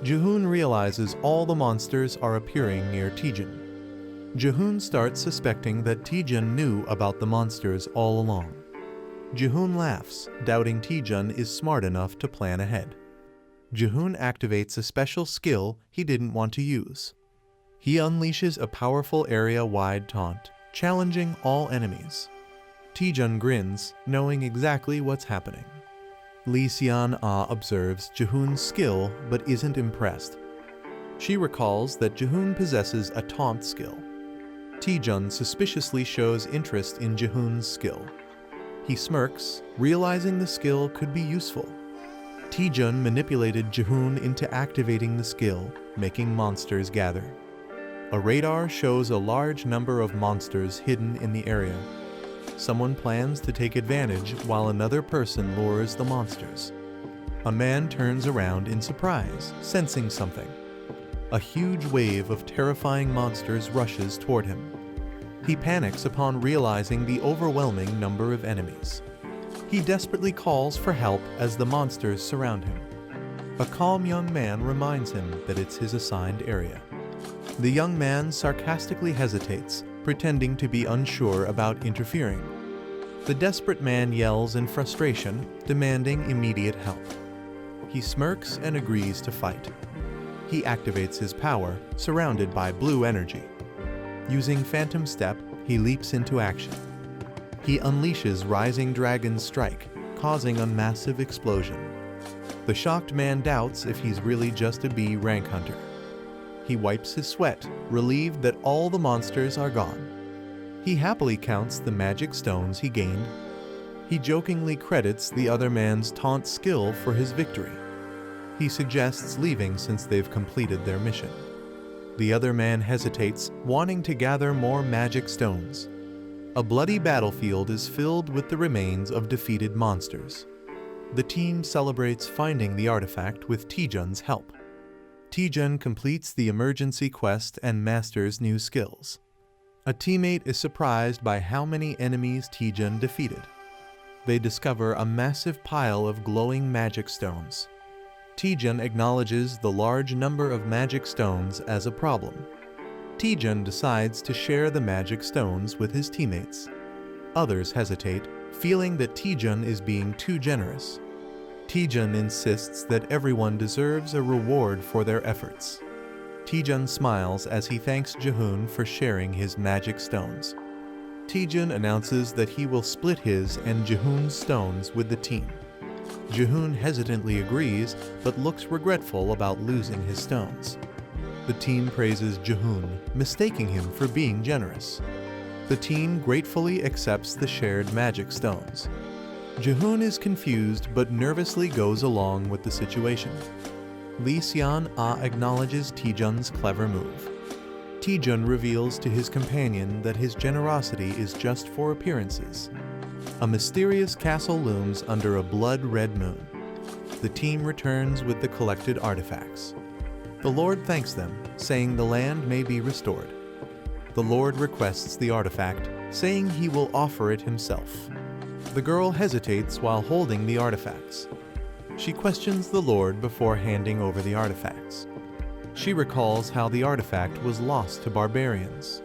Jae-hoon realizes all the monsters are appearing near Taejun. Jae-hoon starts suspecting that Taejun knew about the monsters all along. Jae-hoon laughs, doubting Taejun is smart enough to plan ahead. Jae-hoon activates a special skill he didn't want to use. He unleashes a powerful area-wide taunt, challenging all enemies. Taejun grins, knowing exactly what's happening. Lee Seon-ah observes Jae-hoon's skill but isn't impressed. She recalls that Jae-hoon possesses a taunt skill. Taejun suspiciously shows interest in Jae-hoon's skill. He smirks, realizing the skill could be useful. Taejun manipulated Jae-hoon into activating the skill, making monsters gather. A radar shows a large number of monsters hidden in the area. Someone plans to take advantage while another person lures the monsters. A man turns around in surprise, sensing something. A huge wave of terrifying monsters rushes toward him. He panics upon realizing the overwhelming number of enemies. He desperately calls for help as the monsters surround him. A calm young man reminds him that it's his assigned area. The young man sarcastically hesitates, pretending to be unsure about interfering. The desperate man yells in frustration, demanding immediate help. He smirks and agrees to fight. He activates his power, surrounded by blue energy. Using Phantom Step, he leaps into action. He unleashes Rising Dragon's Strike, causing a massive explosion. The shocked man doubts if he's really just a B rank hunter. He wipes his sweat, relieved that all the monsters are gone. He happily counts the magic stones he gained. He jokingly credits the other man's taunt skill for his victory. He suggests leaving since they've completed their mission. The other man hesitates, wanting to gather more magic stones. A bloody battlefield is filled with the remains of defeated monsters. The team celebrates finding the artifact with Taejun's help. Taejun completes the emergency quest and masters new skills. A teammate is surprised by how many enemies Taejun defeated. They discover a massive pile of glowing magic stones. Taejun acknowledges the large number of magic stones as a problem. Taejun decides to share the magic stones with his teammates. Others hesitate, feeling that Taejun is being too generous. Taejun insists that everyone deserves a reward for their efforts. Taejun smiles as he thanks Jae-hoon for sharing his magic stones. Taejun announces that he will split his and Jae-hoon's stones with the team. Jae-hoon hesitantly agrees, but looks regretful about losing his stones. The team praises Jae-hoon, mistaking him for being generous. The team gratefully accepts the shared magic stones. Jae-hoon is confused but nervously goes along with the situation. Lee Seon-ah acknowledges Taejun's clever move. Taejun reveals to his companion that his generosity is just for appearances. A mysterious castle looms under a blood-red moon. The team returns with the collected artifacts. The Lord thanks them, saying the land may be restored. The Lord requests the artifact, saying he will offer it himself. The girl hesitates while holding the artifacts. She questions the Lord before handing over the artifacts. She recalls how the artifact was lost to barbarians.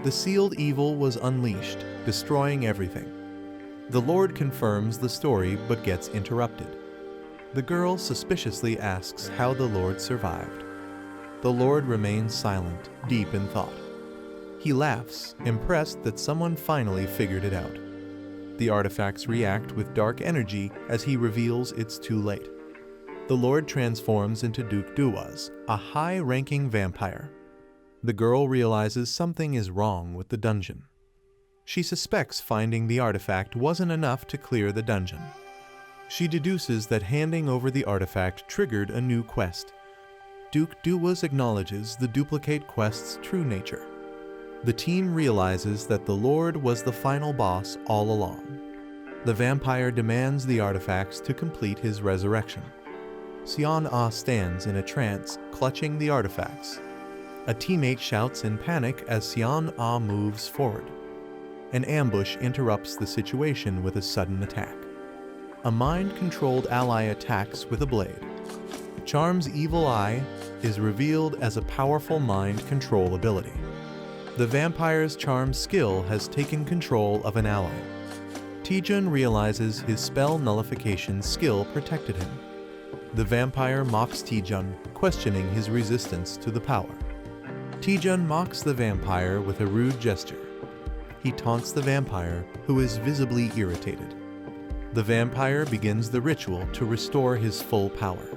The sealed evil was unleashed, destroying everything. The Lord confirms the story but gets interrupted. The girl suspiciously asks how the Lord survived. The Lord remains silent, deep in thought. He laughs, impressed that someone finally figured it out. The artifacts react with dark energy as he reveals it's too late. The Lord transforms into Duke Duwas, a high-ranking vampire. The girl realizes something is wrong with the dungeon. She suspects finding the artifact wasn't enough to clear the dungeon. She deduces that handing over the artifact triggered a new quest. Duke Duwas acknowledges the duplicate quest's true nature. The team realizes that the Lord was the final boss all along. The vampire demands the artifacts to complete his resurrection. Sion Ah stands in a trance, clutching the artifacts. A teammate shouts in panic as Sion Ah moves forward. An ambush interrupts the situation with a sudden attack. A mind-controlled ally attacks with a blade. Charm's evil eye is revealed as a powerful mind control ability. The vampire's charm skill has taken control of an ally. Taejun realizes his spell nullification skill protected him. The vampire mocks Taejun, questioning his resistance to the power. Taejun mocks the vampire with a rude gesture. He taunts the vampire, who is visibly irritated. The vampire begins the ritual to restore his full power.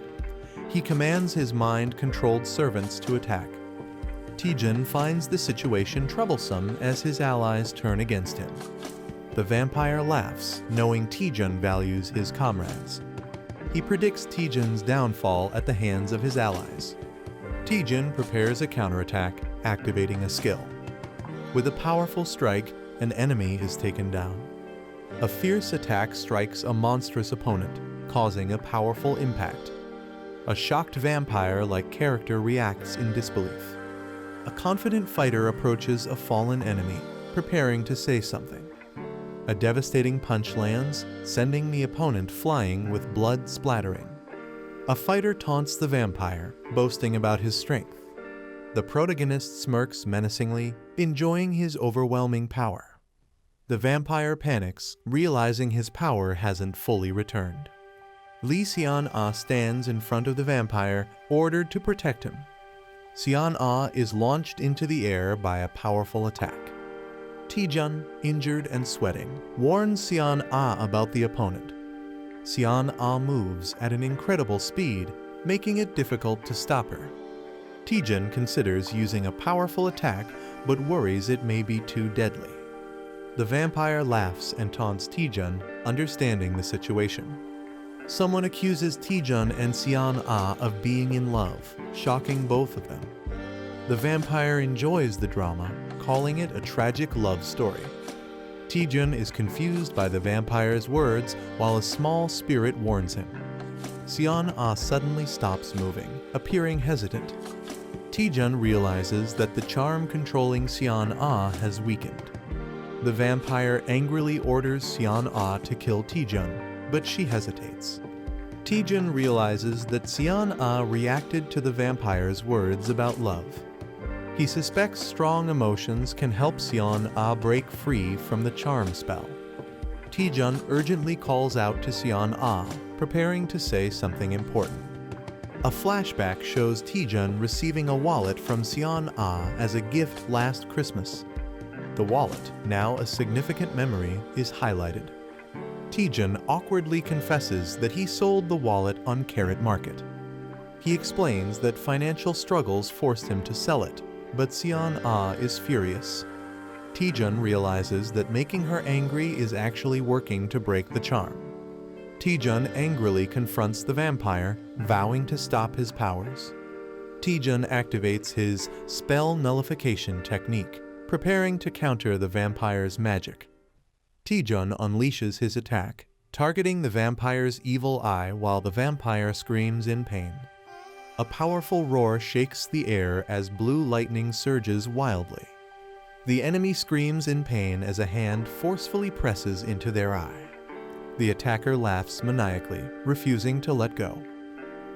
He commands his mind-controlled servants to attack. Taejun finds the situation troublesome as his allies turn against him. The vampire laughs, knowing Taejun values his comrades. He predicts Taejun's downfall at the hands of his allies. Taejun prepares a counterattack, activating a skill. With a powerful strike, an enemy is taken down. A fierce attack strikes a monstrous opponent, causing a powerful impact. A shocked vampire-like character reacts in disbelief. A confident fighter approaches a fallen enemy, preparing to say something. A devastating punch lands, sending the opponent flying with blood splattering. A fighter taunts the vampire, boasting about his strength. The protagonist smirks menacingly, enjoying his overwhelming power. The vampire panics, realizing his power hasn't fully returned. Lee Sion-ah stands in front of the vampire, ordered to protect him. Sion-ah is launched into the air by a powerful attack. Taejun, injured and sweating, warns Sion-ah about the opponent. Sion-ah moves at an incredible speed, making it difficult to stop her. Taejun considers using a powerful attack, but worries it may be too deadly. The vampire laughs and taunts Taejun, understanding the situation. Someone accuses Taejun and Sion-ah of being in love, shocking both of them. The vampire enjoys the drama, calling it a tragic love story. Taejun is confused by the vampire's words while a small spirit warns him. Sion-ah suddenly stops moving, appearing hesitant. Taejun realizes that the charm controlling Sion-ah has weakened. The vampire angrily orders Sion-ah to kill Taejun, but she hesitates. Taejun realizes that Sion-ah reacted to the vampire's words about love. He suspects strong emotions can help Sion-ah break free from the charm spell. Taejun urgently calls out to Sion-ah, preparing to say something important. A flashback shows Taejun receiving a wallet from Sion-ah as a gift last Christmas. The wallet, now a significant memory, is highlighted. Taejun awkwardly confesses that he sold the wallet on Carrot Market. He explains that financial struggles forced him to sell it, but Sion-ah is furious. Taejun realizes that making her angry is actually working to break the charm. Taejun angrily confronts the vampire, vowing to stop his powers. Taejun activates his spell nullification technique, preparing to counter the vampire's magic. Taejun unleashes his attack, targeting the vampire's evil eye while the vampire screams in pain. A powerful roar shakes the air as blue lightning surges wildly. The enemy screams in pain as a hand forcefully presses into their eye. The attacker laughs maniacally, refusing to let go.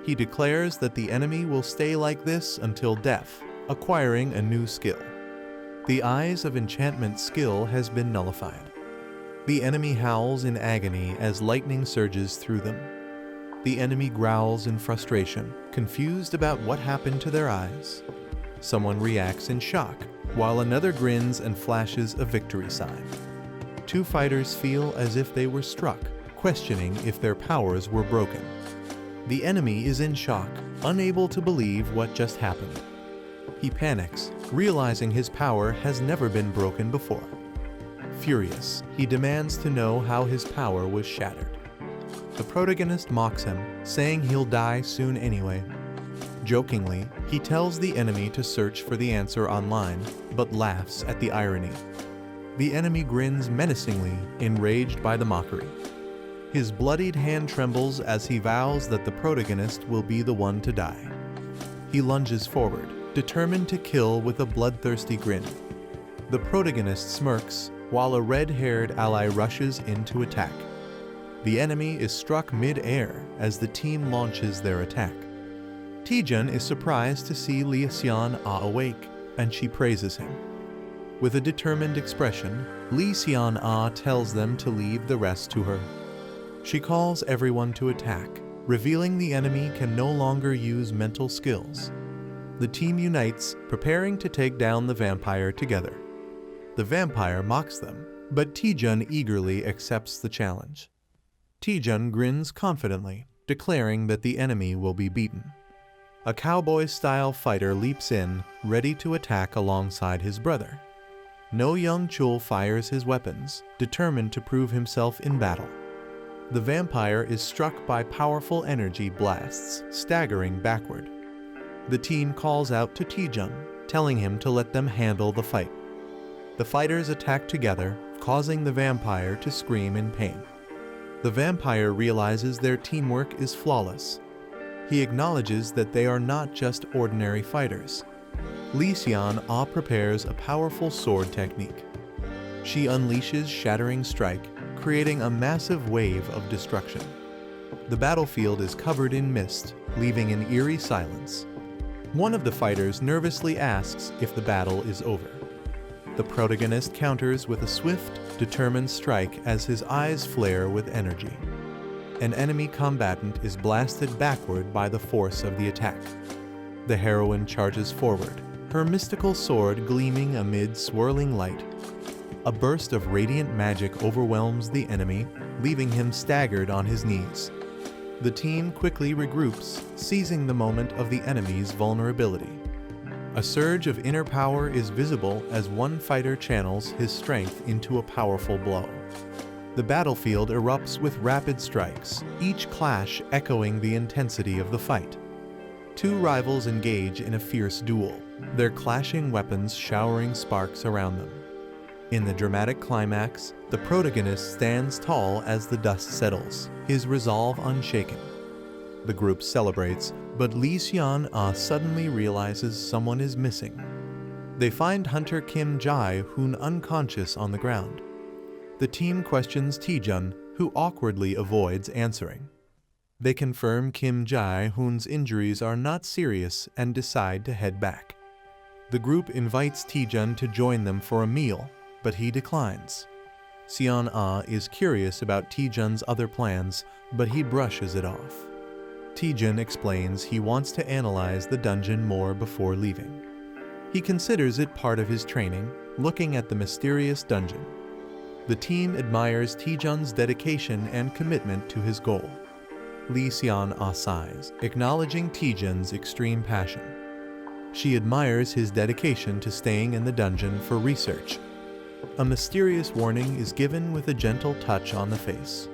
He declares that the enemy will stay like this until death, acquiring a new skill. The Eyes of Enchantment skill has been nullified. The enemy howls in agony as lightning surges through them. The enemy growls in frustration, confused about what happened to their eyes. Someone reacts in shock, while another grins and flashes a victory sign. Two fighters feel as if they were struck, questioning if their powers were broken. The enemy is in shock, unable to believe what just happened. He panics, realizing his power has never been broken before. Furious, he demands to know how his power was shattered. The protagonist mocks him, saying he'll die soon anyway. Jokingly, he tells the enemy to search for the answer online, but laughs at the irony. The enemy grins menacingly, enraged by the mockery. His bloodied hand trembles as he vows that the protagonist will be the one to die. He lunges forward, determined to kill with a bloodthirsty grin. The protagonist smirks, while a red-haired ally rushes in to attack. The enemy is struck mid-air as the team launches their attack. Taejun is surprised to see Lee Seon-ah awake, and she praises him. With a determined expression, Lee Seon-ah tells them to leave the rest to her. She calls everyone to attack, revealing the enemy can no longer use mental skills. The team unites, preparing to take down the vampire together. The vampire mocks them, but Taejun eagerly accepts the challenge. Taejun grins confidently, declaring that the enemy will be beaten. A cowboy-style fighter leaps in, ready to attack alongside his brother. No young Chul fires his weapons, determined to prove himself in battle. The vampire is struck by powerful energy blasts, staggering backward. The team calls out to Taejun, telling him to let them handle the fight. The fighters attack together, causing the vampire to scream in pain. The vampire realizes their teamwork is flawless. He acknowledges that they are not just ordinary fighters. Lee Seon-ah prepares a powerful sword technique. She unleashes Shattering Strike, creating a massive wave of destruction. The battlefield is covered in mist, leaving an eerie silence. One of the fighters nervously asks if the battle is over. The protagonist counters with a swift, determined strike as his eyes flare with energy. An enemy combatant is blasted backward by the force of the attack. The heroine charges forward, her mystical sword gleaming amid swirling light. A burst of radiant magic overwhelms the enemy, leaving him staggered on his knees. The team quickly regroups, seizing the moment of the enemy's vulnerability. A surge of inner power is visible as one fighter channels his strength into a powerful blow. The battlefield erupts with rapid strikes, each clash echoing the intensity of the fight. Two rivals engage in a fierce duel, their clashing weapons showering sparks around them. In the dramatic climax, the protagonist stands tall as the dust settles, his resolve unshaken. The group celebrates, but Lee Seon-ah suddenly realizes someone is missing. They find Hunter Kim Jae-hoon unconscious on the ground. The team questions Taejun, who awkwardly avoids answering. They confirm Kim Jae-hoon's injuries are not serious and decide to head back. The group invites Taejun to join them for a meal, but he declines. Seon-ah is curious about Taejun's other plans, but he brushes it off. Taejun explains he wants to analyze the dungeon more before leaving. He considers it part of his training, looking at the mysterious dungeon. The team admires Taejun's dedication and commitment to his goal. Lee Seon-ah sighs, acknowledging Taejun's extreme passion. She admires his dedication to staying in the dungeon for research. A mysterious warning is given with a gentle touch on the face.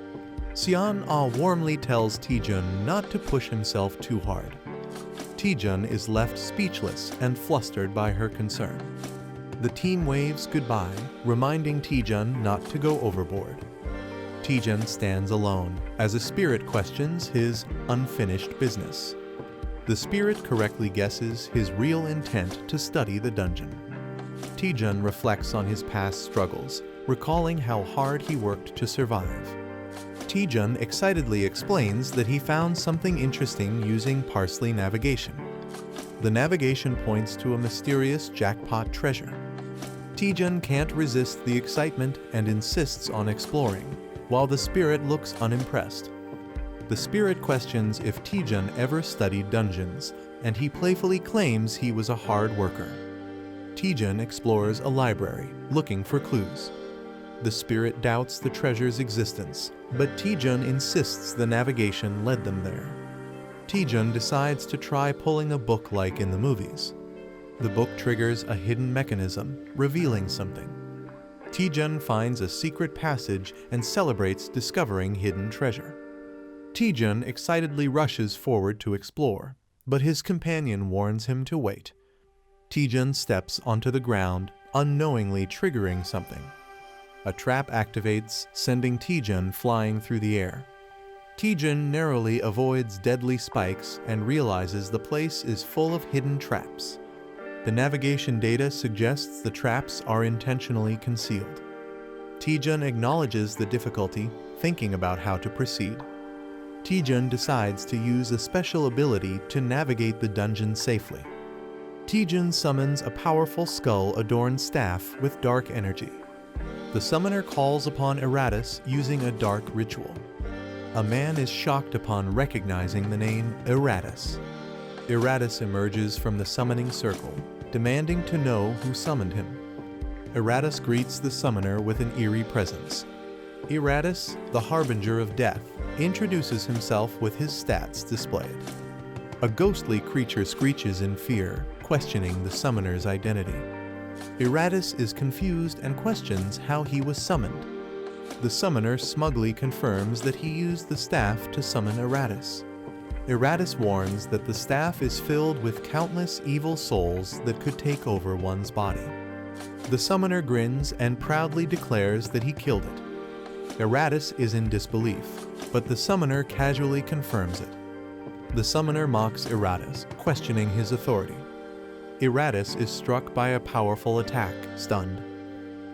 Seon-ah warmly tells Taejun not to push himself too hard. Taejun is left speechless and flustered by her concern. The team waves goodbye, reminding Taejun not to go overboard. Taejun stands alone as a spirit questions his unfinished business. The spirit correctly guesses his real intent to study the dungeon. Taejun reflects on his past struggles, recalling how hard he worked to survive. Taejun excitedly explains that he found something interesting using Parsley navigation. The navigation points to a mysterious jackpot treasure. Taejun can't resist the excitement and insists on exploring, while the spirit looks unimpressed. The spirit questions if Taejun ever studied dungeons, and he playfully claims he was a hard worker. Taejun explores a library, looking for clues. The spirit doubts the treasure's existence, but Taejun insists the navigation led them there. Taejun decides to try pulling a book like in the movies. The book triggers a hidden mechanism, revealing something. Taejun finds a secret passage and celebrates discovering hidden treasure. Taejun excitedly rushes forward to explore, but his companion warns him to wait. Taejun steps onto the ground, unknowingly triggering something. A trap activates, sending Taejun flying through the air. Taejun narrowly avoids deadly spikes and realizes the place is full of hidden traps. The navigation data suggests the traps are intentionally concealed. Taejun acknowledges the difficulty, thinking about how to proceed. Taejun decides to use a special ability to navigate the dungeon safely. Taejun summons a powerful skull-adorned staff with dark energy. The summoner calls upon Eratus using a dark ritual. A man is shocked upon recognizing the name Eratus. Eratus emerges from the summoning circle, demanding to know who summoned him. Eratus greets the summoner with an eerie presence. Eratus, the harbinger of death, introduces himself with his stats displayed. A ghostly creature screeches in fear, questioning the summoner's identity. Eratus is confused and questions how he was summoned. The summoner smugly confirms that he used the staff to summon Eratus. Eratus warns that the staff is filled with countless evil souls that could take over one's body. The summoner grins and proudly declares that he killed it. Eratus is in disbelief, but the summoner casually confirms it. The summoner mocks Eratus, questioning his authority. Eratus is struck by a powerful attack, stunned.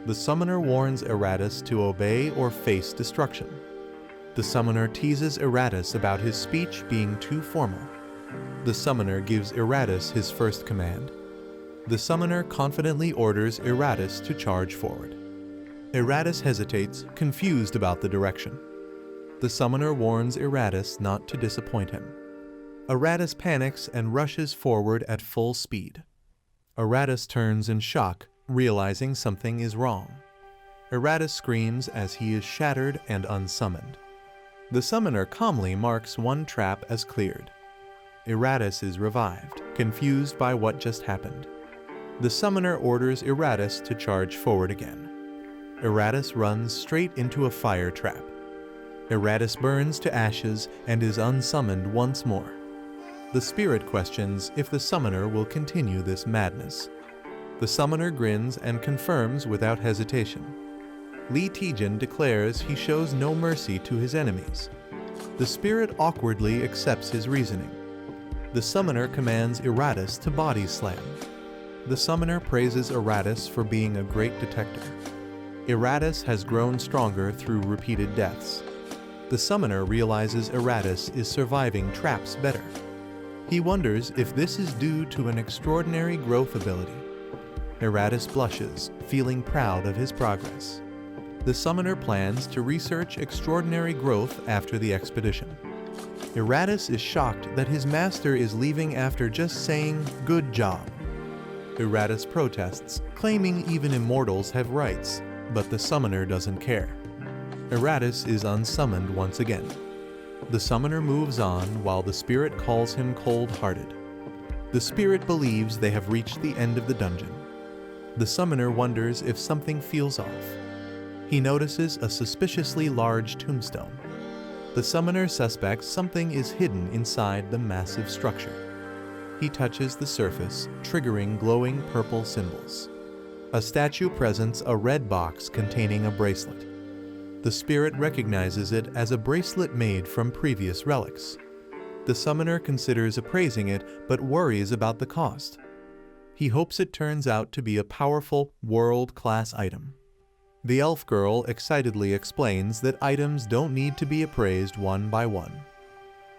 The summoner warns Eratus to obey or face destruction. The summoner teases Eratus about his speech being too formal. The summoner gives Eratus his first command. The summoner confidently orders Eratus to charge forward. Eratus hesitates, confused about the direction. The summoner warns Eratus not to disappoint him. Eratus panics and rushes forward at full speed. Eratus turns in shock, realizing something is wrong. Eratus screams as he is shattered and unsummoned. The summoner calmly marks one trap as cleared. Eratus is revived, confused by what just happened. The summoner orders Eratus to charge forward again. Eratus runs straight into a fire trap. Eratus burns to ashes and is unsummoned once more. The spirit questions if the summoner will continue this madness. The summoner grins and confirms without hesitation. Lee Taejun declares he shows no mercy to his enemies. The spirit awkwardly accepts his reasoning. The summoner commands Eratus to body slam. The summoner praises Eratus for being a great detector. Eratus has grown stronger through repeated deaths. The summoner realizes Eratus is surviving traps better. He wonders if this is due to an extraordinary growth ability. Eratus blushes, feeling proud of his progress. The summoner plans to research extraordinary growth after the expedition. Eratus is shocked that his master is leaving after just saying, "Good job." Eratus protests, claiming even immortals have rights, but the summoner doesn't care. Eratus is unsummoned once again. The summoner moves on while the spirit calls him cold-hearted. The spirit believes they have reached the end of the dungeon. The summoner wonders if something feels off. He notices a suspiciously large tombstone. The summoner suspects something is hidden inside the massive structure. He touches the surface, triggering glowing purple symbols. A statue presents a red box containing a bracelet. The spirit recognizes it as a bracelet made from previous relics. The summoner considers appraising it, but worries about the cost. He hopes it turns out to be a powerful, world-class item. The elf girl excitedly explains that items don't need to be appraised one by one.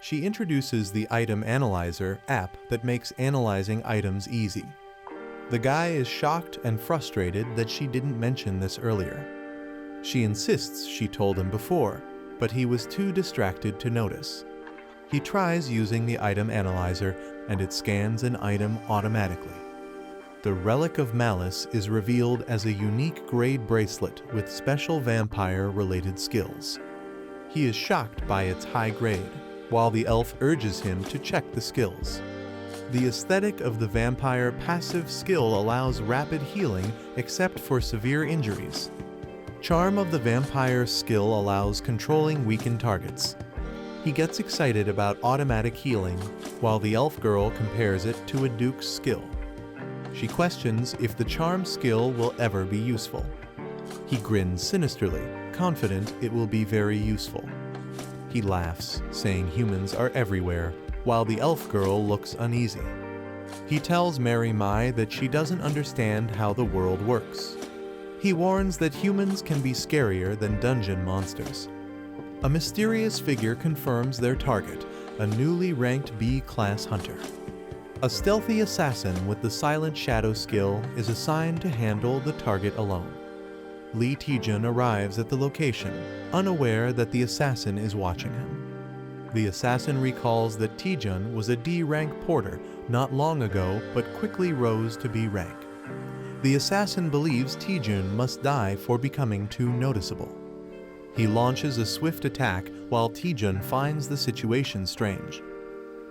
She introduces the Item Analyzer app that makes analyzing items easy. The guy is shocked and frustrated that she didn't mention this earlier. She insists she told him before, but he was too distracted to notice. He tries using the Item Analyzer, and it scans an item automatically. The Relic of Malice is revealed as a unique grade bracelet with special vampire-related skills. He is shocked by its high grade, while the elf urges him to check the skills. The aesthetic of the vampire passive skill allows rapid healing except for severe injuries. Charm of the vampire skill allows controlling weakened targets. He gets excited about automatic healing, while the elf girl compares it to a duke's skill. She questions if the charm skill will ever be useful. He grins sinisterly, confident it will be very useful. He laughs, saying humans are everywhere, while the elf girl looks uneasy. He tells Merie that she doesn't understand how the world works. He warns that humans can be scarier than dungeon monsters. A mysterious figure confirms their target, a newly ranked B-class hunter. A stealthy assassin with the Silent Shadow skill is assigned to handle the target alone. Lee Taejun arrives at the location, unaware that the assassin is watching him. The assassin recalls that Taejun was a D-rank porter not long ago but quickly rose to B rank. The assassin believes Taejun must die for becoming too noticeable. He launches a swift attack while Taejun finds the situation strange.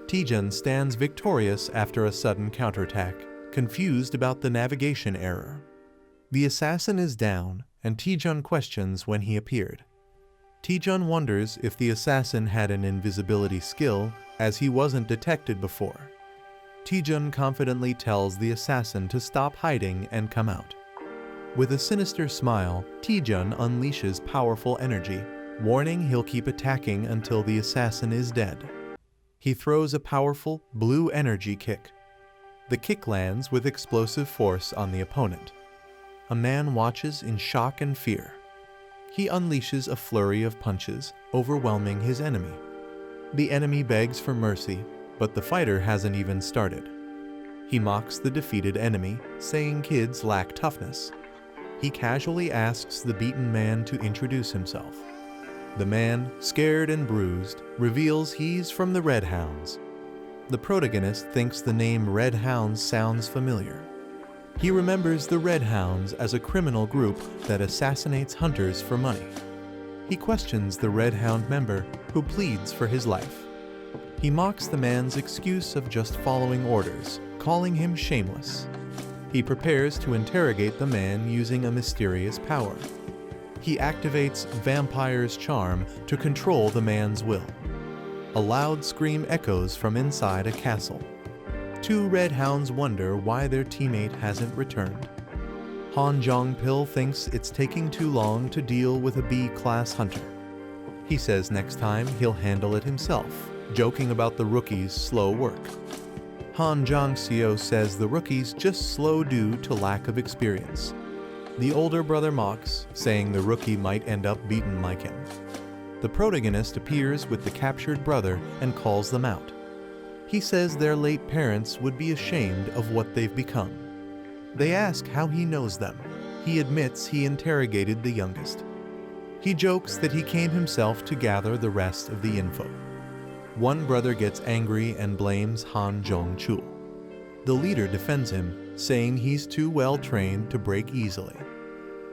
Taejun stands victorious after a sudden counterattack, confused about the navigation error. The assassin is down, and Taejun questions when he appeared. Taejun wonders if the assassin had an invisibility skill, as he wasn't detected before. Taejun confidently tells the assassin to stop hiding and come out. With a sinister smile, Taejun unleashes powerful energy, warning he'll keep attacking until the assassin is dead. He throws a powerful, blue energy kick. The kick lands with explosive force on the opponent. A man watches in shock and fear. He unleashes a flurry of punches, overwhelming his enemy. The enemy begs for mercy, but the fighter hasn't even started. He mocks the defeated enemy, saying kids lack toughness. He casually asks the beaten man to introduce himself. The man, scared and bruised, reveals he's from the Red Hounds. The protagonist thinks the name Red Hounds sounds familiar. He remembers the Red Hounds as a criminal group that assassinates hunters for money. He questions the Red Hound member, who pleads for his life. He mocks the man's excuse of just following orders, calling him shameless. He prepares to interrogate the man using a mysterious power. He activates Vampire's Charm to control the man's will. A loud scream echoes from inside a castle. Two Red Hounds wonder why their teammate hasn't returned. Han Jong-pil thinks it's taking too long to deal with a B-class hunter. He says next time he'll handle it himself, joking about the rookie's slow work. Han Jong-seo says the rookie's just slow due to lack of experience. The older brother mocks, saying the rookie might end up beaten like him. The protagonist appears with the captured brother and calls them out. He says their late parents would be ashamed of what they've become. They ask how he knows them. He admits he interrogated the youngest. He jokes that he came himself to gather the rest of the info. One brother gets angry and blames Han Jong-chul. The leader defends him, saying he's too well trained to break easily.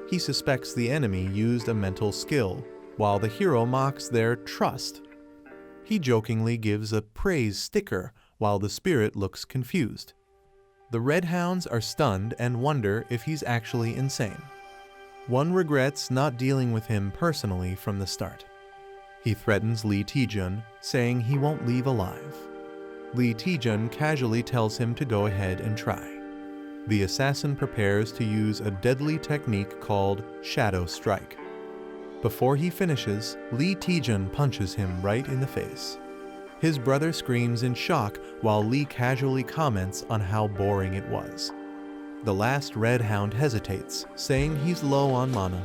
He suspects the enemy used a mental skill, while the hero mocks their trust. He jokingly gives a praise sticker, while the spirit looks confused. The Red Hounds are stunned and wonder if he's actually insane. One regrets not dealing with him personally from the start. He threatens Lee Taejun, saying he won't leave alive. Lee Taejun casually tells him to go ahead and try. The assassin prepares to use a deadly technique called Shadow Strike. Before he finishes, Lee Taejun punches him right in the face. His brother screams in shock while Lee casually comments on how boring it was. The last Red Hound hesitates, saying he's low on mana.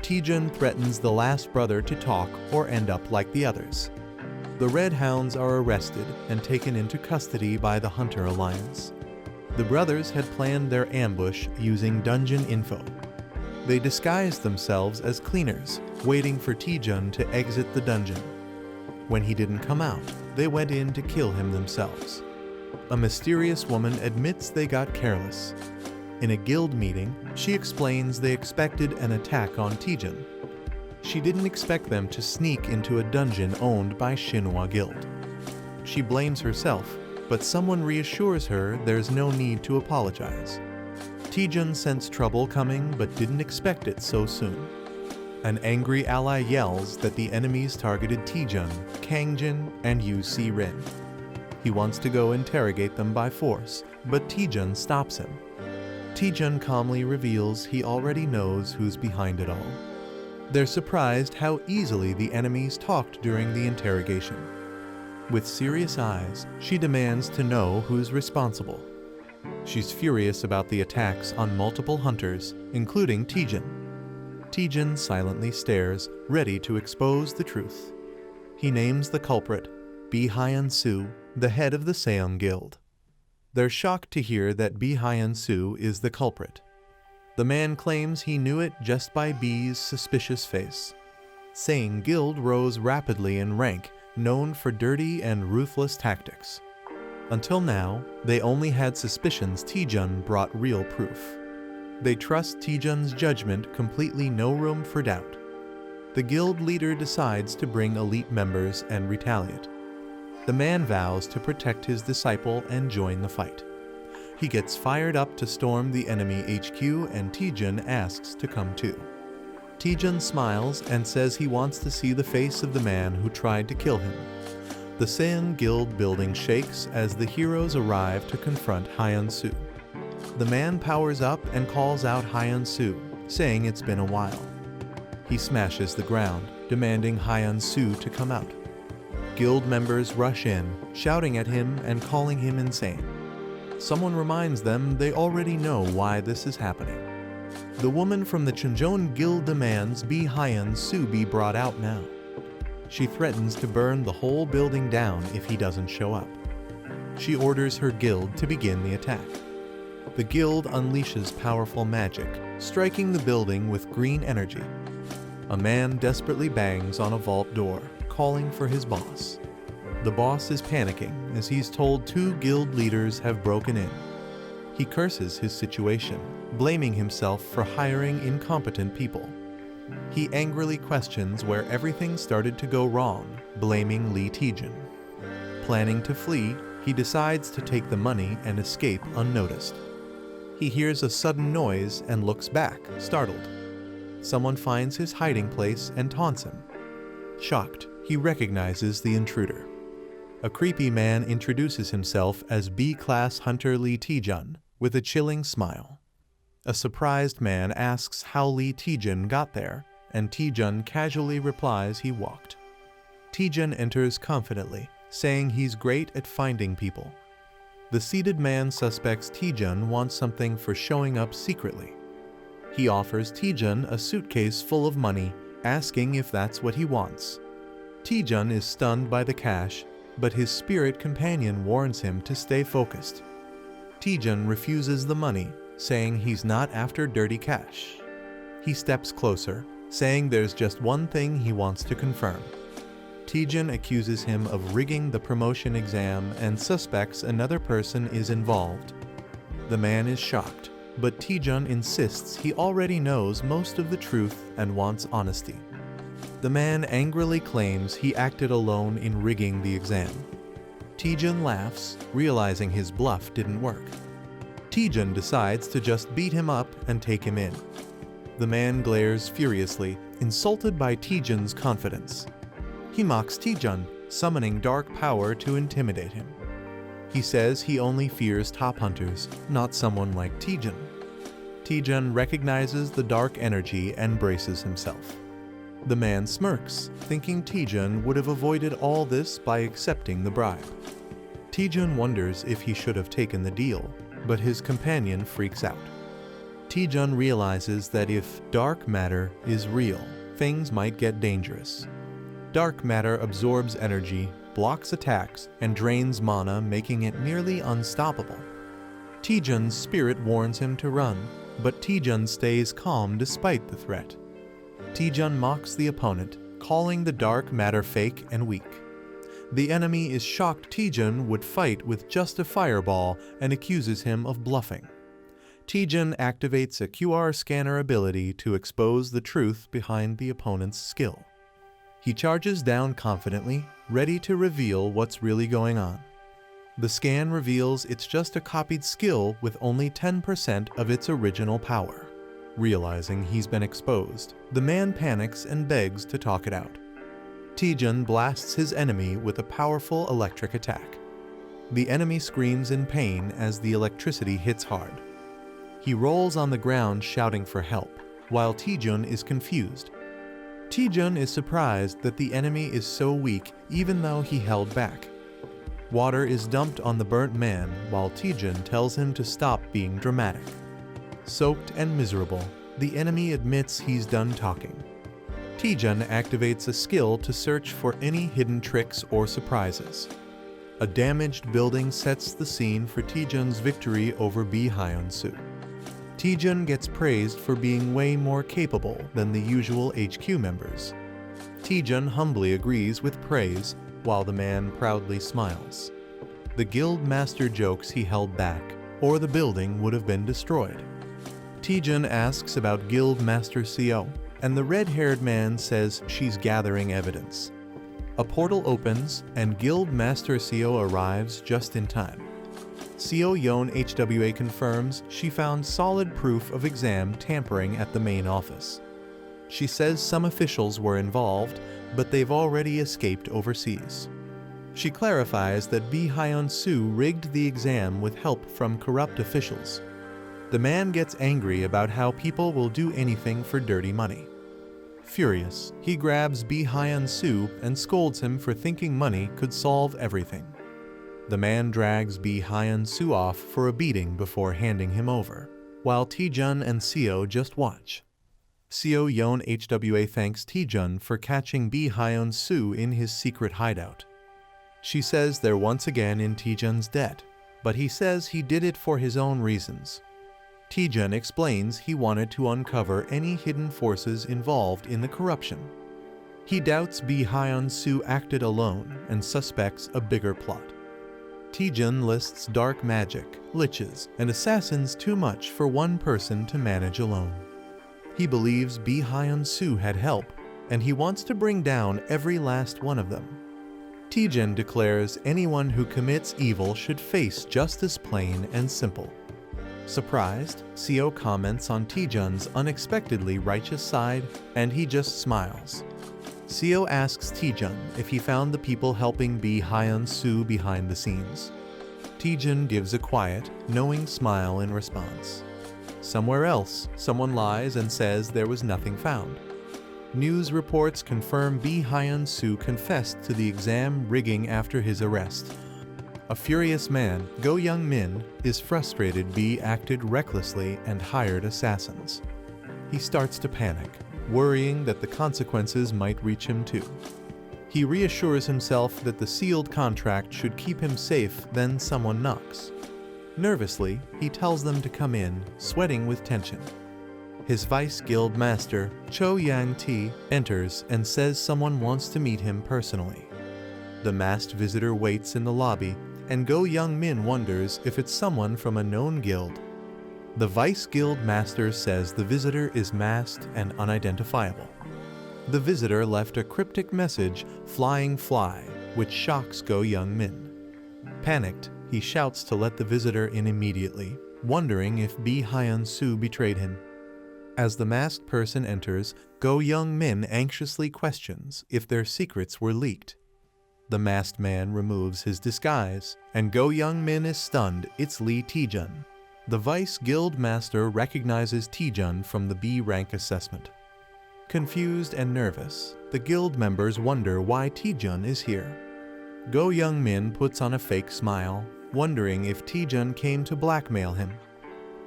Taejun threatens the last brother to talk or end up like the others. The Red Hounds are arrested and taken into custody by the Hunter Alliance. The brothers had planned their ambush using dungeon info. They disguised themselves as cleaners, waiting for Taejun to exit the dungeon. When he didn't come out, they went in to kill him themselves. A mysterious woman admits they got careless. In a guild meeting, she explains they expected an attack on Taejun. She didn't expect them to sneak into a dungeon owned by Shinhwa Guild. She blames herself, but someone reassures her there's no need to apologize. Taejun sensed trouble coming but didn't expect it so soon. An angry ally yells that the enemies targeted Taejun, Kangjin, and Yu Si-rin. He wants to go interrogate them by force, but Taejun stops him. Taejun calmly reveals he already knows who's behind it all. They're surprised how easily the enemies talked during the interrogation. With serious eyes, she demands to know who's responsible. She's furious about the attacks on multiple hunters, including Taejun. Taejun silently stares, ready to expose the truth. He names the culprit, Bi Hyun-soo, the head of the Seong Guild. They're shocked to hear that Bi Hyun-soo is the culprit. The man claims he knew it just by Bi's suspicious face. Seong Guild rose rapidly in rank, known for dirty and ruthless tactics. Until now, they only had suspicions Taejun brought real proof. They trust Taejun's judgment, completely no room for doubt. The guild leader decides to bring elite members and retaliate. The man vows to protect his disciple and join the fight. He gets fired up to storm the enemy HQ and Taejun asks to come too. Taejun smiles and says he wants to see the face of the man who tried to kill him. The Seong Guild building shakes as the heroes arrive to confront Hyun-soo. The man powers up and calls out Hyun-soo, saying it's been a while. He smashes the ground, demanding Hyun-soo to come out. Guild members rush in, shouting at him and calling him insane. Someone reminds them they already know why this is happening. The woman from the Chunjeon Guild demands Bi Hyun-soo be brought out now. She threatens to burn the whole building down if he doesn't show up. She orders her guild to begin the attack. The guild unleashes powerful magic, striking the building with green energy. A man desperately bangs on a vault door, calling for his boss. The boss is panicking as he's told 2 guild leaders have broken in. He curses his situation, blaming himself for hiring incompetent people. He angrily questions where everything started to go wrong, blaming Lee Taejun. Planning to flee, he decides to take the money and escape unnoticed. He hears a sudden noise and looks back, startled. Someone finds his hiding place and taunts him. Shocked, he recognizes the intruder. A creepy man introduces himself as B-class hunter Lee Taejun with a chilling smile. A surprised man asks how Lee Taejun got there, and Taejun casually replies he walked. Taejun enters confidently, saying he's great at finding people. The seated man suspects Taejun wants something for showing up secretly. He offers Taejun a suitcase full of money, asking if that's what he wants. Taejun is stunned by the cash, but his spirit companion warns him to stay focused. Taejun refuses the money, saying he's not after dirty cash. He steps closer, saying there's just one thing he wants to confirm. Taejun accuses him of rigging the promotion exam and suspects another person is involved. The man is shocked, but Taejun insists he already knows most of the truth and wants honesty. The man angrily claims he acted alone in rigging the exam. Taejun laughs, realizing his bluff didn't work. Taejun decides to just beat him up and take him in. The man glares furiously, insulted by Taejun's confidence. He mocks Taejun, summoning dark power to intimidate him. He says he only fears top hunters, not someone like Taejun. Taejun recognizes the dark energy and braces himself. The man smirks, thinking Taejun would have avoided all this by accepting the bribe. Taejun wonders if he should have taken the deal, but his companion freaks out. Taejun realizes that if dark matter is real, things might get dangerous. Dark matter absorbs energy, blocks attacks, and drains mana, making it nearly unstoppable. Taejun's spirit warns him to run, but Taejun stays calm despite the threat. Taejun mocks the opponent, calling the dark matter fake and weak. The enemy is shocked Taejun would fight with just a fireball and accuses him of bluffing. Taejun activates a QR scanner ability to expose the truth behind the opponent's skill. He charges down confidently, ready to reveal what's really going on. The scan reveals it's just a copied skill with only 10% of its original power. Realizing he's been exposed, the man panics and begs to talk it out. Taejun blasts his enemy with a powerful electric attack. The enemy screams in pain as the electricity hits hard. He rolls on the ground shouting for help, while Taejun is confused. Taejun is surprised that the enemy is so weak even though he held back. Water is dumped on the burnt man while Taejun tells him to stop being dramatic. Soaked and miserable, the enemy admits he's done talking. Taejun activates a skill to search for any hidden tricks or surprises. A damaged building sets the scene for Taejun's victory over Bi Hyun-soo. Taejun gets praised for being way more capable than the usual HQ members. Taejun humbly agrees with praise, while the man proudly smiles. The guild master jokes he held back, or the building would have been destroyed. Taejun asks about guild master Seo, and the red-haired man says she's gathering evidence. A portal opens, and guild master Seo arrives just in time. Seo Yeon HWA confirms she found solid proof of exam tampering at the main office. She says some officials were involved, but they've already escaped overseas. She clarifies that Bi Hyun-soo rigged the exam with help from corrupt officials. The man gets angry about how people will do anything for dirty money. Furious, he grabs Bi Hyun-soo and scolds him for thinking money could solve everything. The man drags Bi Hyun-soo off for a beating before handing him over, while Taejun and Seo just watch. Seo Yeon HWA thanks Taejun for catching Bi Hyun-soo in his secret hideout. She says they're once again in Taejun's debt, but he says he did it for his own reasons. Taejun explains he wanted to uncover any hidden forces involved in the corruption. He doubts Bi Hyun-soo acted alone and suspects a bigger plot. Taejun lists dark magic, liches, and assassins too much for one person to manage alone. He believes Bi Hyun-soo had help, and he wants to bring down every last one of them. Taejun declares anyone who commits evil should face justice plain and simple. Surprised, Seo comments on Taejun's unexpectedly righteous side, and he just smiles. Seo asks Taejun if he found the people helping Bi Hyun-soo behind the scenes. Taejun gives a quiet, knowing smile in response. Somewhere else, someone lies and says there was nothing found. News reports confirm Bi Hyun-soo confessed to the exam rigging after his arrest. A furious man, Go Young-min, is frustrated Bi acted recklessly and hired assassins. He starts to panic, worrying that the consequences might reach him too. He reassures himself that the sealed contract should keep him safe, then someone knocks. Nervously, he tells them to come in, sweating with tension. His vice guild master, Cho Yang-ti, enters and says someone wants to meet him personally. The masked visitor waits in the lobby, and Go Young-min wonders if it's someone from a known guild. The vice guild master says the visitor is masked and unidentifiable. The visitor left a cryptic message, "Flying Fly," which shocks Go Young-min. Panicked, he shouts to let the visitor in immediately, wondering if Bi Hyun-soo betrayed him. As the masked person enters, Go Young-min anxiously questions if their secrets were leaked. The masked man removes his disguise, and Go Young-min is stunned it's Lee Taejun. The vice guild master recognizes Taejun from the B rank assessment. Confused and nervous, the guild members wonder why Taejun is here. Go Young-min puts on a fake smile, wondering if Taejun came to blackmail him.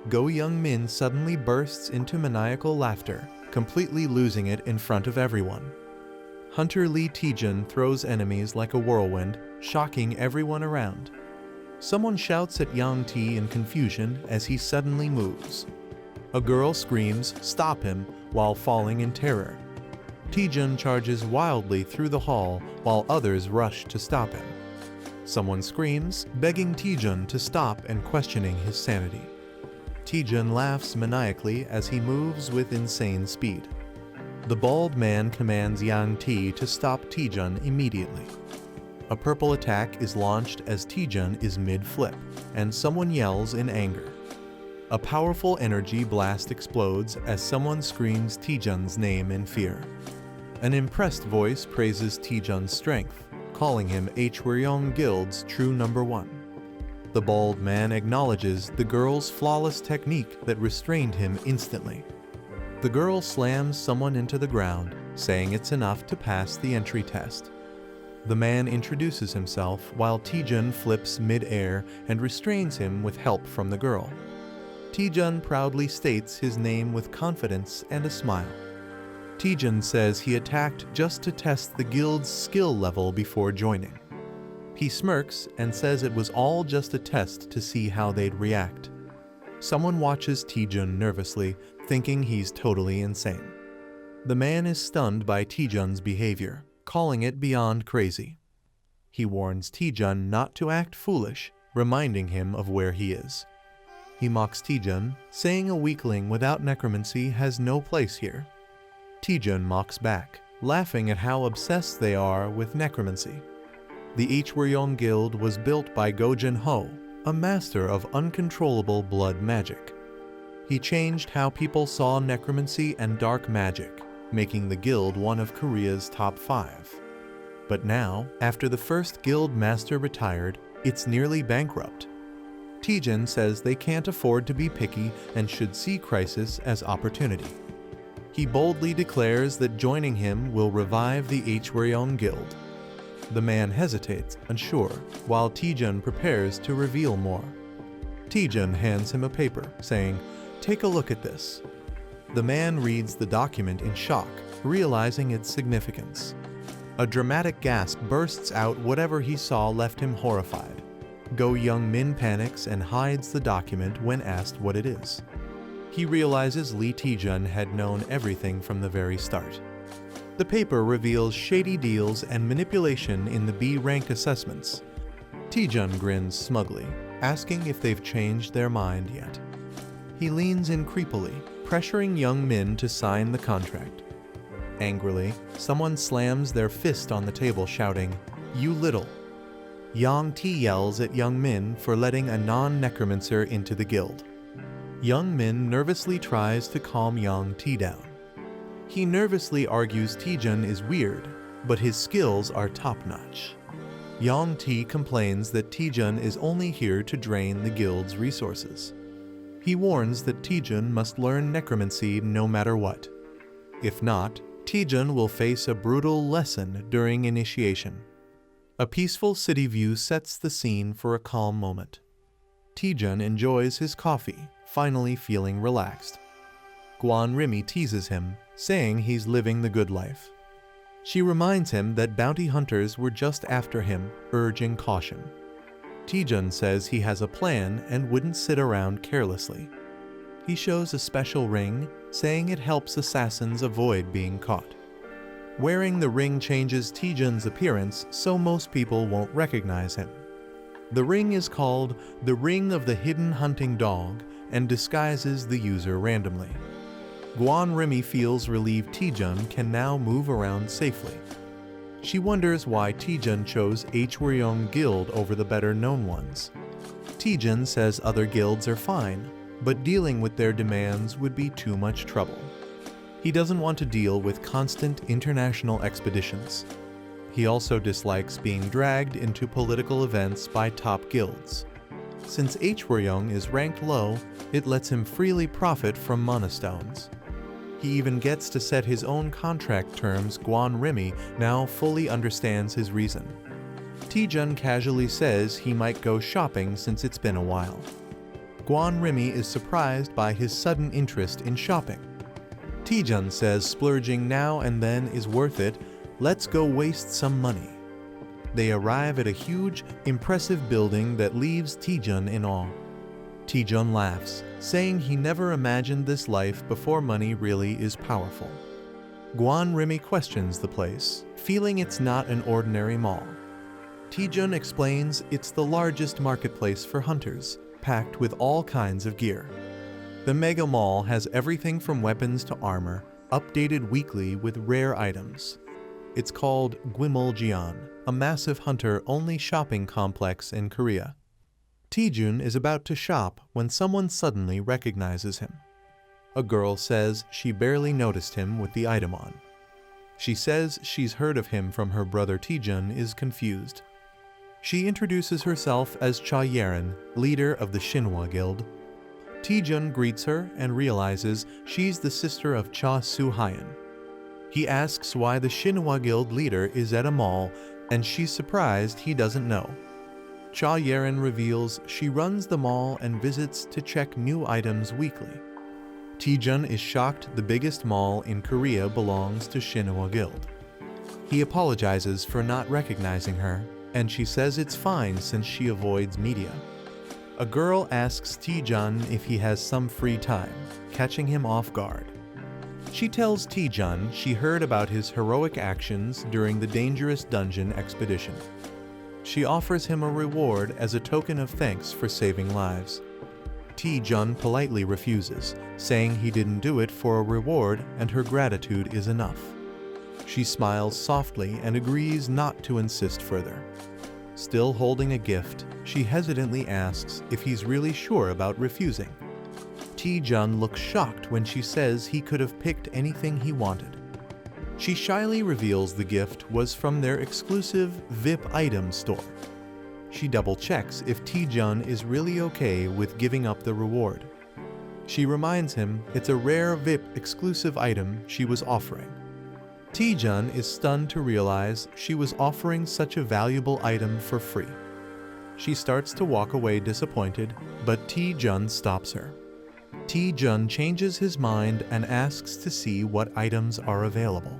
Go Young-min suddenly bursts into maniacal laughter, completely losing it in front of everyone. Hunter Lee Taejun throws enemies like a whirlwind, shocking everyone around. Someone shouts at Yang T in confusion as he suddenly moves. A girl screams, "Stop him," while falling in terror. Taejun charges wildly through the hall while others rush to stop him. Someone screams, begging Taejun to stop and questioning his sanity. Taejun laughs maniacally as he moves with insane speed. The bald man commands Yang T to stop Taejun immediately. A purple attack is launched as Taejun is mid-flip, and someone yells in anger. A powerful energy blast explodes as someone screams Taejun's name in fear. An impressed voice praises Taejun's strength, calling him Hwaryong Guild's true number one. The bald man acknowledges the girl's flawless technique that restrained him instantly. The girl slams someone into the ground, saying it's enough to pass the entry test. The man introduces himself while Taejun flips mid-air and restrains him with help from the girl. Taejun proudly states his name with confidence and a smile. Taejun says he attacked just to test the guild's skill level before joining. He smirks and says it was all just a test to see how they'd react. Someone watches Taejun nervously, thinking he's totally insane. The man is stunned by Taejun's behavior, calling it beyond crazy. He warns Taejun not to act foolish, reminding him of where he is. He mocks Taejun, saying a weakling without necromancy has no place here. Taejun mocks back, laughing at how obsessed they are with necromancy. The Hwaryong Guild was built by Go Jin-ho, a master of uncontrollable blood magic. He changed how people saw necromancy and dark magic, making the guild one of Korea's top 5. But now, after the first guild master retired, it's nearly bankrupt. Taejun says they can't afford to be picky and should see crisis as opportunity. He boldly declares that joining him will revive the Hwaryong Guild. The man hesitates, unsure, while Taejun prepares to reveal more. Taejun hands him a paper, saying, "Take a look at this." The man reads the document in shock, realizing its significance. A dramatic gasp bursts out. Whatever he saw left him horrified. Go Young-min panics and hides the document when asked what it is. He realizes Lee Taejun had known everything from the very start. The paper reveals shady deals and manipulation in the B-rank assessments. Taejun grins smugly, asking if they've changed their mind yet. He leans in creepily, pressuring Young-min to sign the contract. Angrily, someone slams their fist on the table, shouting, "You little." Yang T yells at Young-min for letting a non-necromancer into the guild. Young-min nervously tries to calm Yang T down. He nervously argues Taejun is weird, but his skills are top-notch. Yang T complains that Taejun is only here to drain the guild's resources. He warns that Taejun must learn necromancy no matter what. If not, Taejun will face a brutal lesson during initiation. A peaceful city view sets the scene for a calm moment. Taejun enjoys his coffee, finally feeling relaxed. Guan Rimi teases him, saying he's living the good life. She reminds him that bounty hunters were just after him, urging caution. Taejun says he has a plan and wouldn't sit around carelessly. He shows a special ring, saying it helps assassins avoid being caught. Wearing the ring changes Taejun's appearance so most people won't recognize him. The ring is called the Ring of the Hidden Hunting Dog and disguises the user randomly. Guan Rimi feels relieved Taejun can now move around safely. She wonders why Taejun chose Hwaryong Guild over the better-known ones. Taejun says other guilds are fine, but dealing with their demands would be too much trouble. He doesn't want to deal with constant international expeditions. He also dislikes being dragged into political events by top guilds. Since Hwaryong is ranked low, it lets him freely profit from monastones. He even gets to set his own contract terms. Guan Remy now fully understands his reason. Taejun casually says he might go shopping since it's been a while. Guan Remy is surprised by his sudden interest in shopping. Taejun says splurging now and then is worth it. Let's go waste some money. They arrive at a huge, impressive building that leaves Taejun in awe. Taejun laughs, saying he never imagined this life before money really is powerful. Guan Remy questions the place, feeling it's not an ordinary mall. Taejun explains it's the largest marketplace for hunters, packed with all kinds of gear. The mega mall has everything from weapons to armor, updated weekly with rare items. It's called Gwimuljeon, a massive hunter-only shopping complex in Korea. Taejun is about to shop when someone suddenly recognizes him. A girl says she barely noticed him with the item on. She says she's heard of him from her brother. Taejun is confused. She introduces herself as Choi, leader of the Shinhwa Guild. Taejun greets her and realizes she's the sister of Cha Soo-hyun. He asks why the Shinhwa Guild leader is at a mall, and she's surprised he doesn't know. Cha Yeren reveals she runs the mall and visits to check new items weekly. Taejun is shocked the biggest mall in Korea belongs to Shinhwa Guild. He apologizes for not recognizing her, and she says it's fine since she avoids media. A girl asks Taejun if he has some free time, catching him off guard. She tells Taejun she heard about his heroic actions during the dangerous dungeon expedition. She offers him a reward as a token of thanks for saving lives. Taejun politely refuses, saying he didn't do it for a reward and her gratitude is enough. She smiles softly and agrees not to insist further. Still holding a gift, she hesitantly asks if he's really sure about refusing. Taejun looks shocked when she says he could have picked anything he wanted. She shyly reveals the gift was from their exclusive VIP item store. She double-checks if Taejun is really okay with giving up the reward. She reminds him it's a rare VIP exclusive item she was offering. Taejun is stunned to realize she was offering such a valuable item for free. She starts to walk away disappointed, but Taejun stops her. Taejun changes his mind and asks to see what items are available.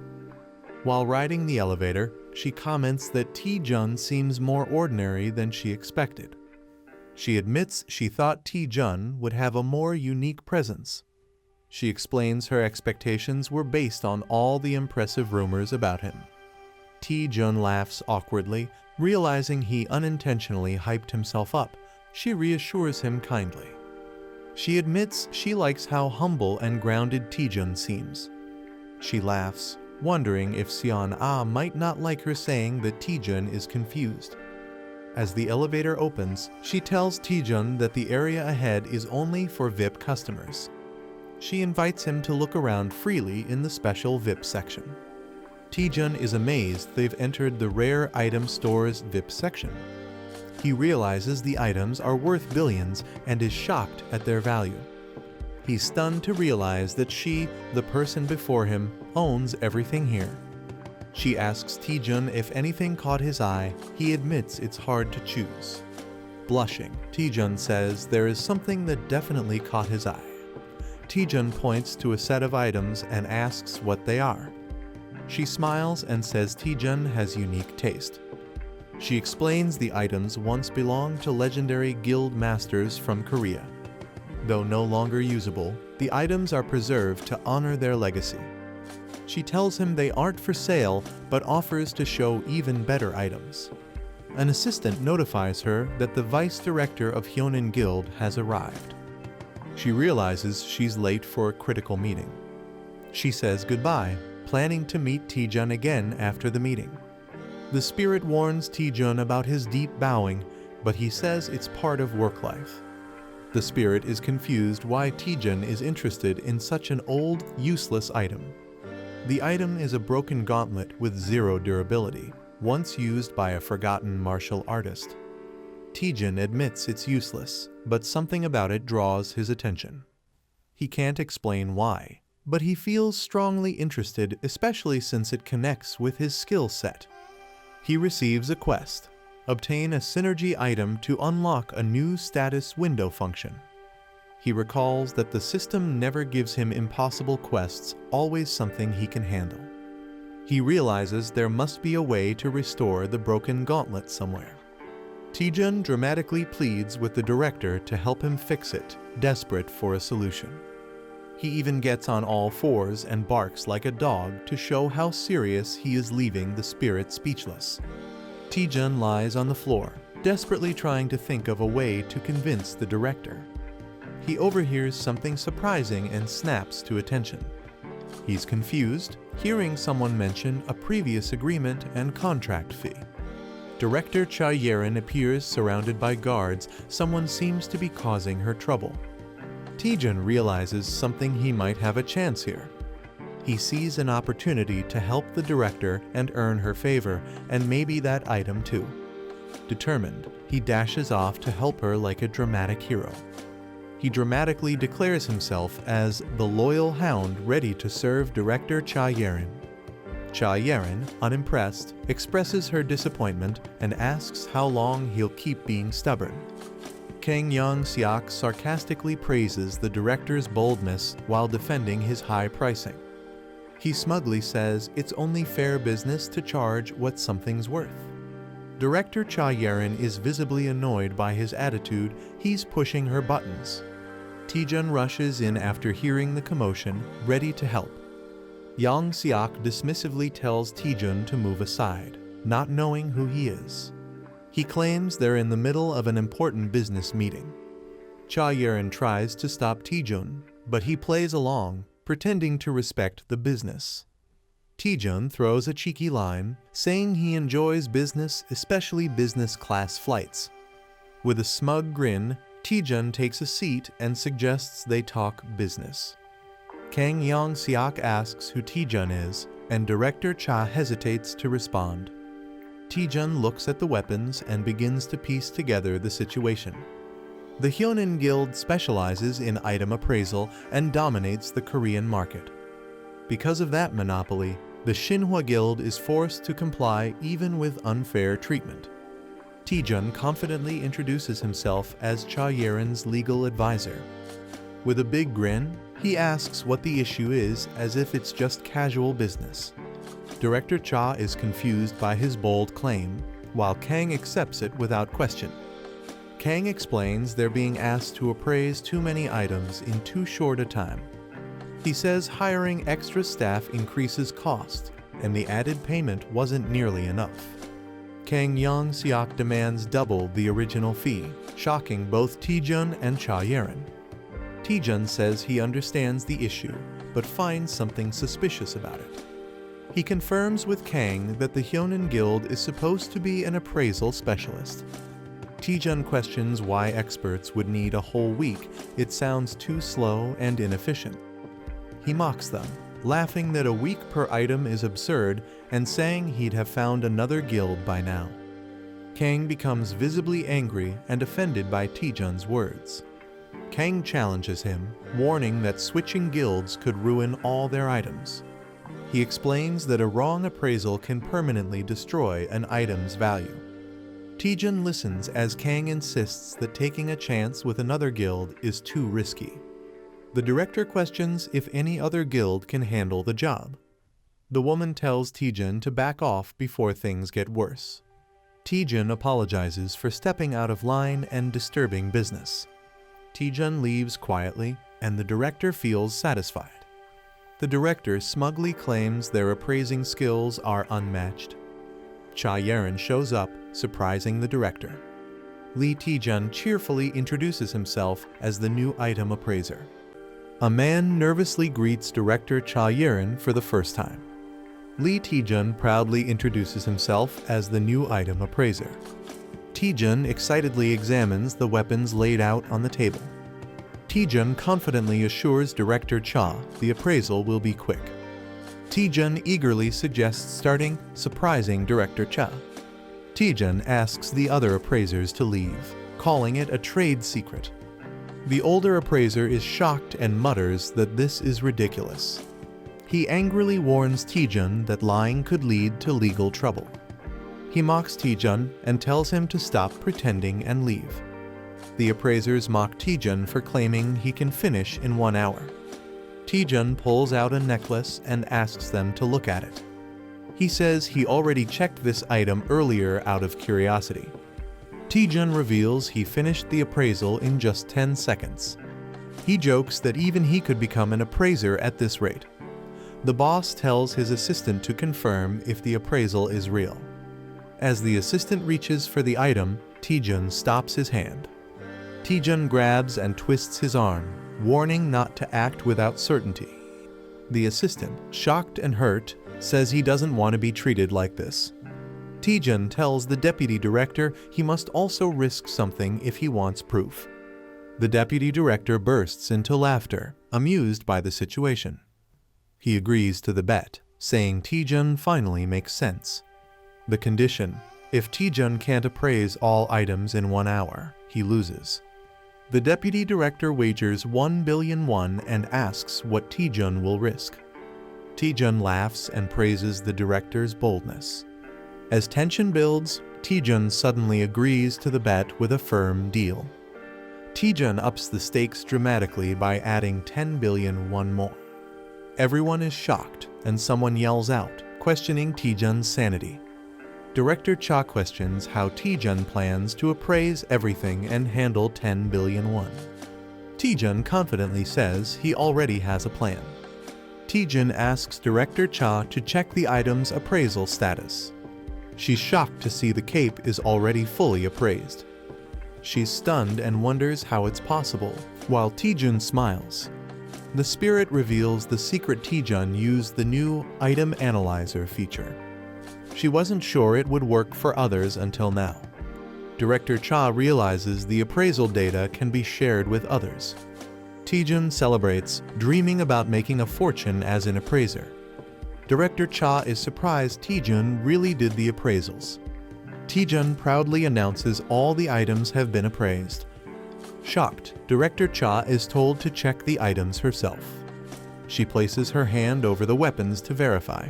While riding the elevator, she comments that Taejun seems more ordinary than she expected. She admits she thought Taejun would have a more unique presence. She explains her expectations were based on all the impressive rumors about him. Taejun laughs awkwardly, realizing he unintentionally hyped himself up. She reassures him kindly. She admits she likes how humble and grounded Taejun seems. She laughs, wondering if Seon-ah might not like her saying that Taejun is confused. As the elevator opens, she tells Taejun that the area ahead is only for VIP customers. She invites him to look around freely in the special VIP section. Taejun is amazed they've entered the rare item store's VIP section. He realizes the items are worth billions and is shocked at their value. He's stunned to realize that she, the person before him, owns everything here. She asks Taejun if anything caught his eye. He admits it's hard to choose. Blushing, Taejun says there is something that definitely caught his eye. Taejun points to a set of items and asks what they are. She smiles and says Taejun has unique taste. She explains the items once belonged to legendary guild masters from Korea. Though no longer usable, the items are preserved to honor their legacy. She tells him they aren't for sale, but offers to show even better items. An assistant notifies her that the vice director of Hyonin Guild has arrived. She realizes she's late for a critical meeting. She says goodbye, planning to meet Taejun again after the meeting. The spirit warns Taejun about his deep bowing, but he says it's part of work life. The spirit is confused why Taejun is interested in such an old, useless item. The item is a broken gauntlet with 0 durability, once used by a forgotten martial artist. Taejun admits it's useless, but something about it draws his attention. He can't explain why. but he feels strongly interested, especially since it connects with his skill set. He receives a quest: obtain a synergy item to unlock a new status window function. He recalls that the system never gives him impossible quests, always something he can handle. He realizes there must be a way to restore the broken gauntlet somewhere. Taejun dramatically pleads with the director to help him fix it, desperate for a solution. He even gets on all fours and barks like a dog to show how serious he is, leaving the spirit speechless. Taejun lies on the floor, desperately trying to think of a way to convince the director. He overhears something surprising and snaps to attention. He's confused, hearing someone mention a previous agreement and contract fee. Director Choi appears surrounded by guards. Someone seems to be causing her trouble. Taejun realizes something, he might have a chance here. He sees an opportunity to help the director and earn her favor, and maybe that item too. Determined, he dashes off to help her like a dramatic hero. He dramatically declares himself as the loyal hound ready to serve Director Choi. Choi, unimpressed, expresses her disappointment and asks how long he'll keep being stubborn. Kang Young-seok sarcastically praises the director's boldness while defending his high pricing. He smugly says it's only fair business to charge what something's worth. Director Choi is visibly annoyed by his attitude. He's pushing her buttons. Taejun rushes in after hearing the commotion, ready to help. Young-seok dismissively tells Taejun to move aside, not knowing who he is. He claims they're in the middle of an important business meeting. Choi tries to stop Taejun, but he plays along, pretending to respect the business. Taejun throws a cheeky line, saying he enjoys business, especially business class flights. With a smug grin, Taejun takes a seat and suggests they talk business. Kang Young-seok asks who Taejun is, and Director Cha hesitates to respond. Taejun looks at the weapons and begins to piece together the situation. The Hyonin Guild specializes in item appraisal and dominates the Korean market. Because of that monopoly, the Shinhwa Guild is forced to comply even with unfair treatment. Taejun confidently introduces himself as Choi-yeon's legal advisor. With a big grin, he asks what the issue is, as if it's just casual business. Director Cha is confused by his bold claim, while Kang accepts it without question. Kang explains they're being asked to appraise too many items in too short a time. He says hiring extra staff increases cost, and the added payment wasn't nearly enough. Kang Young-seok demands double the original fee, shocking both Taejun and Choi. Taejun says he understands the issue, but finds something suspicious about it. He confirms with Kang that the Hyonin Guild is supposed to be an appraisal specialist. Taejun questions why experts would need a whole week. It sounds too slow and inefficient. He mocks them, laughing that a week per item is absurd and saying he'd have found another guild by now. Kang becomes visibly angry and offended by Taejun's words. Kang challenges him, warning that switching guilds could ruin all their items. He explains that a wrong appraisal can permanently destroy an item's value. Taejun listens as Kang insists that taking a chance with another guild is too risky. The director questions if any other guild can handle the job. The woman tells Taejun to back off before things get worse. Taejun apologizes for stepping out of line and disturbing business. Taejun leaves quietly, and the director feels satisfied. The director smugly claims their appraising skills are unmatched. Choi shows up, surprising the director. Lee Taejun cheerfully introduces himself as the new item appraiser. A man nervously greets Director Choi for the first time. Lee Taejun proudly introduces himself as the new item appraiser. Taejun excitedly examines the weapons laid out on the table. Taejun confidently assures Director Cha the appraisal will be quick. Taejun eagerly suggests starting, surprising Director Cha. Taejun asks the other appraisers to leave, calling it a trade secret. The older appraiser is shocked and mutters that this is ridiculous. He angrily warns Taejun that lying could lead to legal trouble. He mocks Taejun and tells him to stop pretending and leave. The appraisers mock Taejun for claiming he can finish in 1 hour. Taejun pulls out a necklace and asks them to look at it. He says he already checked this item earlier out of curiosity. Taejun reveals he finished the appraisal in just 10 seconds. He jokes that even he could become an appraiser at this rate. The boss tells his assistant to confirm if the appraisal is real. As the assistant reaches for the item, Taejun stops his hand. Taejun grabs and twists his arm, warning not to act without certainty. The assistant, shocked and hurt, says he doesn't want to be treated like this. Taejun tells the deputy director he must also risk something if he wants proof. The deputy director bursts into laughter, amused by the situation. He agrees to the bet, saying Taejun finally makes sense. The condition: if Taejun can't appraise all items in 1 hour, he loses. The deputy director wagers 1 billion won and asks what Taejun will risk. Taejun laughs and praises the director's boldness. As tension builds, Taejun suddenly agrees to the bet with a firm deal. Taejun ups the stakes dramatically by adding 10 billion won more. Everyone is shocked, and someone yells out, questioning Taejun's sanity. Director Cha questions how Taejun plans to appraise everything and handle 10 billion won. Taejun confidently says he already has a plan. Taejun asks Director Cha to check the item's appraisal status. She's shocked to see the cape is already fully appraised. She's stunned and wonders how it's possible, while Taejun smiles. The spirit reveals the secret Taejun used the new Item Analyzer feature. She wasn't sure it would work for others until now. Director Cha realizes the appraisal data can be shared with others. Taejun celebrates, dreaming about making a fortune as an appraiser. Director Cha is surprised Taejun really did the appraisals. Taejun proudly announces all the items have been appraised. Shocked, Director Cha is told to check the items herself. She places her hand over the weapons to verify.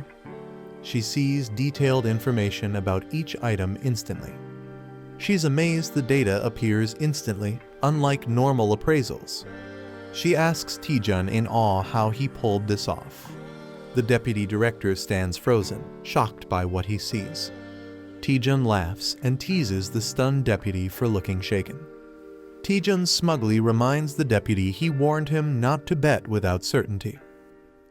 She sees detailed information about each item instantly. She's amazed the data appears instantly, unlike normal appraisals. She asks Taejun in awe how he pulled this off. The deputy director stands frozen, shocked by what he sees. Taejun laughs and teases the stunned deputy for looking shaken. Taejun smugly reminds the deputy he warned him not to bet without certainty.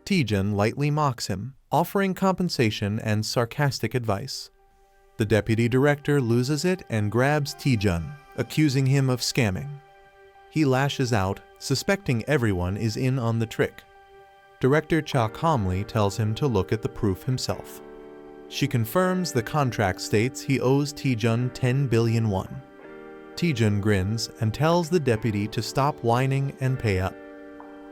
Taejun lightly mocks him, offering compensation and sarcastic advice. The deputy director loses it and grabs Taejun, accusing him of scamming. He lashes out, suspecting everyone is in on the trick. Director Cha calmly tells him to look at the proof himself. She confirms the contract states he owes Taejun 10 billion won. Taejun grins and tells the deputy to stop whining and pay up.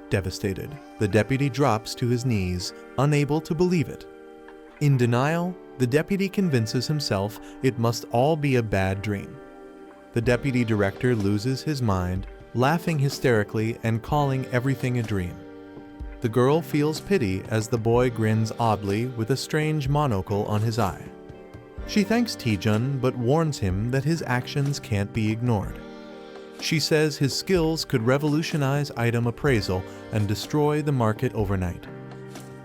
Devastated, the deputy drops to his knees, unable to believe it. In denial, the deputy convinces himself it must all be a bad dream. The deputy director loses his mind, laughing hysterically and calling everything a dream. The girl feels pity as the boy grins oddly with a strange monocle on his eye. She thanks Taejun but warns him that his actions can't be ignored. She says his skills could revolutionize item appraisal and destroy the market overnight.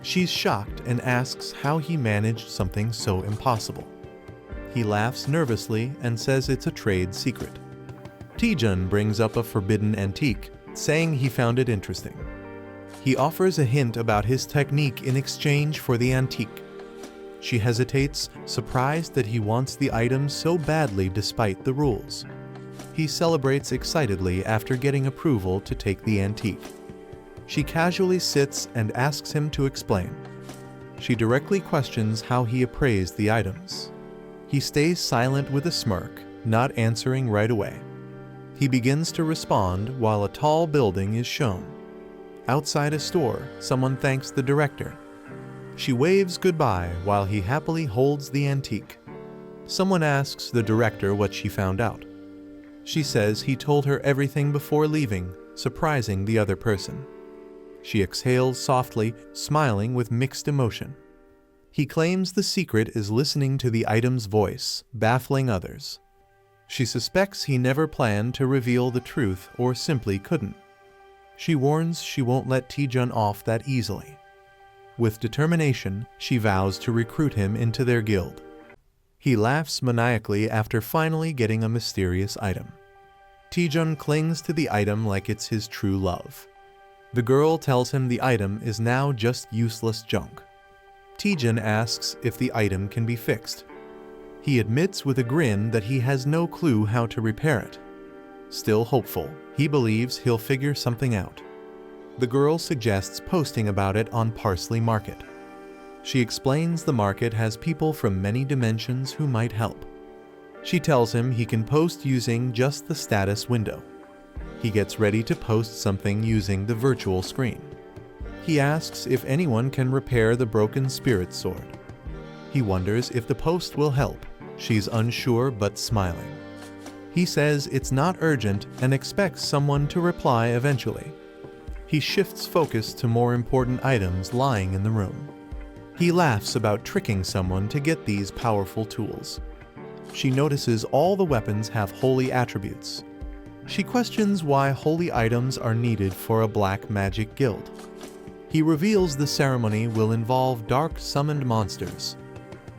She's shocked and asks how he managed something so impossible. He laughs nervously and says it's a trade secret. Taejun brings up a forbidden antique, saying he found it interesting. He offers a hint about his technique in exchange for the antique. She hesitates, surprised that he wants the item so badly despite the rules. He celebrates excitedly after getting approval to take the antique. She casually sits and asks him to explain. She directly questions how he appraised the items. He stays silent with a smirk, not answering right away. He begins to respond while a tall building is shown. Outside a store, someone thanks the director. She waves goodbye while he happily holds the antique. Someone asks the director what she found out. She says he told her everything before leaving, surprising the other person. She exhales softly, smiling with mixed emotion. He claims the secret is listening to the item's voice, baffling others. She suspects he never planned to reveal the truth or simply couldn't. She warns she won't let Taejun off that easily. With determination, she vows to recruit him into their guild. He laughs maniacally after finally getting a mysterious item. Taejun clings to the item like it's his true love. The girl tells him the item is now just useless junk. Taejun asks if the item can be fixed. He admits with a grin that he has no clue how to repair it. Still hopeful, he believes he'll figure something out. The girl suggests posting about it on Parsley Market. She explains the market has people from many dimensions who might help. She tells him he can post using just the status window. He gets ready to post something using the virtual screen. He asks if anyone can repair the broken spirit sword. He wonders if the post will help. She's unsure but smiling. He says it's not urgent and expects someone to reply eventually. He shifts focus to more important items lying in the room. He laughs about tricking someone to get these powerful tools. She notices all the weapons have holy attributes. She questions why holy items are needed for a black magic guild. He reveals the ceremony will involve dark summoned monsters.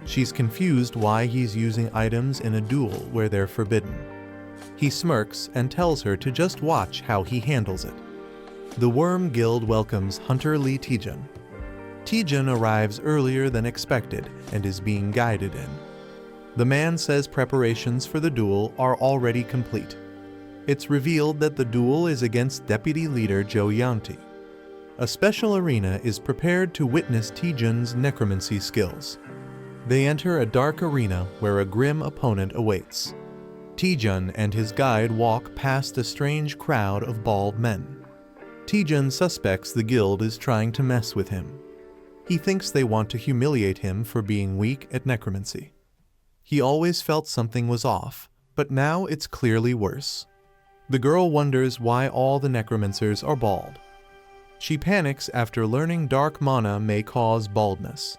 She's confused why he's using items in a duel where they're forbidden. He smirks and tells her to just watch how he handles it. The Worm Guild welcomes Hunter Lee Taejun. Taejun arrives earlier than expected and is being guided in. The man says preparations for the duel are already complete. It's revealed that the duel is against Deputy Leader Jo Yanti. A special arena is prepared to witness Taejun's necromancy skills. They enter a dark arena where a grim opponent awaits. Taejun and his guide walk past a strange crowd of bald men. Taejun suspects the guild is trying to mess with him. He thinks they want to humiliate him for being weak at necromancy. He always felt something was off, but now it's clearly worse. The girl wonders why all the necromancers are bald. She panics after learning dark mana may cause baldness.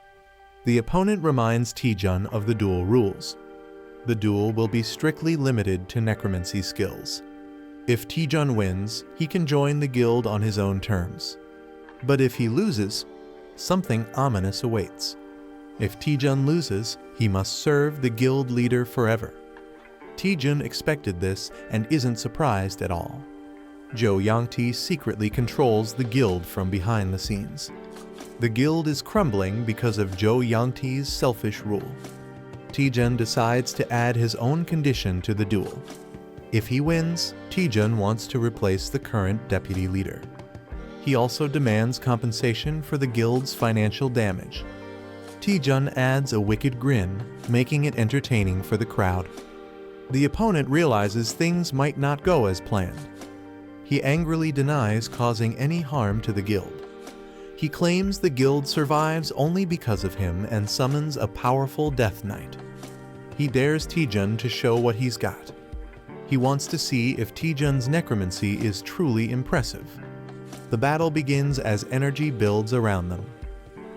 The opponent reminds Taejun of the duel rules. The duel will be strictly limited to necromancy skills. If Taejun wins, he can join the guild on his own terms. But if he loses, something ominous awaits. If Taejun loses, he must serve the guild leader forever. Taejun expected this and isn't surprised at all. Jo Yanti secretly controls the guild from behind the scenes. The guild is crumbling because of Jo Yanti's selfish rule. Taejun decides to add his own condition to the duel. If he wins, Taejun wants to replace the current deputy leader. He also demands compensation for the guild's financial damage. Taejun adds a wicked grin, making it entertaining for the crowd. The opponent realizes things might not go as planned. He angrily denies causing any harm to the guild. He claims the guild survives only because of him and summons a powerful Death Knight. He dares Taejun to show what he's got. He wants to see if Taejun's necromancy is truly impressive. The battle begins as energy builds around them.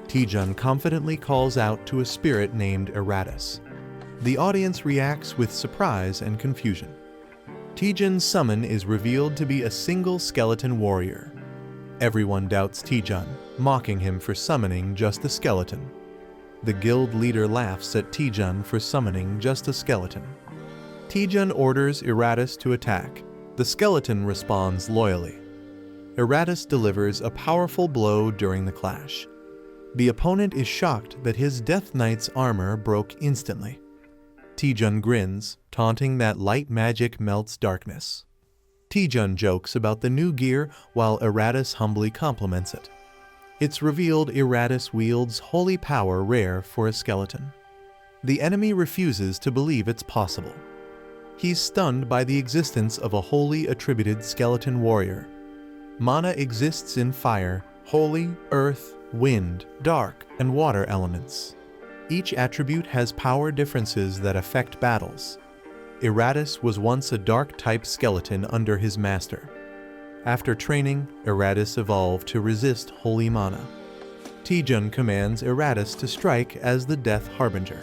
Taejun confidently calls out to a spirit named Eratus. The audience reacts with surprise and confusion. Taejun's summon is revealed to be a single skeleton warrior. Everyone doubts Taejun, mocking him for summoning just a skeleton. The guild leader laughs at Taejun for summoning just a skeleton. Taejun orders Eratus to attack. The skeleton responds loyally. Eratus delivers a powerful blow during the clash. The opponent is shocked that his Death Knight's armor broke instantly. Taejun grins, taunting that light magic melts darkness. Taejun jokes about the new gear while Eratus humbly compliments it. It's revealed Eratus wields holy power rare for a skeleton. The enemy refuses to believe it's possible. He's stunned by the existence of a wholly attributed skeleton warrior. Mana exists in fire, holy, earth, wind, dark, and water elements. Each attribute has power differences that affect battles. Eratus was once a dark-type skeleton under his master. After training, Eratus evolved to resist holy mana. Taejun commands Eratus to strike as the Death Harbinger.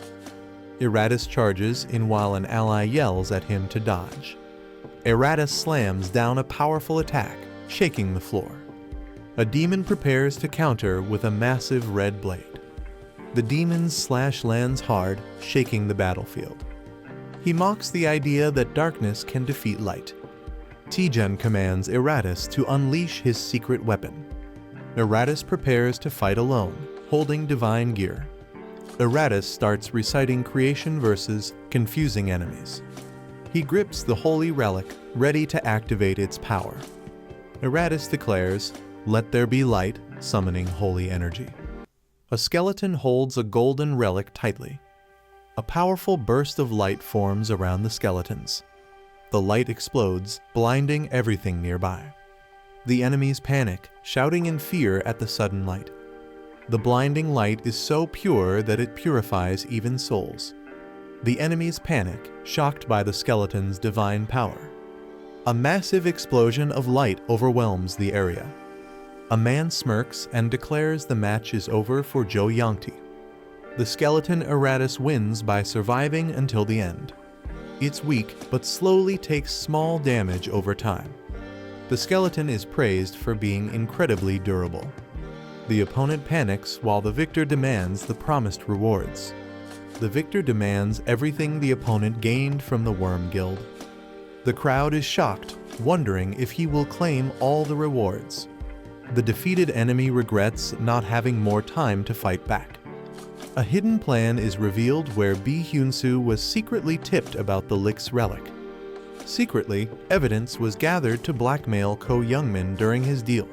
Eratus charges in while an ally yells at him to dodge. Eratus slams down a powerful attack, shaking the floor. A demon prepares to counter with a massive red blade. The demon's slash lands hard, shaking the battlefield. He mocks the idea that darkness can defeat light. Taejun commands Eratus to unleash his secret weapon. Eratus prepares to fight alone, holding divine gear. Eratus starts reciting creation verses, confusing enemies. He grips the holy relic, ready to activate its power. Eratus declares, "Let there be light," summoning holy energy. A skeleton holds a golden relic tightly. A powerful burst of light forms around the skeletons. The light explodes, blinding everything nearby. The enemies panic, shouting in fear at the sudden light. The blinding light is so pure that it purifies even souls. The enemies panic, shocked by the skeleton's divine power. A massive explosion of light overwhelms the area. A man smirks and declares the match is over for Choi. The skeleton Eratus wins by surviving until the end. It's weak, but slowly takes small damage over time. The skeleton is praised for being incredibly durable. The opponent panics while the victor demands the promised rewards. The victor demands everything the opponent gained from the Worm Guild. The crowd is shocked, wondering if he will claim all the rewards. The defeated enemy regrets not having more time to fight back. A hidden plan is revealed where Bi Hyun-soo was secretly tipped about the Lich's relic. Secretly, evidence was gathered to blackmail Ko Youngmin during his deal.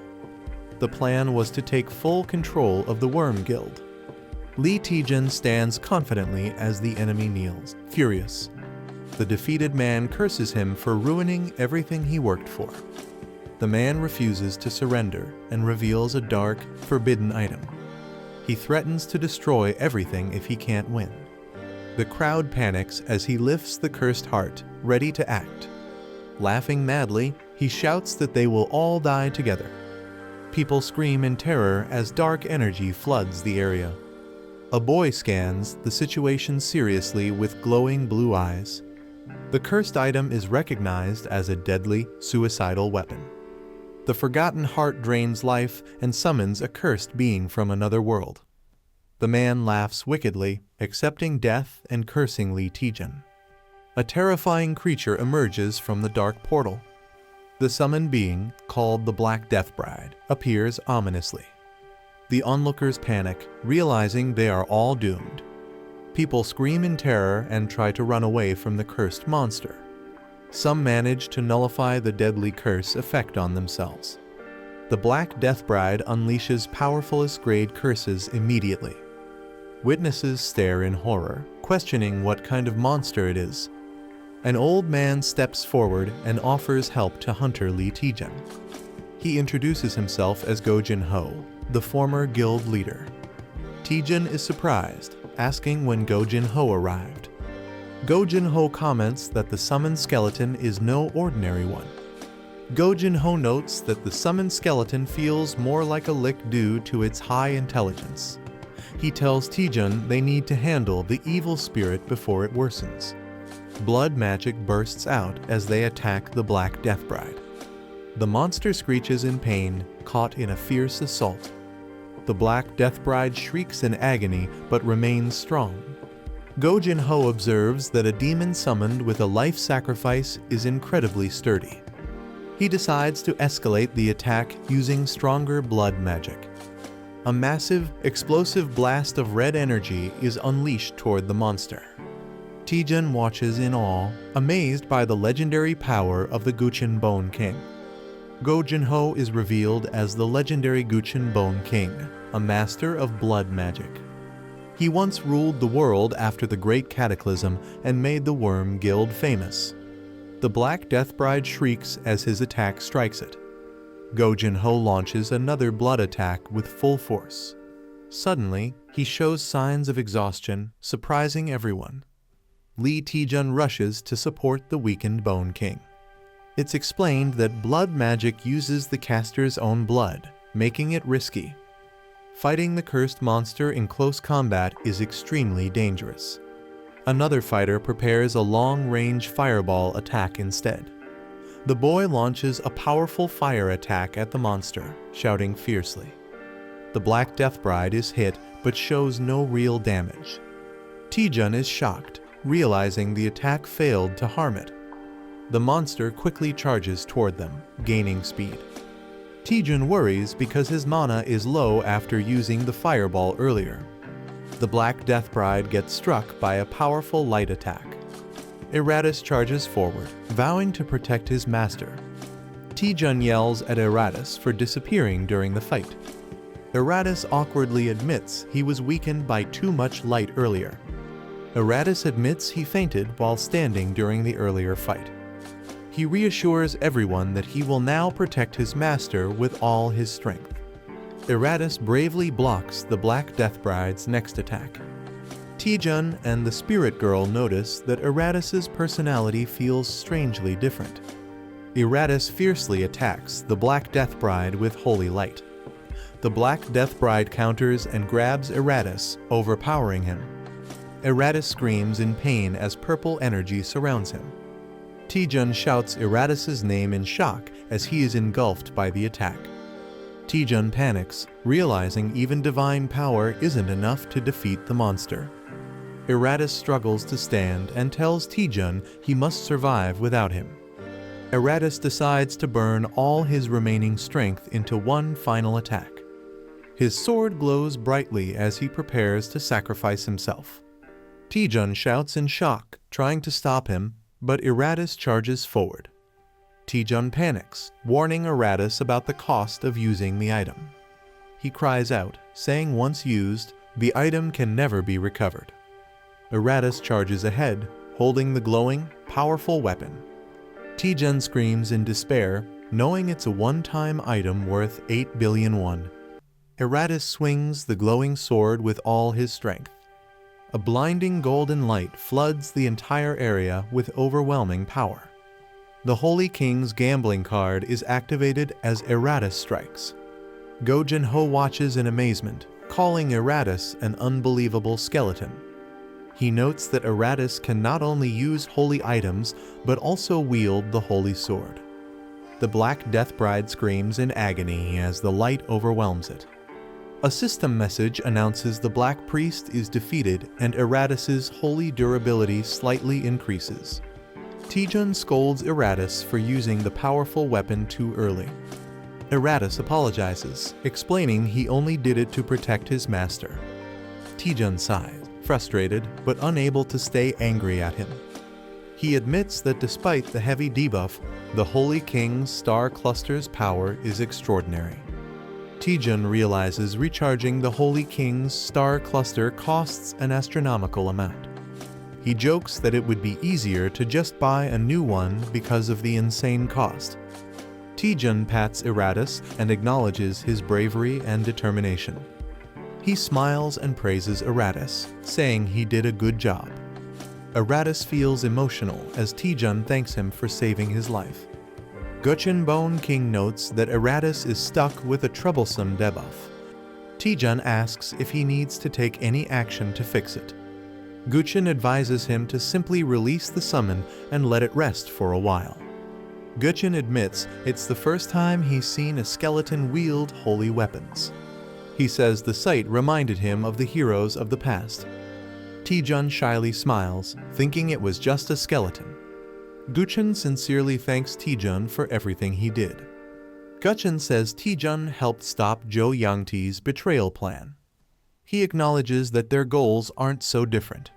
The plan was to take full control of the Worm Guild. Lee Taejun stands confidently as the enemy kneels, furious. The defeated man curses him for ruining everything he worked for. The man refuses to surrender and reveals a dark, forbidden item. He threatens to destroy everything if he can't win. The crowd panics as he lifts the cursed heart, ready to act. Laughing madly, he shouts that they will all die together. People scream in terror as dark energy floods the area. A boy scans the situation seriously with glowing blue eyes. The cursed item is recognized as a deadly, suicidal weapon. The forgotten heart drains life and summons a cursed being from another world. The man laughs wickedly, accepting death and cursing Lee Taejun. A terrifying creature emerges from the dark portal. The summoned being, called the Black Death Bride, appears ominously. The onlookers panic, realizing they are all doomed. People scream in terror and try to run away from the cursed monster. Some manage to nullify the deadly curse effect on themselves. The Black Death Bride unleashes powerfulest grade curses immediately. Witnesses stare in horror, questioning what kind of monster it is. An old man steps forward and offers help to Hunter Lee Taejun. He introduces himself as Go Jin-ho, the former guild leader. Taejun is surprised, asking when Go Jin-ho arrived. Go Jin-ho comments that the summoned skeleton is no ordinary one. Go Jin-ho notes that the summoned skeleton feels more like a Lich due to its high intelligence. He tells Taejun they need to handle the evil spirit before it worsens. Blood magic bursts out as they attack the Black Death Bride. The monster screeches in pain, caught in a fierce assault. The Black Death Bride shrieks in agony but remains strong. Go Jin-ho observes that a demon summoned with a life sacrifice is incredibly sturdy. He decides to escalate the attack using stronger blood magic. A massive, explosive blast of red energy is unleashed toward the monster. Taejun watches in awe, amazed by the legendary power of the Guchin Bone King. Go Jin-ho is revealed as the legendary Guchin Bone King, a master of blood magic. He once ruled the world after the Great Cataclysm and made the Worm Guild famous. The Black Death Bride shrieks as his attack strikes it. Go Jin-ho launches another blood attack with full force. Suddenly, he shows signs of exhaustion, surprising everyone. Lee Taejun rushes to support the weakened Bone King. It's explained that blood magic uses the caster's own blood, making it risky. Fighting the cursed monster in close combat is extremely dangerous. Another fighter prepares a long-range fireball attack instead. The boy launches a powerful fire attack at the monster, shouting fiercely. The Black Death Bride is hit but shows no real damage. Taejun is shocked, realizing the attack failed to harm it. The monster quickly charges toward them, gaining speed. Taejun worries because his mana is low after using the fireball earlier. The Black Death Bride gets struck by a powerful light attack. Eratus charges forward, vowing to protect his master. Taejun yells at Eratus for disappearing during the fight. Eratus awkwardly admits he was weakened by too much light earlier. Eratus admits he fainted while standing during the earlier fight. He reassures everyone that he will now protect his master with all his strength. Eratus bravely blocks the Black Death Bride's next attack. Taejun and the Spirit Girl notice that Eratus's personality feels strangely different. Eratus fiercely attacks the Black Death Bride with Holy Light. The Black Death Bride counters and grabs Eratus, overpowering him. Eratus screams in pain as purple energy surrounds him. Taejun shouts Eratus's name in shock as he is engulfed by the attack. Taejun panics, realizing even divine power isn't enough to defeat the monster. Eratus struggles to stand and tells Taejun he must survive without him. Eratus decides to burn all his remaining strength into one final attack. His sword glows brightly as he prepares to sacrifice himself. Taejun shouts in shock, trying to stop him, but Eratus charges forward. Taejun panics, warning Eratus about the cost of using the item. He cries out, saying once used, the item can never be recovered. Eratus charges ahead, holding the glowing, powerful weapon. Taejun screams in despair, knowing it's a one-time item worth 8 billion won. Eratus swings the glowing sword with all his strength. A blinding golden light floods the entire area with overwhelming power. The Holy King's gambling card is activated as Eratus strikes. Go Jin-ho watches in amazement, calling Eratus an unbelievable skeleton. He notes that Eratus can not only use holy items, but also wield the holy sword. The Black Death Bride screams in agony as the light overwhelms it. A system message announces the Black Priest is defeated and Eratus's holy durability slightly increases. Taejun scolds Eratus for using the powerful weapon too early. Eratus apologizes, explaining he only did it to protect his master. Taejun sighs, frustrated but unable to stay angry at him. He admits that despite the heavy debuff, the Holy King's star cluster's power is extraordinary. Taejun realizes recharging the Holy King's star cluster costs an astronomical amount. He jokes that it would be easier to just buy a new one because of the insane cost. Taejun pats Eratus and acknowledges his bravery and determination. He smiles and praises Eratus, saying he did a good job. Eratus feels emotional as Taejun thanks him for saving his life. Gutchin Bone King notes that Eratus is stuck with a troublesome debuff. Taejun asks if he needs to take any action to fix it. Gutchin advises him to simply release the summon and let it rest for a while. Gutchin admits it's the first time he's seen a skeleton wield holy weapons. He says the sight reminded him of the heroes of the past. Taejun shyly smiles, thinking it was just a skeleton. Gutchin sincerely thanks Taejun for everything he did. Gutchin says Taejun helped stop Jo Yangti's betrayal plan. He acknowledges that their goals aren't so different.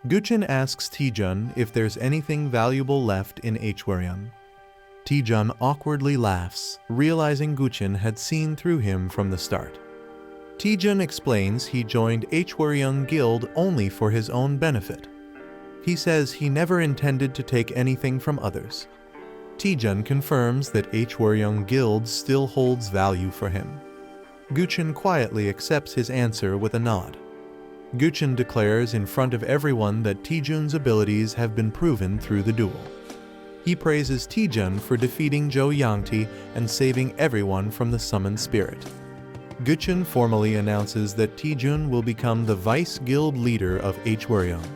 Gutchin asks Taejun if there's anything valuable left in Hwaryeong. Taejun awkwardly laughs, realizing Gutchin had seen through him from the start. Taejun explains he joined Hwaryeong Guild only for his own benefit. He says he never intended to take anything from others. Taejun confirms that Hwaryeong Guild still holds value for him. Gutchin quietly accepts his answer with a nod. Gutchin declares in front of everyone that Taejun's abilities have been proven through the duel. He praises Taejun for defeating Jo Yangti and saving everyone from the summoned spirit. Guchun formally announces that Taejun will become the vice guild leader of Hwaryeong.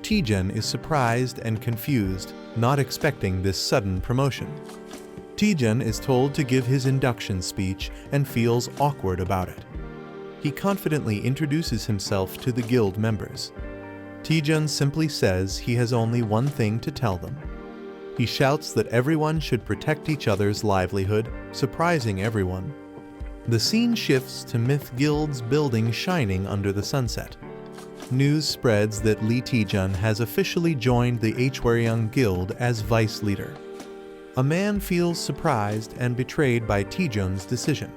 Taejun is surprised and confused, not expecting this sudden promotion. Taejun is told to give his induction speech and feels awkward about it. He confidently introduces himself to the guild members. Taejun simply says he has only one thing to tell them. He shouts that everyone should protect each other's livelihood, surprising everyone. The scene shifts to Myth Guild's building shining under the sunset. News spreads that Lee Taejun has officially joined the Hwaryeong Guild as vice leader. A man feels surprised and betrayed by Taejun's decision.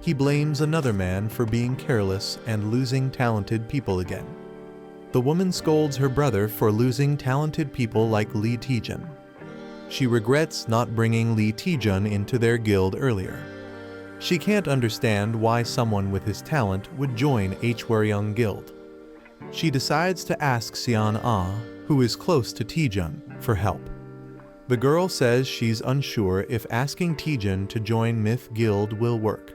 He blames another man for being careless and losing talented people again. The woman scolds her brother for losing talented people like Lee Taejun. She regrets not bringing Lee Taejun into their guild earlier. She can't understand why someone with his talent would join Hwaryeong Guild. She decides to ask Seon Ah, who is close to Taejun, for help. The girl says she's unsure if asking Taejun to join Myth Guild will work.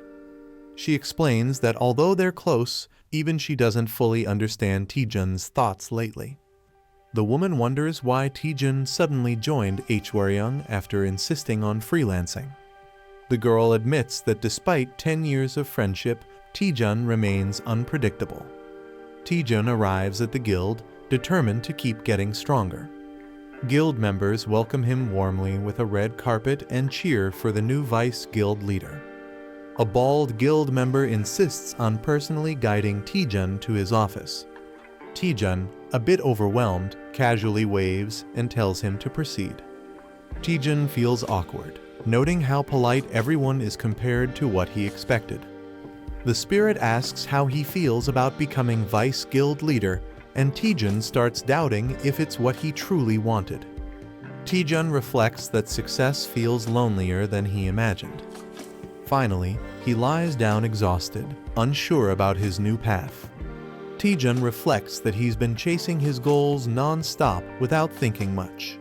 She explains that although they're close, even she doesn't fully understand Taejun's thoughts lately. The woman wonders why Taejun suddenly joined Hwaryeong after insisting on freelancing. The girl admits that despite 10 years of friendship, Taejun remains unpredictable. Taejun arrives at the guild, determined to keep getting stronger. Guild members welcome him warmly with a red carpet and cheer for the new vice guild leader. A bald guild member insists on personally guiding Taejun to his office. Taejun, a bit overwhelmed, casually waves and tells him to proceed. Taejun feels awkward, noting how polite everyone is compared to what he expected. The spirit asks how he feels about becoming vice guild leader, and Taejun starts doubting if it's what he truly wanted. Taejun reflects that success feels lonelier than he imagined. Finally, he lies down exhausted, unsure about his new path. Taejun reflects that he's been chasing his goals non-stop without thinking much.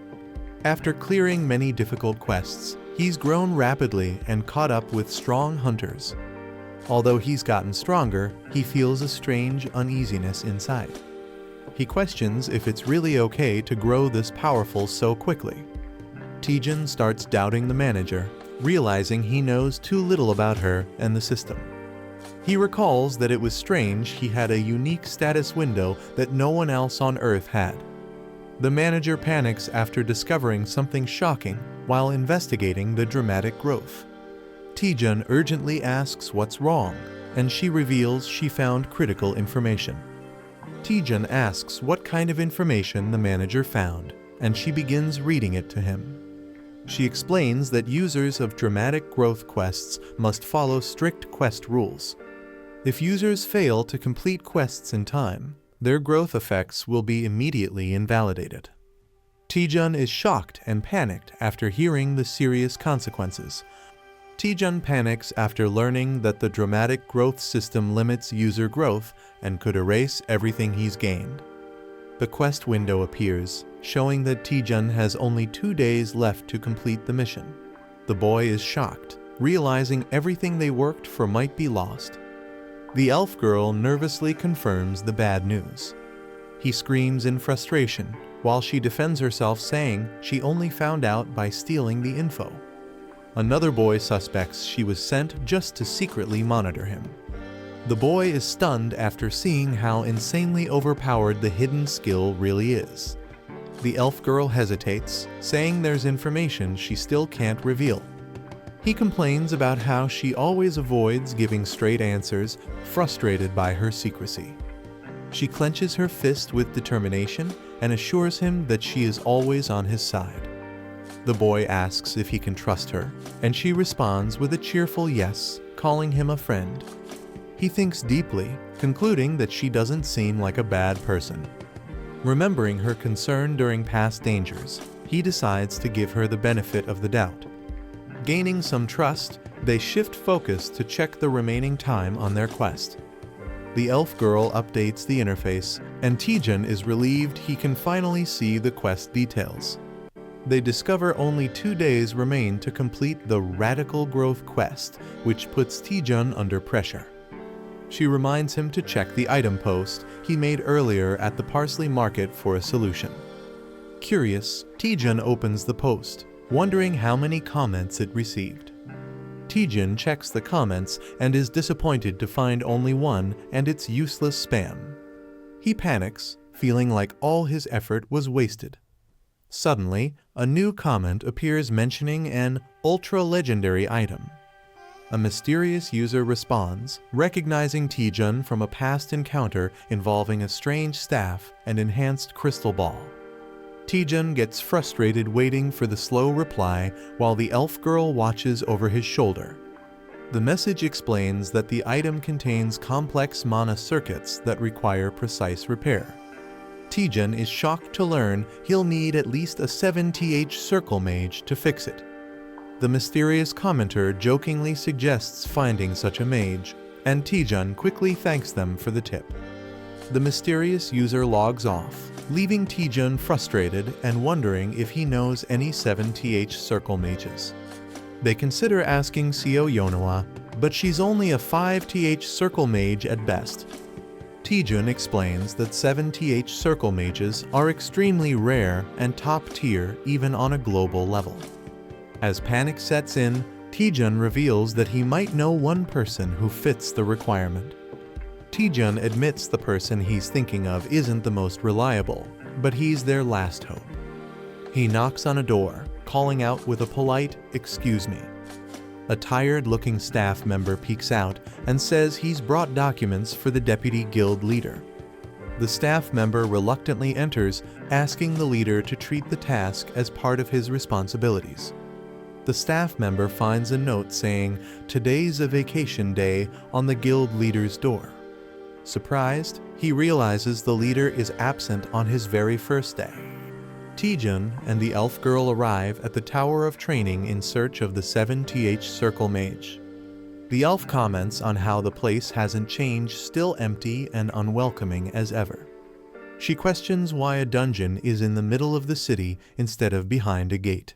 After clearing many difficult quests, he's grown rapidly and caught up with strong hunters. Although he's gotten stronger, he feels a strange uneasiness inside. He questions if it's really okay to grow this powerful so quickly. Taejun starts doubting the manager, realizing he knows too little about her and the system. He recalls that it was strange he had a unique status window that no one else on Earth had. The manager panics after discovering something shocking while investigating the dramatic growth. Taejun urgently asks what's wrong, and she reveals she found critical information. Taejun asks what kind of information the manager found, and she begins reading it to him. She explains that users of dramatic growth quests must follow strict quest rules. If users fail to complete quests in time, their growth effects will be immediately invalidated. Taejun is shocked and panicked after hearing the serious consequences. Taejun panics after learning that the dramatic growth system limits user growth and could erase everything he's gained. The quest window appears, showing that Taejun has only 2 days left to complete the mission. The boy is shocked, realizing everything they worked for might be lost. The elf girl nervously confirms the bad news. He screams in frustration, while she defends herself saying she only found out by stealing the info. Another boy suspects she was sent just to secretly monitor him. The boy is stunned after seeing how insanely overpowered the hidden skill really is. The elf girl hesitates, saying there's information she still can't reveal. He complains about how she always avoids giving straight answers, frustrated by her secrecy. She clenches her fist with determination and assures him that she is always on his side. The boy asks if he can trust her, and she responds with a cheerful yes, calling him a friend. He thinks deeply, concluding that she doesn't seem like a bad person. Remembering her concern during past dangers, he decides to give her the benefit of the doubt. Gaining some trust, they shift focus to check the remaining time on their quest. The elf girl updates the interface, and Taejun is relieved he can finally see the quest details. They discover only 2 days remain to complete the Radical Growth quest, which puts Taejun under pressure. She reminds him to check the item post he made earlier at the Parsley Market for a solution. Curious, Taejun opens the post, wondering how many comments it received. Taejun checks the comments and is disappointed to find only one, and it's useless spam. He panics, feeling like all his effort was wasted. Suddenly, a new comment appears mentioning an ultra-legendary item. A mysterious user responds, recognizing Taejun from a past encounter involving a strange staff and enhanced crystal ball. Taejun gets frustrated waiting for the slow reply while the elf girl watches over his shoulder. The message explains that the item contains complex mana circuits that require precise repair. Taejun is shocked to learn he'll need at least a 7th circle mage to fix it. The mysterious commenter jokingly suggests finding such a mage, and Taejun quickly thanks them for the tip. The mysterious user logs off, leaving Taejun frustrated and wondering if he knows any 7th circle mages. They consider asking Seo Yonawa, but she's only a 5th circle mage at best. Taejun explains that 7th circle mages are extremely rare and top tier even on a global level. As panic sets in, Taejun reveals that he might know one person who fits the requirement. Taejun admits the person he's thinking of isn't the most reliable, but he's their last hope. He knocks on a door, calling out with a polite, "Excuse me." A tired-looking staff member peeks out and says he's brought documents for the deputy guild leader. The staff member reluctantly enters, asking the leader to treat the task as part of his responsibilities. The staff member finds a note saying, "Today's a vacation day," on the guild leader's door. Surprised, he realizes the leader is absent on his very first day. Taejun and the elf girl arrive at the Tower of Training in search of the 7th circle mage. The elf comments on how the place hasn't changed, still empty and unwelcoming as ever. She questions why a dungeon is in the middle of the city instead of behind a gate.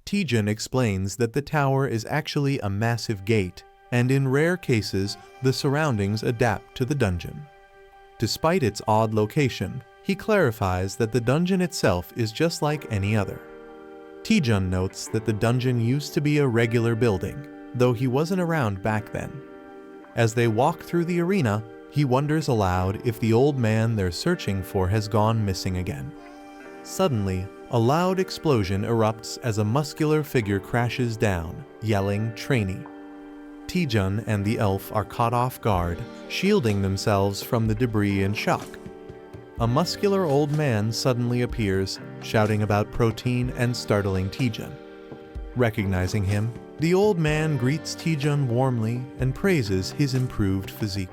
Taejun explains that the tower is actually a massive gate, and in rare cases, the surroundings adapt to the dungeon. Despite its odd location, he clarifies that the dungeon itself is just like any other. Taejun notes that the dungeon used to be a regular building, though he wasn't around back then. As they walk through the arena, he wonders aloud if the old man they're searching for has gone missing again. Suddenly, a loud explosion erupts as a muscular figure crashes down, yelling, "Trainee." Taejun and the elf are caught off guard, shielding themselves from the debris in shock. A muscular old man suddenly appears, shouting about protein and startling Taejun. Recognizing him, the old man greets Taejun warmly and praises his improved physique.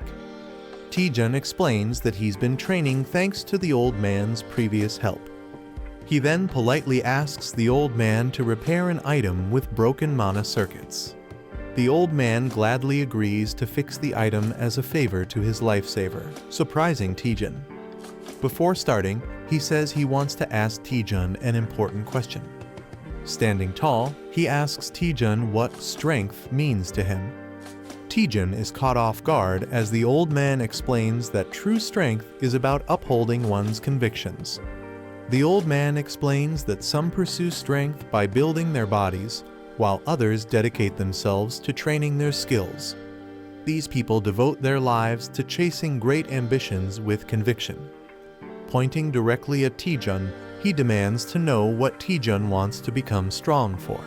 Taejun explains that he's been training thanks to the old man's previous help. He then politely asks the old man to repair an item with broken mana circuits. The old man gladly agrees to fix the item as a favor to his lifesaver, surprising Taejun. Before starting, he says he wants to ask Taejun an important question. Standing tall, he asks Taejun what strength means to him. Taejun is caught off guard as the old man explains that true strength is about upholding one's convictions. The old man explains that some pursue strength by building their bodies, while others dedicate themselves to training their skills. These people devote their lives to chasing great ambitions with conviction. Pointing directly at Taejun, he demands to know what Taejun wants to become strong for.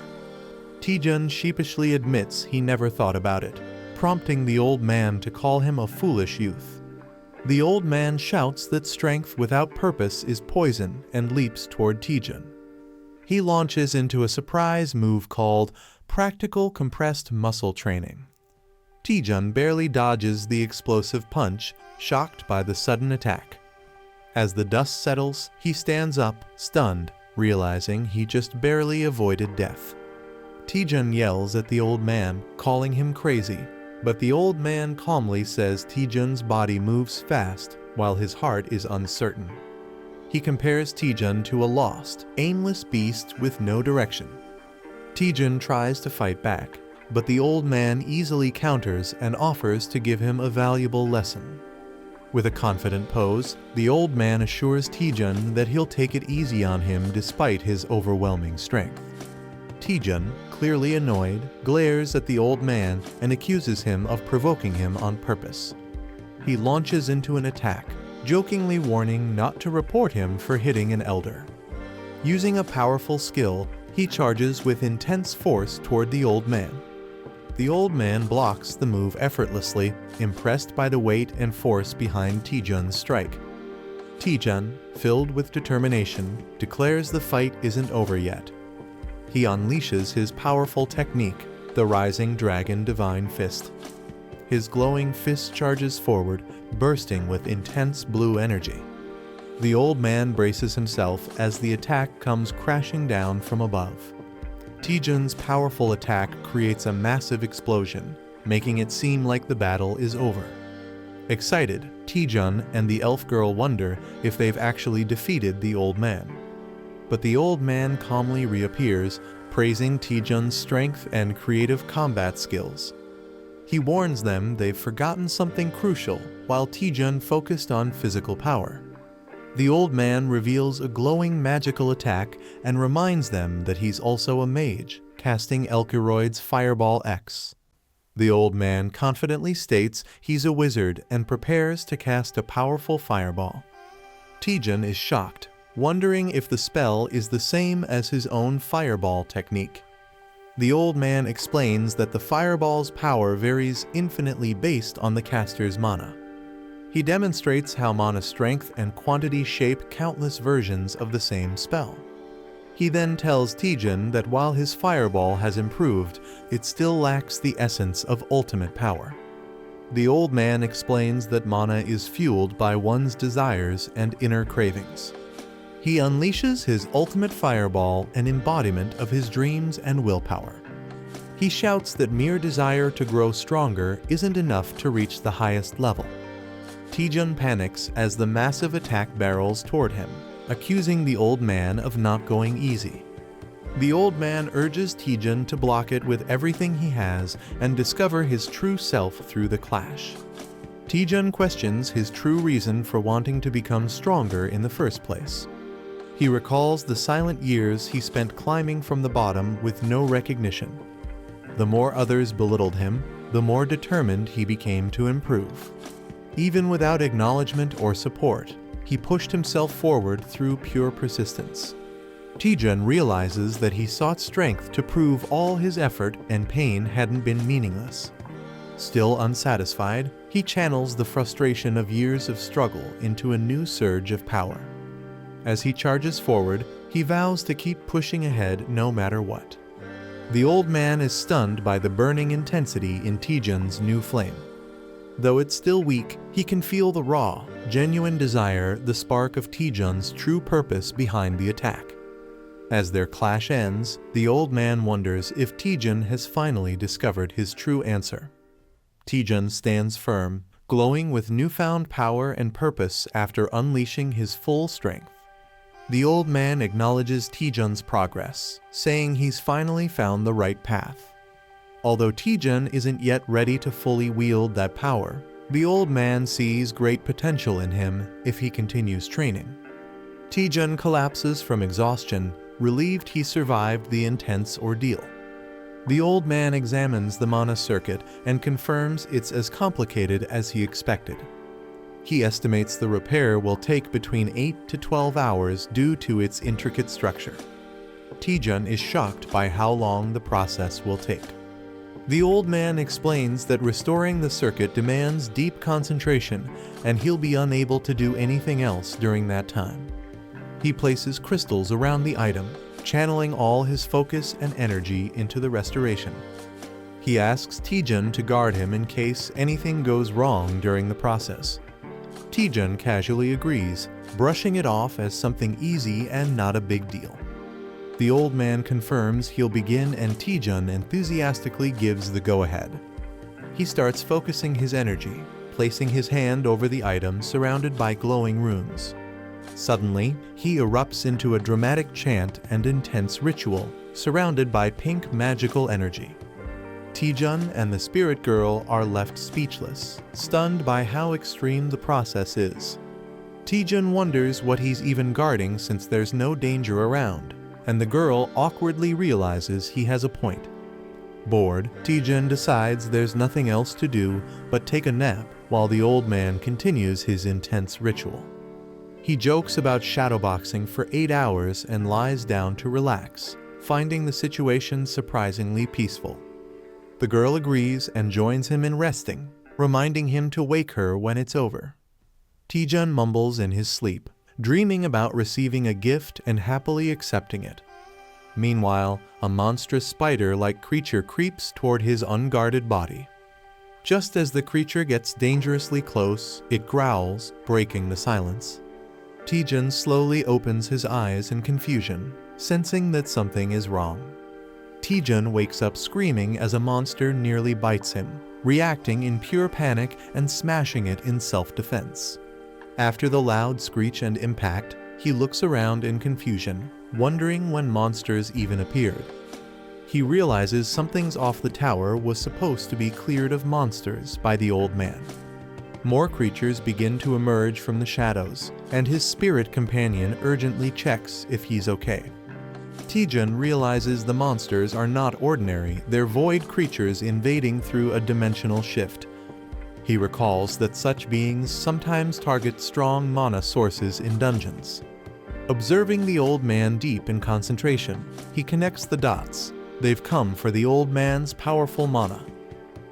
Taejun sheepishly admits he never thought about it, prompting the old man to call him a foolish youth. The old man shouts that strength without purpose is poison and leaps toward Taejun. He launches into a surprise move called Practical Compressed Muscle Training. Taejun barely dodges the explosive punch, shocked by the sudden attack. As the dust settles, he stands up, stunned, realizing he just barely avoided death. Taejun yells at the old man, calling him crazy, but the old man calmly says Taejun's body moves fast while his heart is uncertain. he compares Taejun to a lost, aimless beast with no direction. Taejun tries to fight back, but the old man easily counters and offers to give him a valuable lesson. With a confident pose, the old man assures Taejun that he'll take it easy on him despite his overwhelming strength. Taejun, clearly annoyed, glares at the old man and accuses him of provoking him on purpose. He launches into an attack, jokingly warning not to report him for hitting an elder. Using a powerful skill, he charges with intense force toward the old man. The old man blocks the move effortlessly, impressed by the weight and force behind Taejun's strike. Taejun, filled with determination, declares the fight isn't over yet. He unleashes his powerful technique, the Rising Dragon Divine Fist. His glowing fist charges forward, bursting with intense blue energy. The old man braces himself as the attack comes crashing down from above. Taejun's powerful attack creates a massive explosion, making it seem like the battle is over. Excited, Taejun and the elf girl wonder if they've actually defeated the old man. But the old man calmly reappears, praising Taejun's strength and creative combat skills. He warns them they've forgotten something crucial while Taejun focused on physical power. The old man reveals a glowing magical attack and reminds them that he's also a mage, casting Elkiroid's Fireball X. The old man confidently states he's a wizard and prepares to cast a powerful fireball. Taejun is shocked, wondering if the spell is the same as his own fireball technique. The old man explains that the fireball's power varies infinitely based on the caster's mana. He demonstrates how mana strength and quantity shape countless versions of the same spell. He then tells Taejun that while his fireball has improved, it still lacks the essence of ultimate power. The old man explains that mana is fueled by one's desires and inner cravings. He unleashes his ultimate fireball, an embodiment of his dreams and willpower. He shouts that mere desire to grow stronger isn't enough to reach the highest level. Taejun panics as the massive attack barrels toward him, accusing the old man of not going easy. The old man urges Taejun to block it with everything he has and discover his true self through the clash. Taejun questions his true reason for wanting to become stronger in the first place. He recalls the silent years he spent climbing from the bottom with no recognition. The more others belittled him, the more determined he became to improve. Even without acknowledgement or support, he pushed himself forward through pure persistence. Taejun realizes that he sought strength to prove all his effort and pain hadn't been meaningless. Still unsatisfied, he channels the frustration of years of struggle into a new surge of power. As he charges forward, he vows to keep pushing ahead no matter what. The old man is stunned by the burning intensity in Taejun's new flame. Though it's still weak, he can feel the raw, genuine desire, the spark of Taejun's true purpose behind the attack. As their clash ends, the old man wonders if Taejun has finally discovered his true answer. Taejun stands firm, glowing with newfound power and purpose after unleashing his full strength. The old man acknowledges Taejun's progress, saying he's finally found the right path. Although Taejun isn't yet ready to fully wield that power, the old man sees great potential in him if he continues training. Taejun collapses from exhaustion, relieved he survived the intense ordeal. The old man examines the mana circuit and confirms it's as complicated as he expected. He estimates the repair will take between 8 to 12 hours due to its intricate structure. Taejun is shocked by how long the process will take. The old man explains that restoring the circuit demands deep concentration and he'll be unable to do anything else during that time. He places crystals around the item, channeling all his focus and energy into the restoration. He asks Taejun to guard him in case anything goes wrong during the process. Taejun casually agrees, brushing it off as something easy and not a big deal. The old man confirms he'll begin and Taejun enthusiastically gives the go-ahead. He starts focusing his energy, placing his hand over the item surrounded by glowing runes. Suddenly, he erupts into a dramatic chant and intense ritual, surrounded by pink magical energy. Taejun and the spirit girl are left speechless, stunned by how extreme the process is. Taejun wonders what he's even guarding since there's no danger around, and the girl awkwardly realizes he has a point. Bored, Taejun decides there's nothing else to do but take a nap while the old man continues his intense ritual. He jokes about shadowboxing for 8 hours and lies down to relax, finding the situation surprisingly peaceful. The girl agrees and joins him in resting, reminding him to wake her when it's over. Taejun mumbles in his sleep, dreaming about receiving a gift and happily accepting it. Meanwhile, a monstrous spider-like creature creeps toward his unguarded body. Just as the creature gets dangerously close, it growls, breaking the silence. Taejun slowly opens his eyes in confusion, sensing that something is wrong. Taejun wakes up screaming as a monster nearly bites him, reacting in pure panic and smashing it in self-defense. After the loud screech and impact, he looks around in confusion, wondering when monsters even appeared. He realizes something's off. The tower was supposed to be cleared of monsters by the old man. More creatures begin to emerge from the shadows, and his spirit companion urgently checks if he's okay. Taejun realizes the monsters are not ordinary, they're void creatures invading through a dimensional shift. He recalls that such beings sometimes target strong mana sources in dungeons. Observing the old man deep in concentration, he connects the dots. They've come for the old man's powerful mana.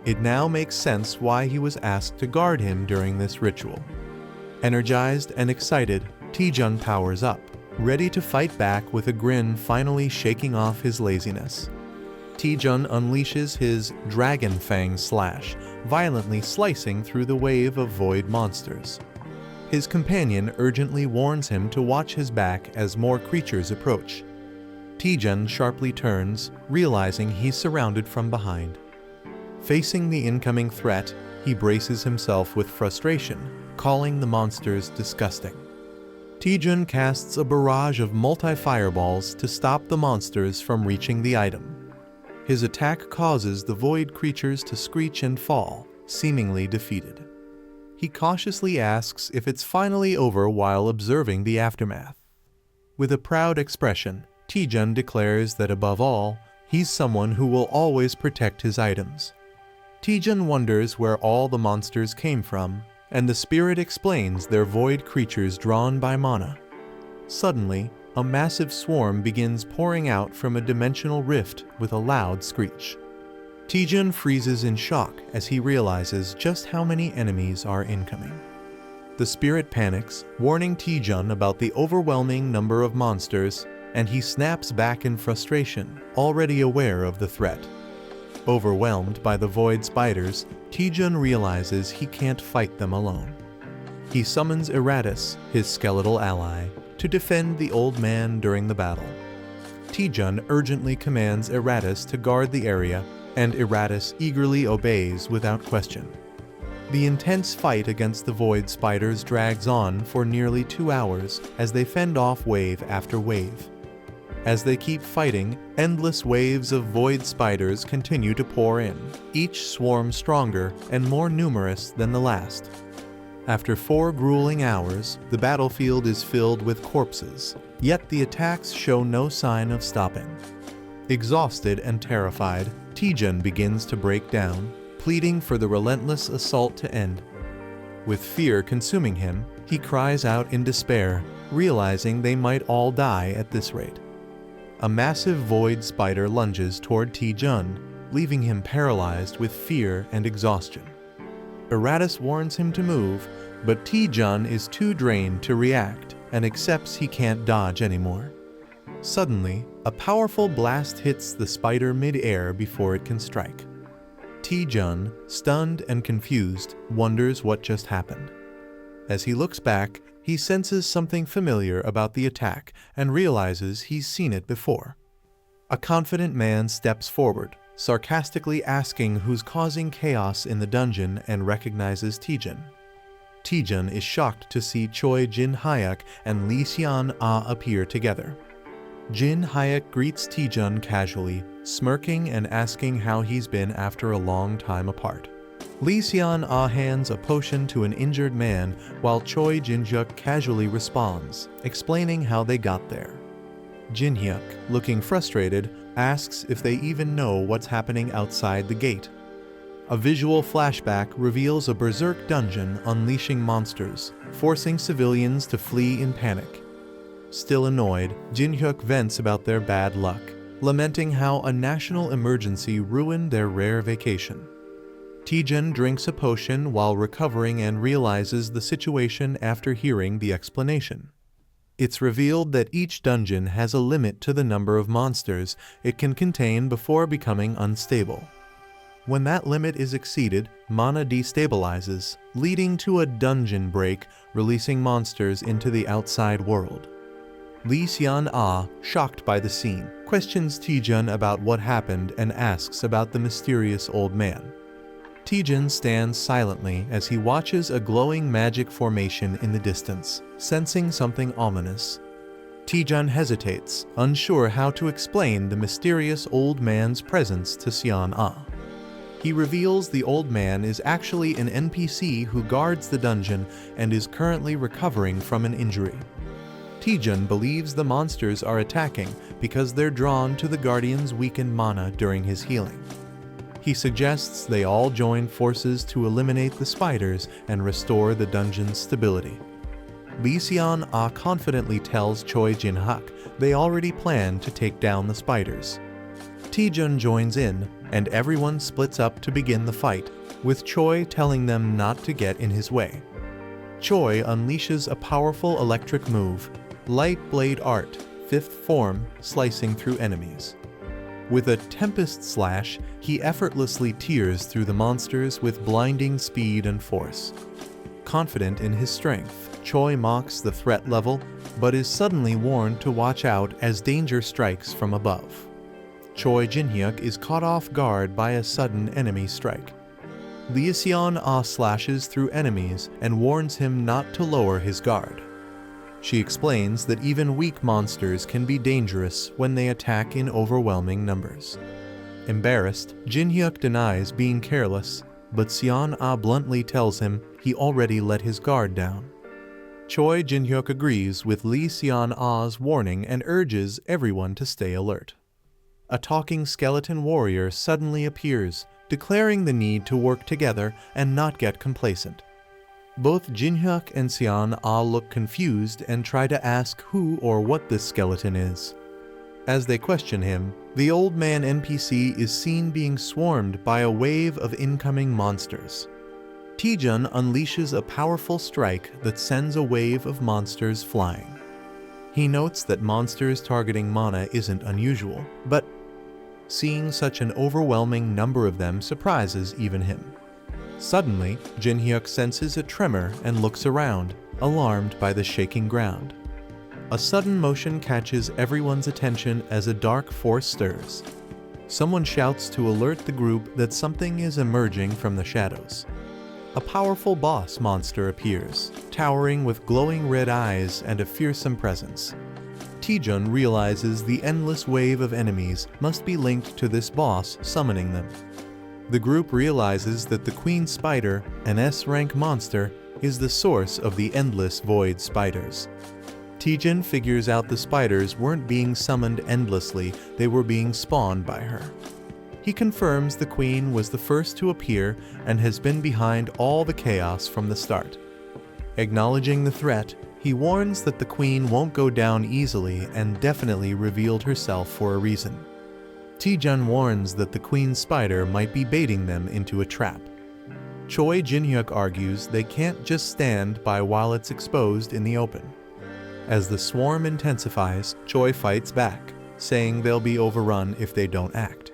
It now makes sense why he was asked to guard him during this ritual. Energized and excited, Taejun powers up, ready to fight back with a grin finally shaking off his laziness. Taejun unleashes his Dragon Fang Slash, violently slicing through the wave of void monsters. His companion urgently warns him to watch his back as more creatures approach. Taejun sharply turns, realizing he's surrounded from behind. Facing the incoming threat, he braces himself with frustration, calling the monsters disgusting. Taejun casts a barrage of multi-fireballs to stop the monsters from reaching the item. His attack causes the void creatures to screech and fall, seemingly defeated. He cautiously asks if it's finally over while observing the aftermath. With a proud expression, Taejun declares that above all, he's someone who will always protect his items. Taejun wonders where all the monsters came from, and the spirit explains they're void creatures drawn by mana. Suddenly, a massive swarm begins pouring out from a dimensional rift with a loud screech. Taejun freezes in shock as he realizes just how many enemies are incoming. The spirit panics, warning Taejun about the overwhelming number of monsters, and he snaps back in frustration, already aware of the threat. Overwhelmed by the void spiders, Taejun realizes he can't fight them alone. He summons Eratus, his skeletal ally, to defend the old man during the battle. Taejun urgently commands Eratus to guard the area, and Eratus eagerly obeys without question. The intense fight against the void spiders drags on for nearly 2 hours as they fend off wave after wave. As they keep fighting, endless waves of void spiders continue to pour in, each swarm stronger and more numerous than the last. After 4 grueling hours, the battlefield is filled with corpses, yet the attacks show no sign of stopping. Exhausted and terrified, Taejun begins to break down, pleading for the relentless assault to end. With fear consuming him, he cries out in despair, realizing they might all die at this rate. A massive void spider lunges toward Taejun, leaving him paralyzed with fear and exhaustion. Eratus warns him to move, but Taejun is too drained to react and accepts he can't dodge anymore. Suddenly, a powerful blast hits the spider mid-air before it can strike. Taejun, stunned and confused, wonders what just happened. As he looks back, he senses something familiar about the attack and realizes he's seen it before. A confident man steps forward, sarcastically asking who's causing chaos in the dungeon, and recognizes Taejun. Taejun is shocked to see Choi Jin-hyuk and Lee Seon-ah appear together. Jin-hyuk greets Taejun casually, smirking and asking how he's been after a long time apart. Lee Seon-ah hands a potion to an injured man while Choi Jin-hyuk casually responds, explaining how they got there. Jin-hyuk, looking frustrated, asks if they even know what's happening outside the gate. A visual flashback reveals a berserk dungeon unleashing monsters, forcing civilians to flee in panic. Still annoyed, Jin-hyuk vents about their bad luck, lamenting how a national emergency ruined their rare vacation. Taejun drinks a potion while recovering and realizes the situation after hearing the explanation. It's revealed that each dungeon has a limit to the number of monsters it can contain before becoming unstable. When that limit is exceeded, mana destabilizes, leading to a dungeon break, releasing monsters into the outside world. Lee Seon-ah, shocked by the scene, questions Taejun about what happened and asks about the mysterious old man. Taejun stands silently as he watches a glowing magic formation in the distance, sensing something ominous. Taejun hesitates, unsure how to explain the mysterious old man's presence to Seon-ah. He reveals the old man is actually an NPC who guards the dungeon and is currently recovering from an injury. Taejun believes the monsters are attacking because they're drawn to the guardian's weakened mana during his healing. He suggests they all join forces to eliminate the spiders and restore the dungeon's stability. Lee Seon-ah confidently tells Choi Jin-hyuk they already plan to take down the spiders. Taejun joins in, and everyone splits up to begin the fight, with Choi telling them not to get in his way. Choi unleashes a powerful electric move, Light Blade Art, 5th form, slicing through enemies. With a Tempest Slash, he effortlessly tears through the monsters with blinding speed and force. Confident in his strength, Choi mocks the threat level, but is suddenly warned to watch out as danger strikes from above. Choi Jin-hyuk is caught off guard by a sudden enemy strike. Lee Seon-ah slashes through enemies and warns him not to lower his guard. She explains that even weak monsters can be dangerous when they attack in overwhelming numbers. Embarrassed, Jin-hyuk denies being careless, but Seon-ah bluntly tells him he already let his guard down. Choi Jin-hyuk agrees with Lee Seon-ah's warning and urges everyone to stay alert. A talking skeleton warrior suddenly appears, declaring the need to work together and not get complacent. Both Jin-hyuk and Seon-ah look confused and try to ask who or what this skeleton is. As they question him, the old man NPC is seen being swarmed by a wave of incoming monsters. Taejun unleashes a powerful strike that sends a wave of monsters flying. He notes that monsters targeting mana isn't unusual, but seeing such an overwhelming number of them surprises even him. Suddenly, Jin-hyuk senses a tremor and looks around, alarmed by the shaking ground. A sudden motion catches everyone's attention as a dark force stirs. Someone shouts to alert the group that something is emerging from the shadows. A powerful boss monster appears, towering with glowing red eyes and a fearsome presence. Taejun realizes the endless wave of enemies must be linked to this boss summoning them. The group realizes that the Queen Spider, an S-rank monster, is the source of the endless void spiders. Taejun figures out the spiders weren't being summoned endlessly, they were being spawned by her. He confirms the Queen was the first to appear and has been behind all the chaos from the start. Acknowledging the threat, he warns that the Queen won't go down easily and definitely revealed herself for a reason. Taejun warns that the Queen Spider might be baiting them into a trap. Choi Jin-hyuk argues they can't just stand by while it's exposed in the open. As the swarm intensifies, Choi fights back, saying they'll be overrun if they don't act.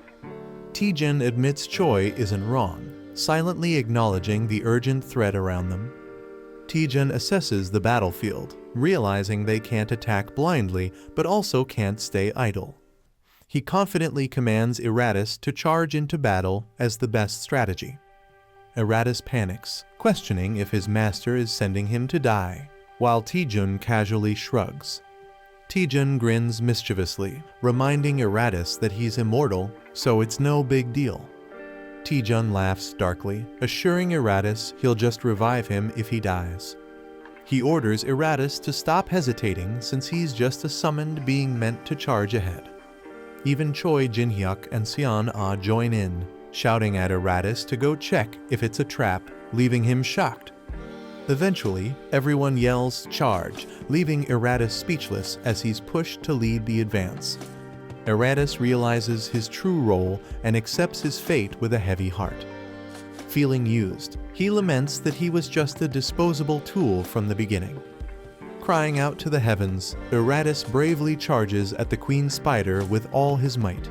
Taejun admits Choi isn't wrong, silently acknowledging the urgent threat around them. Taejun assesses the battlefield, realizing they can't attack blindly but also can't stay idle. He confidently commands Eratus to charge into battle as the best strategy. Eratus panics, questioning if his master is sending him to die, while Taejun casually shrugs. Taejun grins mischievously, reminding Eratus that he's immortal, so it's no big deal. Taejun laughs darkly, assuring Eratus he'll just revive him if he dies. He orders Eratus to stop hesitating since he's just a summoned being meant to charge ahead. Even Choi, Jinhyuk, and Seon-ah join in, shouting at Eratus to go check if it's a trap, leaving him shocked. Eventually, everyone yells "charge," leaving Eratus speechless as he's pushed to lead the advance. Eratus realizes his true role and accepts his fate with a heavy heart. Feeling used, he laments that he was just a disposable tool from the beginning. Crying out to the heavens, Eratus bravely charges at the Queen Spider with all his might.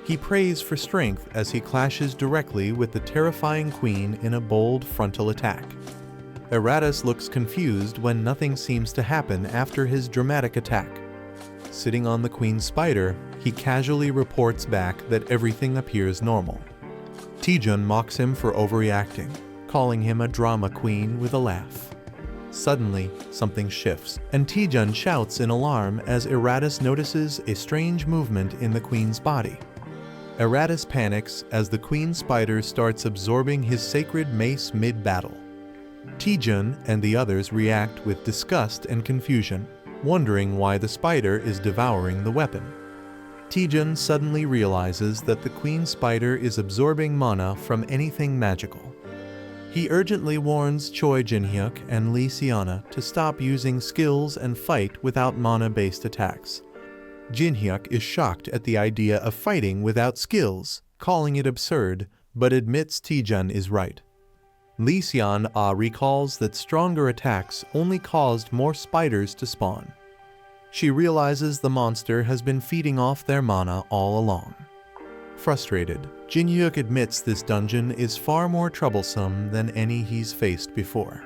He prays for strength as he clashes directly with the terrifying Queen in a bold frontal attack. Eratus looks confused when nothing seems to happen after his dramatic attack. Sitting on the Queen Spider, he casually reports back that everything appears normal. Taejun mocks him for overreacting, calling him a drama queen with a laugh. Suddenly, something shifts, and Taejun shouts in alarm as Eratus notices a strange movement in the Queen's body. Eratus panics as the Queen Spider starts absorbing his sacred mace mid-battle. Taejun and the others react with disgust and confusion, wondering why the spider is devouring the weapon. Taejun suddenly realizes that the Queen Spider is absorbing mana from anything magical. He urgently warns Choi Jinhyuk and Lee Seon-ah to stop using skills and fight without mana-based attacks. Jinhyuk is shocked at the idea of fighting without skills, calling it absurd, but admits Taejun is right. Lee Seon-ah recalls that stronger attacks only caused more spiders to spawn. She realizes the monster has been feeding off their mana all along. Frustrated, Jinhyuk admits this dungeon is far more troublesome than any he's faced before.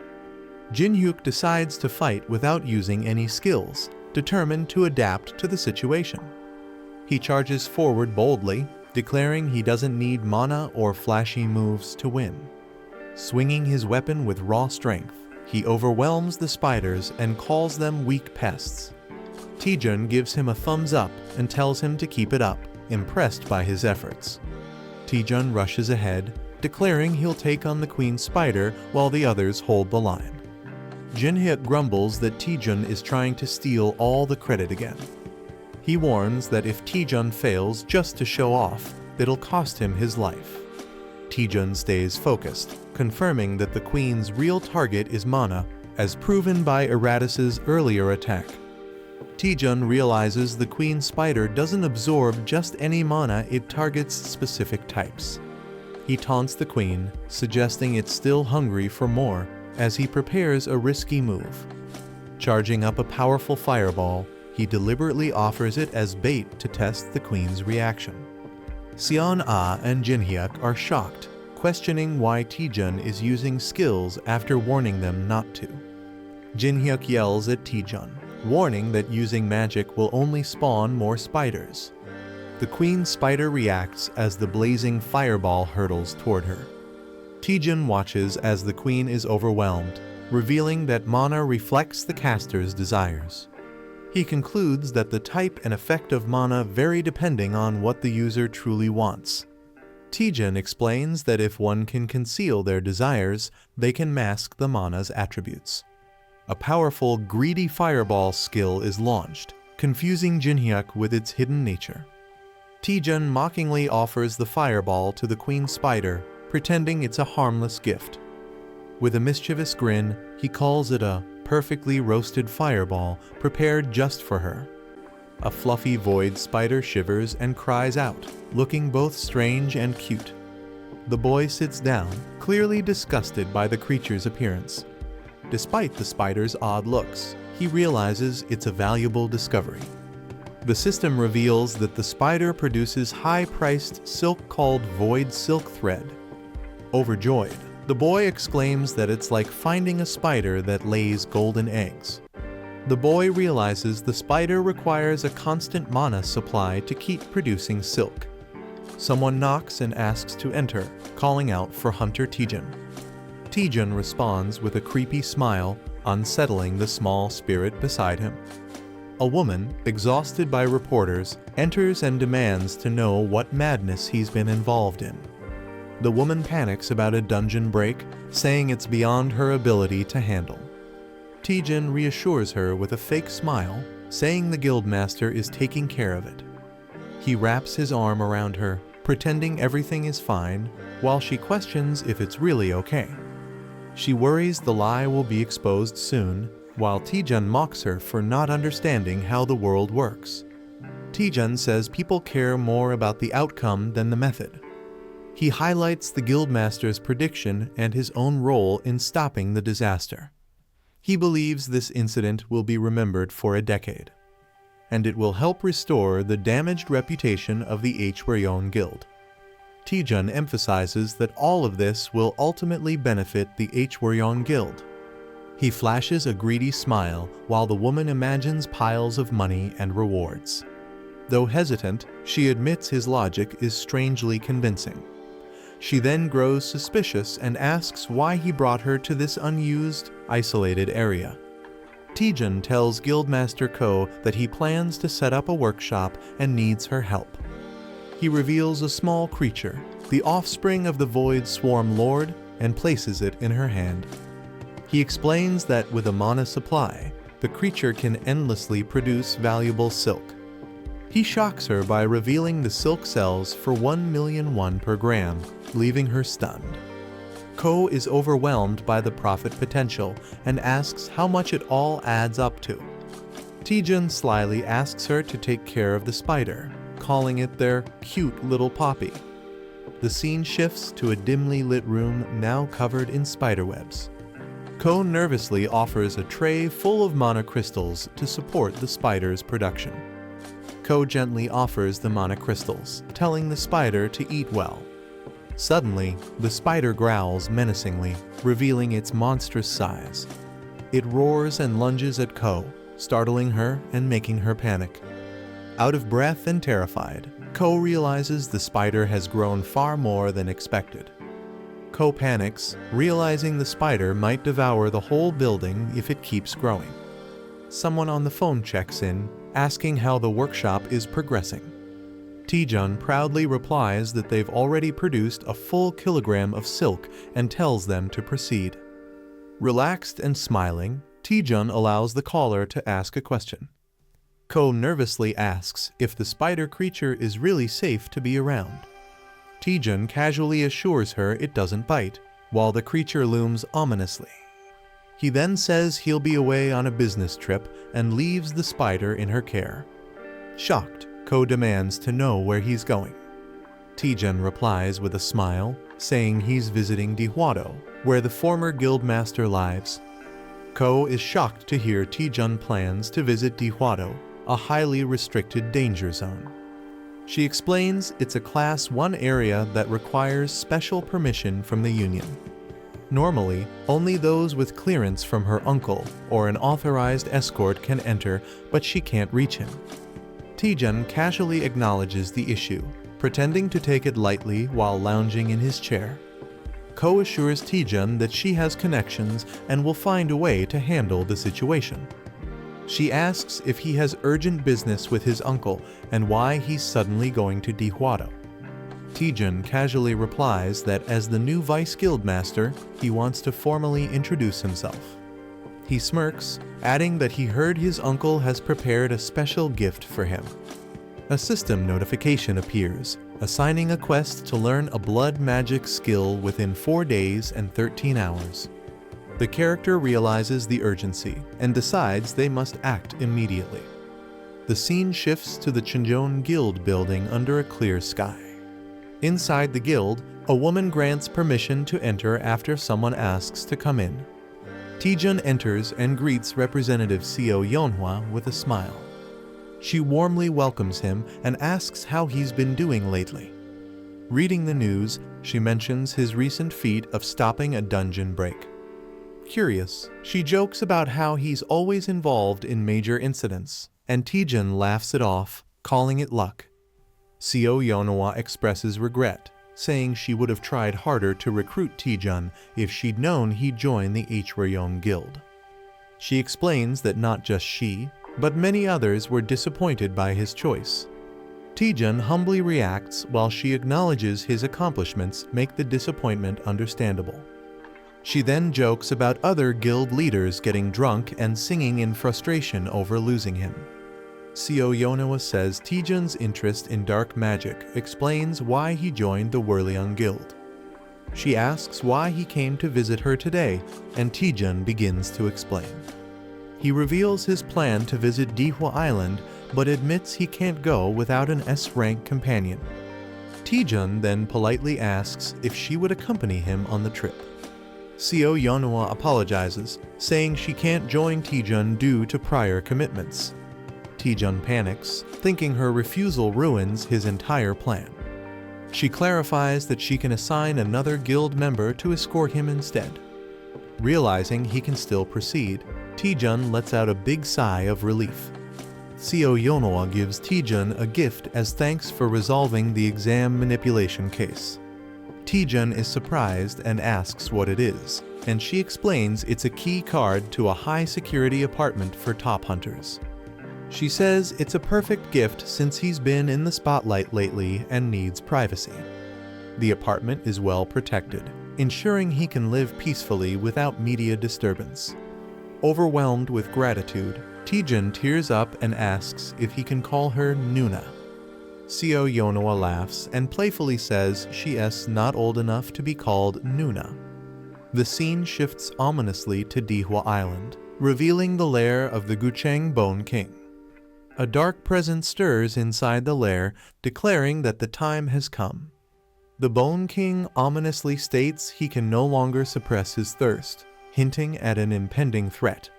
Jinhyuk decides to fight without using any skills, determined to adapt to the situation. He charges forward boldly, declaring he doesn't need mana or flashy moves to win. Swinging his weapon with raw strength, he overwhelms the spiders and calls them weak pests. Taejun gives him a thumbs up and tells him to keep it up, impressed by his efforts. Taejun rushes ahead, declaring he'll take on the Queen Spider while the others hold the line. Jinhyuk grumbles that Taejun is trying to steal all the credit again. He warns that if Taejun fails just to show off, it'll cost him his life. Taejun stays focused, confirming that the Queen's real target is mana, as proven by Eratus's earlier attack. Taejun realizes the Queen Spider doesn't absorb just any mana, it targets specific types. He taunts the Queen, suggesting it's still hungry for more, as he prepares a risky move. Charging up a powerful fireball, he deliberately offers it as bait to test the Queen's reaction. Seon-ah and Jinhyuk are shocked, questioning why Taejun is using skills after warning them not to. Jinhyuk yells at Taejun, warning that using magic will only spawn more spiders. The Queen Spider reacts as the blazing fireball hurtles toward her. Taejun watches as the Queen is overwhelmed, revealing that mana reflects the caster's desires. He concludes that the type and effect of mana vary depending on what the user truly wants. Taejun explains that if one can conceal their desires, they can mask the mana's attributes. A powerful greedy fireball skill is launched, confusing Jinhyuk with its hidden nature. Taejun mockingly offers the fireball to the Queen Spider, pretending it's a harmless gift. With a mischievous grin, he calls it a perfectly roasted fireball prepared just for her. A fluffy void spider shivers and cries out, looking both strange and cute. The boy sits down, clearly disgusted by the creature's appearance. Despite the spider's odd looks, he realizes it's a valuable discovery. The system reveals that the spider produces high-priced silk called void silk thread. Overjoyed, the boy exclaims that it's like finding a spider that lays golden eggs. The boy realizes the spider requires a constant mana supply to keep producing silk. Someone knocks and asks to enter, calling out for Hunter Taejun. Taejun responds with a creepy smile, unsettling the small spirit beside him. A woman, exhausted by reporters, enters and demands to know what madness he's been involved in. The woman panics about a dungeon break, saying it's beyond her ability to handle. Taejun reassures her with a fake smile, saying the guildmaster is taking care of it. He wraps his arm around her, pretending everything is fine, while she questions if it's really okay. She worries the lie will be exposed soon, while Taejun mocks her for not understanding how the world works. Taejun says people care more about the outcome than the method. He highlights the guildmaster's prediction and his own role in stopping the disaster. He believes this incident will be remembered for a decade, and it will help restore the damaged reputation of the Hwaryeon Guild. Taejun emphasizes that all of this will ultimately benefit the Hwaryeon Guild. He flashes a greedy smile while the woman imagines piles of money and rewards. Though hesitant, she admits his logic is strangely convincing. She then grows suspicious and asks why he brought her to this unused, isolated area. Taejun tells Guildmaster Ko that he plans to set up a workshop and needs her help. He reveals a small creature, the offspring of the Void Swarm Lord, and places it in her hand. He explains that with a mana supply, the creature can endlessly produce valuable silk. He shocks her by revealing the silk sells for 1,000,000 won per gram, leaving her stunned. Ko is overwhelmed by the profit potential and asks how much it all adds up to. Taejun slyly asks her to take care of the spider, calling it their cute little poppy. The scene shifts to a dimly lit room now covered in spiderwebs. Ko nervously offers a tray full of mana crystals to support the spider's production. Ko gently offers the mana crystals, telling the spider to eat well. Suddenly, the spider growls menacingly, revealing its monstrous size. It roars and lunges at Ko, startling her and making her panic. Out of breath and terrified, Ko realizes the spider has grown far more than expected. Ko panics, realizing the spider might devour the whole building if it keeps growing. Someone on the phone checks in, asking how the workshop is progressing. Taejun proudly replies that they've already produced a full kilogram of silk and tells them to proceed. Relaxed and smiling, Taejun allows the caller to ask a question. Ko nervously asks if the spider creature is really safe to be around. Taejun casually assures her it doesn't bite, while the creature looms ominously. He then says he'll be away on a business trip and leaves the spider in her care. Shocked, Ko demands to know where he's going. Taejun replies with a smile, saying he's visiting Dihwado, where the former guildmaster lives. Ko is shocked to hear Taejun plans to visit Dihwado, a highly restricted danger zone. She explains it's a Class 1 area that requires special permission from the Union. Normally, only those with clearance from her uncle or an authorized escort can enter, but she can't reach him. Taejun casually acknowledges the issue, pretending to take it lightly while lounging in his chair. Ko assures Taejun that she has connections and will find a way to handle the situation. She asks if he has urgent business with his uncle and why he's suddenly going to Dihwado. Taejun casually replies that as the new vice guildmaster, he wants to formally introduce himself. He smirks, adding that he heard his uncle has prepared a special gift for him. A system notification appears, assigning a quest to learn a blood magic skill within 4 days and 13 hours. The character realizes the urgency and decides they must act immediately. The scene shifts to the Chunjeon Guild building under a clear sky. Inside the guild, a woman grants permission to enter after someone asks to come in. Taejun enters and greets Representative Seo Yeonhwa with a smile. She warmly welcomes him and asks how he's been doing lately. Reading the news, she mentions his recent feat of stopping a dungeon break. Curious, she jokes about how he's always involved in major incidents, and Taejun laughs it off, calling it luck. Seo Yeonhwa expresses regret, saying she would have tried harder to recruit Taejun if she'd known he'd join the Hwayong Guild. She explains that not just she, but many others were disappointed by his choice. Taejun humbly reacts while she acknowledges his accomplishments make the disappointment understandable. She then jokes about other guild leaders getting drunk and singing in frustration over losing him. Seo Yeonhwa says Taejun's interest in dark magic explains why he joined the Hwayong Guild. She asks why he came to visit her today, and Taejun begins to explain. He reveals his plan to visit Dihwa Island, but admits he can't go without an S-rank companion. Taejun then politely asks if she would accompany him on the trip. Seo Yeonhwa apologizes, saying she can't join Taejun due to prior commitments. Taejun panics, thinking her refusal ruins his entire plan. She clarifies that she can assign another guild member to escort him instead. Realizing he can still proceed, Taejun lets out a big sigh of relief. Seo Yeonhwa gives Taejun a gift as thanks for resolving the exam manipulation case. Taejun is surprised and asks what it is, and she explains it's a key card to a high-security apartment for top hunters. She says it's a perfect gift since he's been in the spotlight lately and needs privacy. The apartment is well protected, ensuring he can live peacefully without media disturbance. Overwhelmed with gratitude, Taejun tears up and asks if he can call her Nuna. Seo Yeonhwa laughs and playfully says she is not old enough to be called Nuna. The scene shifts ominously to Dihwa Island, revealing the lair of the Gucheng Bone King. A dark presence stirs inside the lair, declaring that the time has come. The Bone King ominously states he can no longer suppress his thirst, hinting at an impending threat.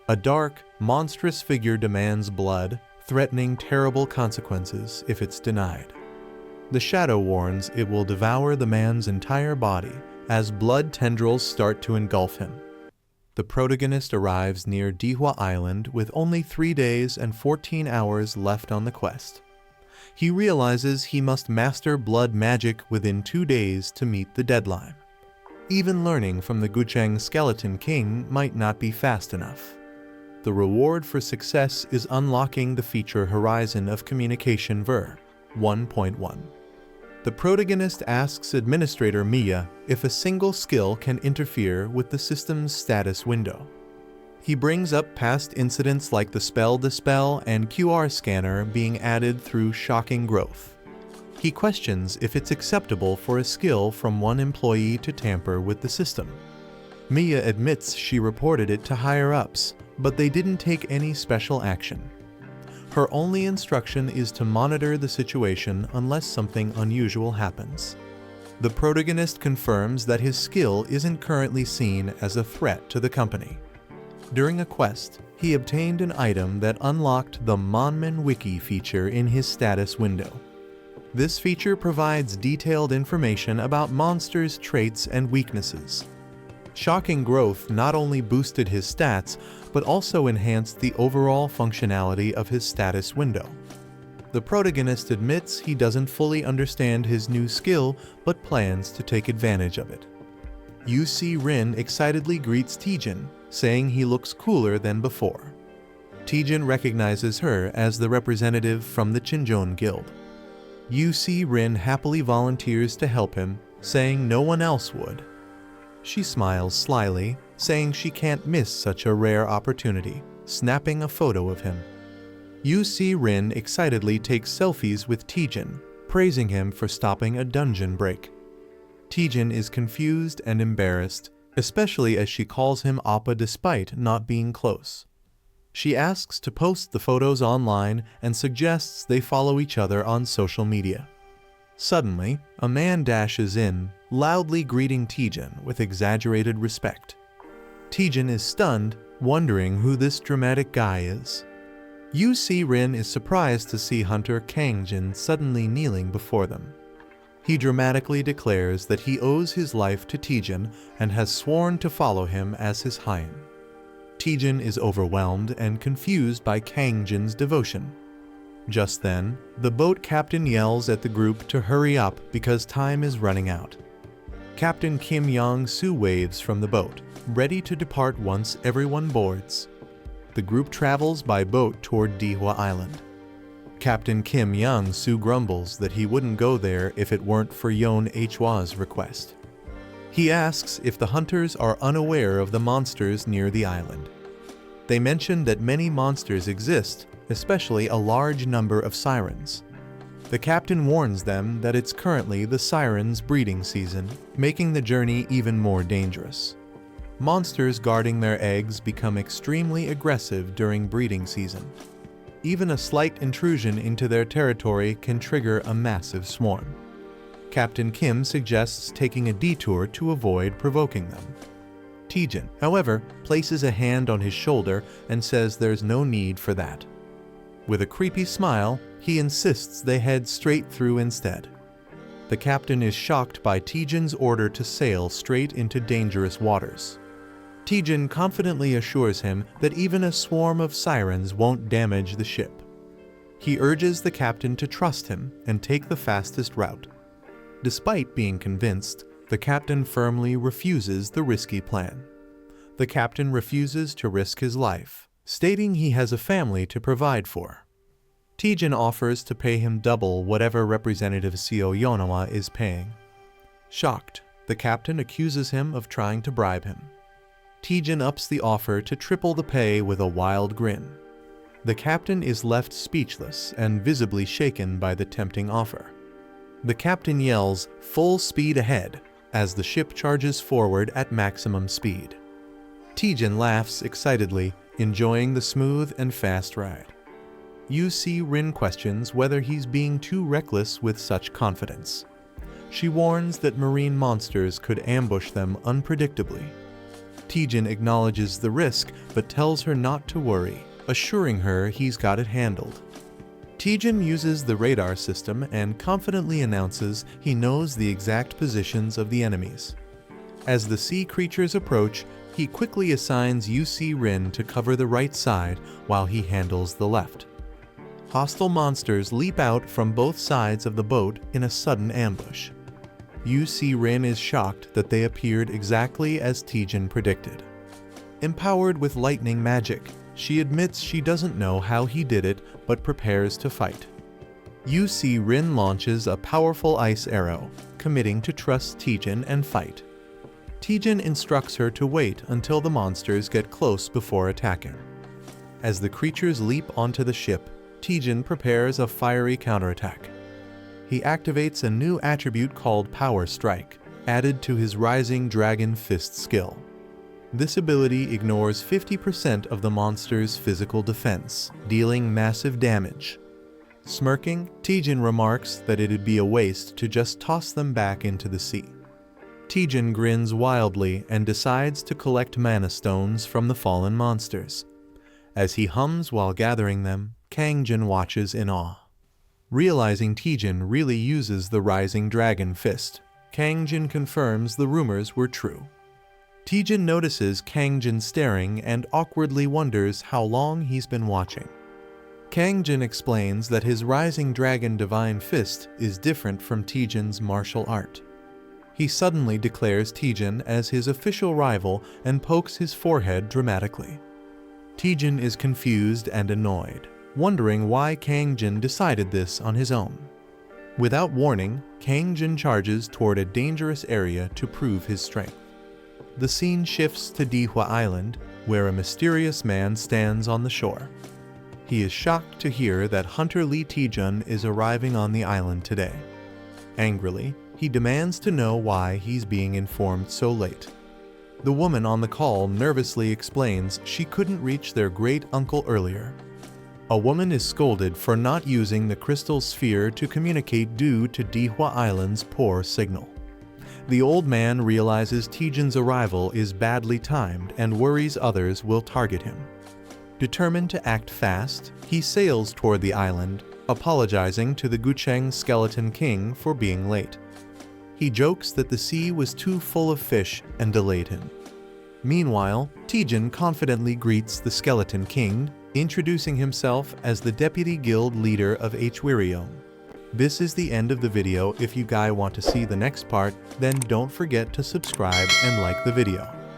A dark, monstrous figure demands blood, threatening terrible consequences if it's denied. The shadow warns it will devour the man's entire body as blood tendrils start to engulf him. The protagonist arrives near Dihwa Island with only 3 days and 14 hours left on the quest. He realizes he must master blood magic within 2 days to meet the deadline. Even learning from the Gucheng Skeleton King might not be fast enough. The reward for success is unlocking the feature horizon of Communication Ver 1.1. The protagonist asks Administrator Mia if a single skill can interfere with the system's status window. He brings up past incidents like the spell dispel and QR scanner being added through shocking growth. He questions if it's acceptable for a skill from one employee to tamper with the system. Mia admits she reported it to higher-ups, but they didn't take any special action. Her only instruction is to monitor the situation unless something unusual happens. The protagonist confirms that his skill isn't currently seen as a threat to the company. During a quest, he obtained an item that unlocked the Monman Wiki feature in his status window. This feature provides detailed information about monsters' traits and weaknesses. Shocking growth not only boosted his stats, but also enhanced the overall functionality of his status window. The protagonist admits he doesn't fully understand his new skill, but plans to take advantage of it. UC Rin excitedly greets Taejun, saying he looks cooler than before. Taejun recognizes her as the representative from the Chinjon Guild. UC Rin happily volunteers to help him, saying no one else would. She smiles slyly, saying she can't miss such a rare opportunity, snapping a photo of him. UC Rin excitedly takes selfies with Taejun, praising him for stopping a dungeon break. Taejun is confused and embarrassed, especially as she calls him Appa despite not being close. She asks to post the photos online and suggests they follow each other on social media. Suddenly, a man dashes in, loudly greeting Taejun with exaggerated respect. Taejun is stunned, wondering who this dramatic guy is. UC Rin is surprised to see Hunter Kangjin suddenly kneeling before them. He dramatically declares that he owes his life to Taejun and has sworn to follow him as his Hain. Taejun is overwhelmed and confused by Kangjin's devotion. Just then, the boat captain yells at the group to hurry up because time is running out. Captain Kim Yong-soo waves from the boat, ready to depart once everyone boards. The group travels by boat toward Dihwa Island. Captain Kim Yong-soo grumbles that he wouldn't go there if it weren't for Yeon Hwa's request. He asks if the hunters are unaware of the monsters near the island. They mention that many monsters exist, especially a large number of sirens. The captain warns them that it's currently the sirens' breeding season, making the journey even more dangerous. Monsters guarding their eggs become extremely aggressive during breeding season. Even a slight intrusion into their territory can trigger a massive swarm. Captain Kim suggests taking a detour to avoid provoking them. Taejun, however, places a hand on his shoulder and says there's no need for that. With a creepy smile, he insists they head straight through instead. The captain is shocked by Taejun's order to sail straight into dangerous waters. Taejun confidently assures him that even a swarm of sirens won't damage the ship. He urges the captain to trust him and take the fastest route. Despite being convinced, the captain firmly refuses the risky plan. The captain refuses to risk his life, stating he has a family to provide for. Taejun offers to pay him double whatever Representative Seo Yeonhwa is paying. Shocked, the captain accuses him of trying to bribe him. Taejun ups the offer to triple the pay with a wild grin. The captain is left speechless and visibly shaken by the tempting offer. The captain yells, "Full speed ahead," as the ship charges forward at maximum speed. Taejun laughs excitedly, enjoying the smooth and fast ride. UC Rin questions whether he's being too reckless with such confidence. She warns that marine monsters could ambush them unpredictably. Taejun acknowledges the risk but tells her not to worry, assuring her he's got it handled. Taejun uses the radar system and confidently announces he knows the exact positions of the enemies. As the sea creatures approach, he quickly assigns UC Rin to cover the right side while he handles the left. Hostile monsters leap out from both sides of the boat in a sudden ambush. UC Rin is shocked that they appeared exactly as Taejun predicted. Empowered with lightning magic, she admits she doesn't know how he did it but prepares to fight. UC Rin launches a powerful ice arrow, committing to trust Taejun and fight. Taejun instructs her to wait until the monsters get close before attacking. As the creatures leap onto the ship, Taejun prepares a fiery counterattack. He activates a new attribute called Power Strike, added to his Rising Dragon Fist skill. This ability ignores 50% of the monster's physical defense, dealing massive damage. Smirking, Taejun remarks that it'd be a waste to just toss them back into the sea. Taejun grins wildly and decides to collect mana stones from the fallen monsters. As he hums while gathering them, Kangjin watches in awe. Realizing Taejun really uses the Rising Dragon Fist, Kangjin confirms the rumors were true. Taejun notices Kangjin staring and awkwardly wonders how long he's been watching. Kangjin explains that his Rising Dragon Divine Fist is different from Taejun's martial art. He suddenly declares Taejun as his official rival and pokes his forehead dramatically. Taejun is confused and annoyed, wondering why Kangjin decided this on his own. Without warning, Kangjin charges toward a dangerous area to prove his strength. The scene shifts to Dihwa Island, where a mysterious man stands on the shore. He is shocked to hear that Hunter Lee Taejun is arriving on the island today. Angrily, he demands to know why he's being informed so late. The woman on the call nervously explains she couldn't reach their great-uncle earlier. A woman is scolded for not using the crystal sphere to communicate due to Dihwa Island's poor signal. The old man realizes Taejun's arrival is badly timed and worries others will target him. Determined to act fast, he sails toward the island, apologizing to the Gucheng Skeleton King for being late. He jokes that the sea was too full of fish and delayed him. Meanwhile, Taejun confidently greets the Skeleton King, introducing himself as the deputy guild leader of Hwirium. This is the end of the video. If you guys want to see the next part, then don't forget to subscribe and like the video.